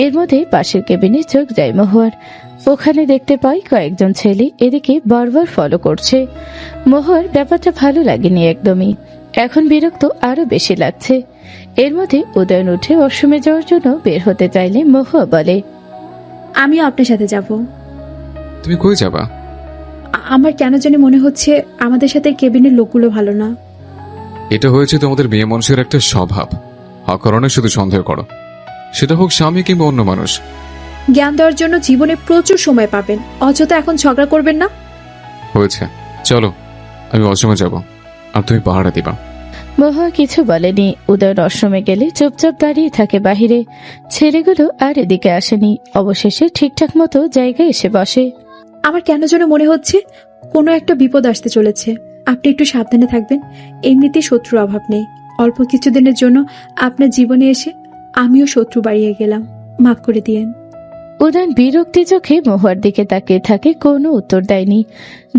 এর মধ্যে পাশের কেবিনে চোখ যায় মহুয়ার। ওখানে দেখতে পাই কয়েকজন ছেলে এদিকে বারবার ফলো করছে। মহুয়ার ব্যাপারটা ভালো লাগেনি একদমই, এখন বিরক্ত আরো বেশি লাগছে। এর মধ্যে উদয়ন উঠে ওয়াশরুমে যাওয়ার জন্য বের হতে চাইলে মহুয়া বলে, আমিও আপনার সাথে যাব। তুমি কই যাবা? আমার কেন জানি মনে হচ্ছে আমাদের সাথে কেবিনের লোকগুলো ভালো না। এটা হয়েছে তোমাদের মেয়ে মানুষের একটা স্বভাব, অকারণে শুধু সন্দেহ করো, সেটা হোক স্বামী কিংবা অন্য মানুষ। জ্ঞান দেওয়ার জন্য জীবনে প্রচুর সময় পাবেন, অযথা এখন ঝগড়া করবেন না। হয়েছে, চলো আমি ওয়াশরুমে যাব, আর তুমি পাহারা দিবা। মহুয়া কিছু বলেনি। উদয়ন ওয়াশরুমে গেলে চুপচাপ দাঁড়িয়ে থাকে বাহিরে। ছেলেগুলো আর এদিকে আসেনি। অবশেষে ঠিকঠাক মতো জায়গায় এসে বসে। আমার কেন যেন মনে হচ্ছে কোনো একটা বিপদ আসতে চলেছে। আপনি একটু সাবধানে থাকবেন। এমনিতেই শত্রুর অভাব নেই। অল্প কিছুদিনের জন্য আপনার জীবনে এসে আমিও শত্রু বাড়িয়ে গেলাম, মাফ করে দিয়েন। উদয়ন বিরক্তি চোখে মহুয়ার দিকে তাকিয়ে থাকে, কোনো উত্তর দেয়নি।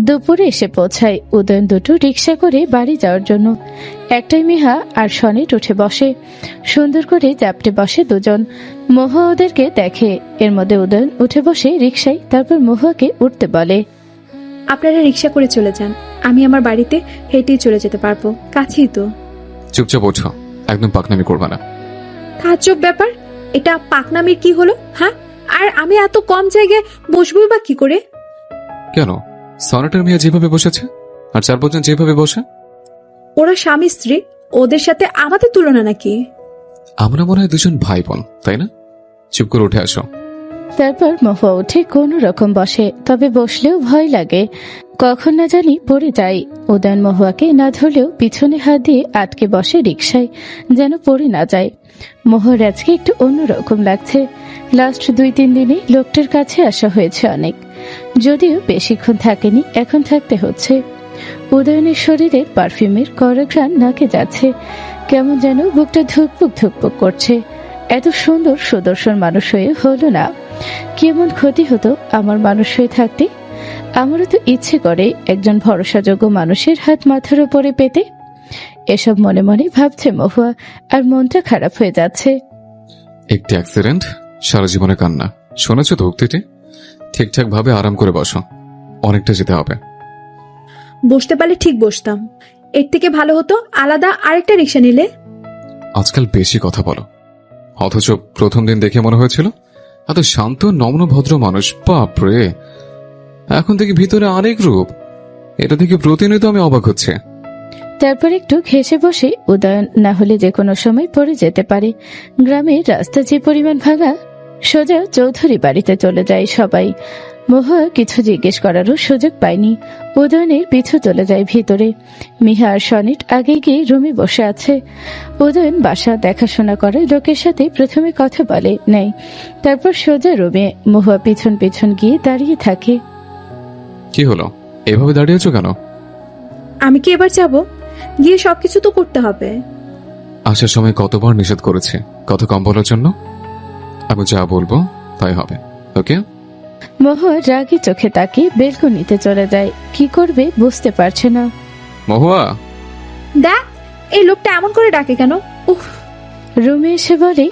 দুপুরে এসে পৌঁছায়। উদয়ন দুটো রিক্সা করে বাড়ি যাওয়ার জন্য। একটাই মিহা আর সনিট উঠে বসে। সুন্দর করে চাপটে বসে দুজন। মহুয়া ওদেরকে দেখে। এর মধ্যে উদয়ন উঠে বসে রিক্সায়, তারপর মহুয়াকে উঠতে বলে, আপনারা রিক্সা করে চলে যান, আমি আমার বাড়িতে হেঁটেই চলে যেতে পারবো, কাছেই তো। চুপচাপ ওঠো, একদম পাকনামি করবা না। তাজ্জব ব্যাপার, এটা পাকনামির কি হলো? হ্যাঁ, আর আমি এত কম জায়গায় বসবো বা কি করে? কেন, সনেটের মেয়ে যেভাবে বসেছে আর 4-5 জন যেভাবে বসে, ওরা স্বামী স্ত্রী, ওদের সাথে আমাদের তুলনা নাকি? আমরা মনে হয় দুজন ভাই বোন, তাই না? চুপ করে উঠে আসো। তারপর মহুয়া উঠে কোনো রকম বসে, তবে বসলেও ভয় লাগে, কখন না জানি পড়ে যায়। উদয়ন মহুয়াকে না ধরলেও পিছনে হাত দিয়ে আটকে বসে রিক্সায়, যেন পড়ে না যায়। মহুয়ার আজকে একটু অন্যরকম লাগছে। লাস্ট 2-3 দিনে লোকটার কাছে আসা হয়েছে অনেক, যদিও বেশিক্ষণ থাকেনি, এখন থাকতে হচ্ছে। উদয়নের শরীরের পারফিউমের কড়া নাকে যাচ্ছে, কেমন যেন বুকটা ধুকপুক ধুকপুক করছে। এত সুন্দর সুদর্শন মানুষ হয়ে হলো না। কেমন ক্ষতি হতো আমার মানুষ হয়ে থাকতে। আমারও তো ইচ্ছে করে একজন ভরসাযোগ্য মানুষের হাত মাথার উপরে পেতে। এসব মনে মনে ভাবছে মহুয়া, আর মনটা খারাপ হয়ে যাচ্ছে। একটি অ্যাক্সিডেন্ট, সারা জীবনে কান্না। শোনেছ তো উক্তিটি? ঠিকঠাক ভাবে আরাম করে বসো, অনেকটা যেতে হবে। বসতে পারলে ঠিক বসতাম, এর থেকে ভালো হতো আলাদা আরেকটা রিক্সা নিলে। আজকাল বেশি কথা বলো, অথচ প্রথম দিন দেখে মনে হয়েছিল এত শান্ত নম্র ভদ্র মানুষ। বাপরে, এখন থেকে ভিতরে আরেক রূপ। এটা থেকে প্রতিনিয়ত আমি অবাক হচ্ছে। তারপর একটু ঘেঁষে বসে উদয়ন না হলে যে কোনো সময় পড়ে যেতে পারে। গ্রামের রাস্তা যে পরিমাণ ভাঙা, সোজা চৌধুরী বাড়িতে চলে যায় সবাই। মহুয়া কিছু জিজ্ঞেস করারও সুযোগ পায়নি। উদয়নের পিছু চলে যায় ভিতরে। মিহা আর সনিট আগে গিয়ে রুমে বসে আছে। উদয়ন বাসা দেখাশোনা করে লোকের সাথে প্রথমে কথা বলে নেই, তারপর সোজা রুমে। মহুয়া পিছন পিছন গিয়ে দাঁড়িয়ে থাকে। কি হলো, এভাবে দাঁড়িয়েছো কেন? আমি কি এবার যাব? গিয়ে সবকিছু তো করতে হবে। আসার সময় কতবার নিষেধ করেছে কথা কম বলার জন্য। আমি যা বলবো তাই হবে, ওকে? মহুয়া রাগী চোখে তাকিয়ে বেলকনিতে চলে যায়। কি করবে বুঝতে পারছে না। মহুয়া! দেখ, এই লোকটা এমন করে ডাকে কেন? উফ! রুমে এসে বলে,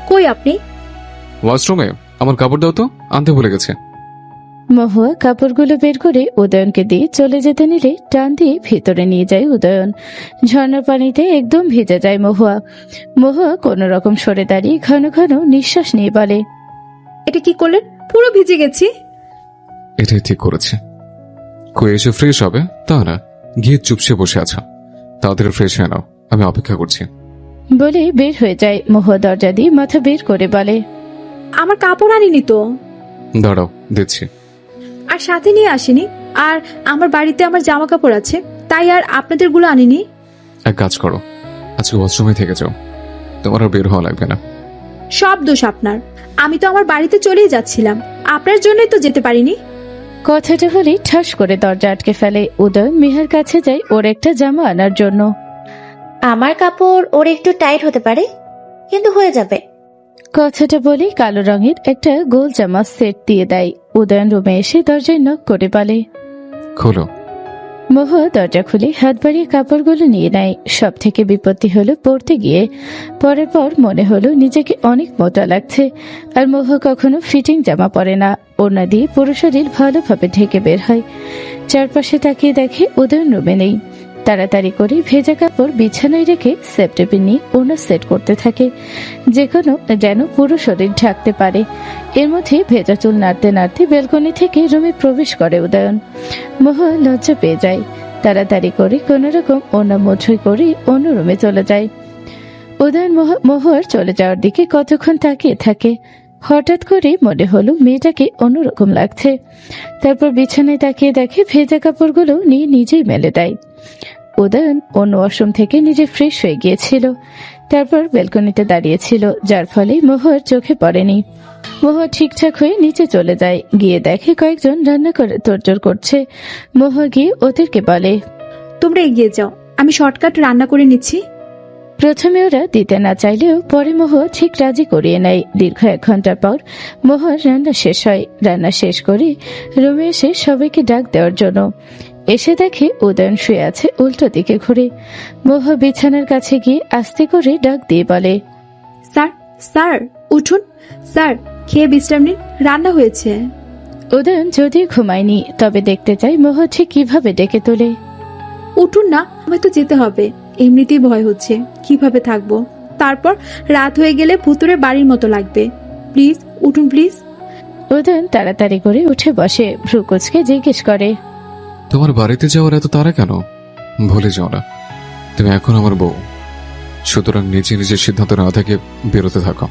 কই আপনি? ওয়াশরুমে। আমার কাপড় দাও তো, আনতে ভুলে গেছে। মহুয়া কাপড়গুলো বের করে উদয়নকে দিয়ে চলে যেতে নিলে টান দিয়ে ভিতরে নিয়ে যায় উদয়ন। ঝর্ণার পানিতে একদম ভিজে যায় মহুয়া। মহুয়া কোন রকম সরে দাঁড়িয়ে ঘন ঘন নিঃশ্বাস নিয়ে বলে, এটা কি করলেন? পুরো ভিজে গেছি। এটাই ঠিক করেছে। কই এসে ফ্রেশ হবে তা না, গিয়ে চুপসে বসে আছো। তাড়াতাড়ি ফ্রেশ হয়ে নাও, আমি অপেক্ষা করছি। বলে বের হয়ে যায়। মহুয়া দরজা দিয়ে মাথা বের করে বলে, আমার কাপড় আনিনি তো। দাঁড়াও, দিচ্ছি। আর সাথে নিয়ে আসিনি। আর আমার বাড়িতে আমার জামা কাপড় আছে, তাই আর আপনাদের গুলো আনিনি। এক কাজ করো, আজকে ওয়াশরুমে থেকে যাও, তোমার আর বের হওয়া লাগবে না। সব দোষ আপনার। আমি তো আমার বাড়িতে চলেই যাচ্ছিলাম, আপনার জন্যই তো যেতে পারিনি। কথাটা বলে ঠাস করে দরজা আটকে ফেলে। উদয়ন মিহার কাছে যায় ওর একটা জামা আনার জন্য। আমার কাপড় ওর একটু টাইট হতে পারে, কিন্তু হয়ে যাবে। কথাটা বলে কালো রঙের একটা গোল জামা সেট দিয়ে দেয়। উদয়ন রুমে এসে দরজায় নক করে বলে, খোলো। মহুয়া দরজা খুলে হাত বাড়িয়ে কাপড়গুলো নিয়ে নেয়। সব থেকে বিপত্তি হলো পরতে গিয়ে। পরের পর মনে হলো নিজেকে অনেক মোটা লাগছে। আর মহুয়া কখনো ফিটিং জামা পরে না, ওড়না দিয়ে পুরো শরীর ভালোভাবে ঢেকে বের হয়। চারপাশে তাকিয়ে দেখে উদয়ন রুমে নেই। তাড়াতাড়ি করে ভেজা কাপড় বিছানায় রেখে সেপটেপে নিয়ে ওড়না সেট করতে থাকে, যেন পুরো শরীর ঢাকতে পারে। এর মধ্যে ভেজা চুল নাড়তে নাড়তে বেলকনি থেকে রুমে প্রবেশ করে উদয়ন। মহুয়া লজ্জা পেয়ে যায়। তাড়াতাড়ি করে কোনো রকম ওড়না মুঠোয় করে অন্য রুমে চলে যায়। উদয়ন মহুয়ার চলে যাওয়ার দিকে কতক্ষণ তাকিয়ে থাকে। হঠাৎ করে মনে হলো মেয়েটাকে অন্যরকম লাগছে। তারপর বিছানায় তাকিয়ে দেখে ভেজা কাপড়গুলো নিয়ে নিজেই মেলে দেয়। উদয়ন অন্য ওয়াশরুম থেকে নিজে ফ্রেশ হয়ে গিয়েছিল, তারপর বেলকনিতে দাঁড়িয়েছিল, যার ফলে মহুয়ার চোখে পড়েনি। মহুয়া ঠিকঠাক হয়ে নিচে চলে যায়। গিয়ে দেখে কয়েকজন রান্না করে তোড়জোড় করছে। মহুয়া গিয়ে ওদেরকে বলে, তোমরা এগিয়ে যাও, আমি শর্টকাট রান্না করে নিচ্ছি। প্রথমে ওরা দিতে না চাইলেও পরে মহুয়া ঠিক রাজি করিয়ে নেয়। দীর্ঘ 1 ঘন্টা পর মহুয়ার রান্না শেষ হয়। রান্না শেষ করে রুমে এসে সবাইকে ডাক দেওয়ার জন্য এসে দেখে উদয়ন শুয়ে আছে উল্টো দিকে ঘুরে। মহুয়া বিছানার কাছে গিয়ে আস্তে করে ডাক দিয়ে বলে, স্যার, স্যার উঠুন। স্যার, খেয়ে বিশ্রাম নিন, রান্না হয়েছে। উদয়ন যদিও ঘুমায়নি, তবে দেখতে চাই মহুয়া ঠিক কিভাবে ডেকে তোলে। উঠুন না, আমায় তো যেতে হবে। এমনিতেই ভয় হচ্ছে, কিভাবে থাকবো। তারপর রাত হয়ে গেলে ভুতুরে বাড়ির মতো লাগবে। প্লিজ উঠুন, প্লিজ। উদয়ন তাড়াতাড়ি করে উঠে বসে। ভ্রুকুচকে জিজ্ঞেস করে, তোমার বাড়িতে যাওয়ার এত তাড়া কেন? ভুলে যাও না, তুমি এখন আমার বউ। সুতরাং নিজে নিজের সিদ্ধান্ত না থেকে বেরোতে থাকো।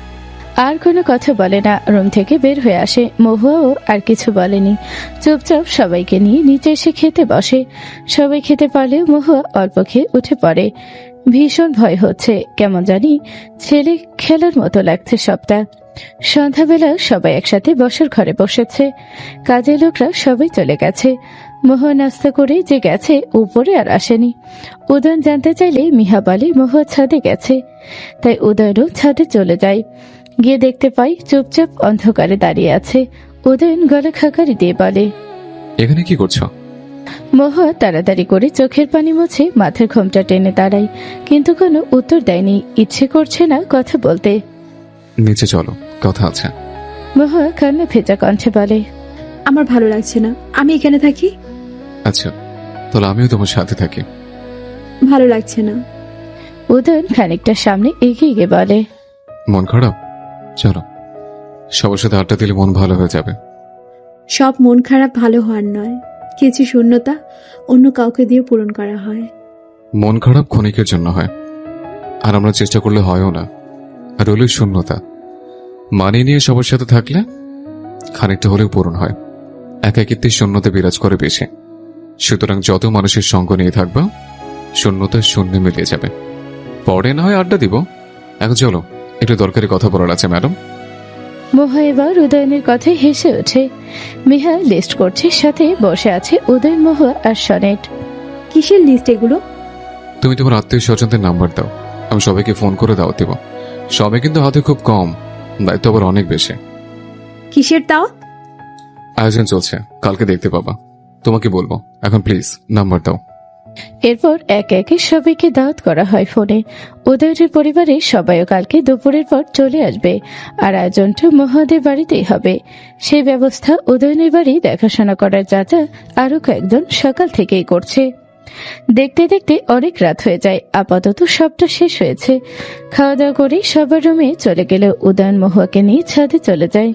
আর কোনো কথা বলে না, রুম থেকে বের হয়ে আসে। মহুয়াও আর কিছু বলেনি, চুপচাপ সবাইকে নিয়ে নিচে এসে খেতে বসে। সবাই খেতে পারলেও মহুয়া অল্প খেয়ে উঠে পড়ে। ভীষণ ভয় হচ্ছে, কেমন জানি ছেলে খেলার মতো লাগছে সবটা। সন্ধ্যাবেলা সবাই একসাথে বসার ঘরে বসেছে। কাজের লোকরা সবাই চলে গেছে। মহুয়া নাস্তা করে যে গেছে, উপরে আর আসেনি। উদয়ন জানতে চাইলে মিহা বলে মহুয়া ছাদে গেছে। তাই উদয়নও ছাদে চলে যায়। গিয়ে দেখতে পাই চুপচাপ অন্ধকারে দাঁড়িয়ে আছে। উদয়ন গলা খাকারি দিয়ে বলে, এখানে কি করছো? মহুয়া তাড়াতাড়ি করে চোখের পানি মুছে মাথার ঘোমটা টেনে দাঁড়ায়, কিন্তু কোনো উত্তর দেয়নি। ইচ্ছে করছে না কথা বলতে। নিচে চলো, কথা আছে। মহুয়া কান্না ভেজা কণ্ঠে বলে, আমার ভালো লাগছে না, আমি এখানে থাকি। আচ্ছা, তাহলে আমিও তোমার সাথে থাকি। ভালো লাগছে না। উদয়ন খানিকটা সামনে এগিয়ে গিয়ে বলে, মন খারাপ? চলো, সবার সাথে আড্ডা দিলে মন ভালো হয়ে যাবে। সব মন খারাপ ভালো হওয়ার নয়। কিছু শূন্যতা অন্য কাউকে দিয়ে পূরণ করা হয়। মন খারাপ ক্ষণিকের জন্য হয়, আর আমরা চেষ্টা করলে হয়ও না। আর হলো শূন্যতা, মানিয়ে নিয়ে সবার সাথে থাকলে খানিকটা হলেও পূরণ হয়। একাকিত্বের শূন্যতা বিরাজ করে বেশি। সুতরাং যত মানুষের সঙ্গ নিয়ে থাকবা, শূন্যতা শূন্যে মিলিয়ে যাবে। পরে না হয় আড্ডা দিব, এখন চলো, একটু দরকারি কথা বলার আছে ম্যাডাম। মহা এবার উদয়নের কথায় হেসে ওঠে। মিহা লিস্ট করছে, সাথে বসে আছে উদয়ন, মহুয়া আর সনেট। কিসের লিস্ট এগুলো? তুমি তোমার আত্মীয় স্বজনদের নাম্বার দাও, আমি সবাইকে ফোন করে দাওয়াত দিব। সবাই কিন্তু হাতে খুব কম, দায়িত্ব আবার অনেক বেশি। কিসের দাওয়াত? আয়োজন চলছে, কালকে দেখতে পাবা। তোমাকে বলবো, এখন প্লিজ নাম্বার দাও। এরপর একে একে সবাইকে দাওয়াত করা হয় ফোনে। উদয়নের পরিবারের সবাইও কালকে দুপুরের পর চলে আসবে, আর আয়োজনটা মহাদের বাড়িতেই হবে। সেই ব্যবস্থা উদয়নের বাড়ি দেখাশোনা করার চাচা আরো কয়েকজন সকাল থেকেই করছে। দেখতে দেখতে অনেক রাত হয়ে যায়। আপাতত সবটা শেষ হয়েছে। খাওয়া দাওয়া করে সবার রুমে চলে গেলে উদয়ন মহুয়াকে নিয়ে ছাদে চলে যায়।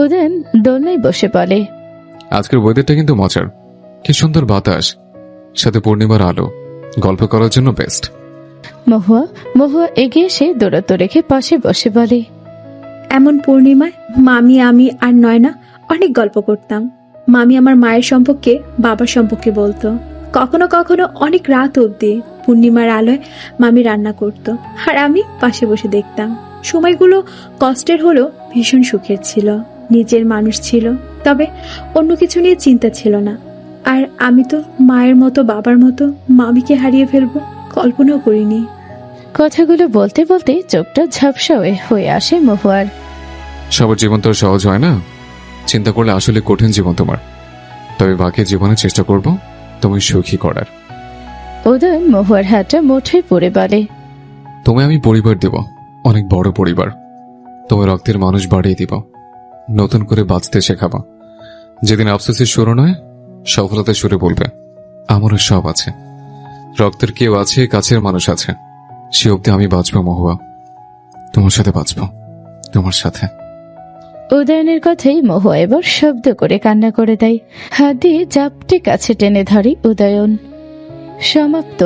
উদয়ন দোলনায় বসে বলে, আজকের ওয়েদারটা কিন্তু মজার, কি সুন্দর বাতাস, সাথে পূর্ণিমার আলো, গল্প করার জন্য বেস্ট। মহুয়া এগিয়ে এসে দৌড়াতো রেখে পাশে বসে বলে, এমন পূর্ণিমায় মামি, আমি আর নয়না অনেক গল্প করতাম। মামি আমার মায়ের সম্পর্কে, বাবার সম্পর্কে বলতো। কখনো কখনো অনেক রাত অবধি পূর্ণিমার আলোয় মামি রান্না করত, আর আমি পাশে বসে দেখতাম। সময়গুলো কষ্টের হলেও ভীষণ সুখের ছিল। নিজের মানুষ ছিল, তবে অন্য কিছু নিয়ে চিন্তা ছিল না। আর আমি তো মায়ের মতো, বাবার মতো মামিকে হারিয়ে ফেলবো কল্পনাও করিনি। কথাগুলো বলতে বলতে চোখটা ঝাপসা হয়ে আসে মহুয়ার। সবার জীবন তো আর সহজ হয় না, চিন্তা করলে আসলে কঠিন জীবন তোমার। তবে বাকি জীবনে চেষ্টা করব তুমি সুখী করার। উদয়ন মহুয়ার হাতটা মুঠোয় পড়ে বলে, তোমায় আমি পরিবার দেব, অনেক বড় পরিবার। তোমার রক্তের মানুষ বাড়িয়ে দিব, নতুন করে বাঁচতে শেখাবো। যেদিন আফসোসের শুরু নয়, সফলতার সুরে বলবে আমারও সব আছে। রক্তের কেউ আছে, কাছের মানুষ আছে, সে অব্দি আমি বাঁচবো মহুয়া, তোমার সাথে বাঁচবো, তোমার সাথে। উদয়নের কথাই মহুয়া এবার শব্দ করে কান্না করে দেয়। হাত দিয়ে জাপটে কাছে টেনে ধরে উদয়ন। সমাপ্ত।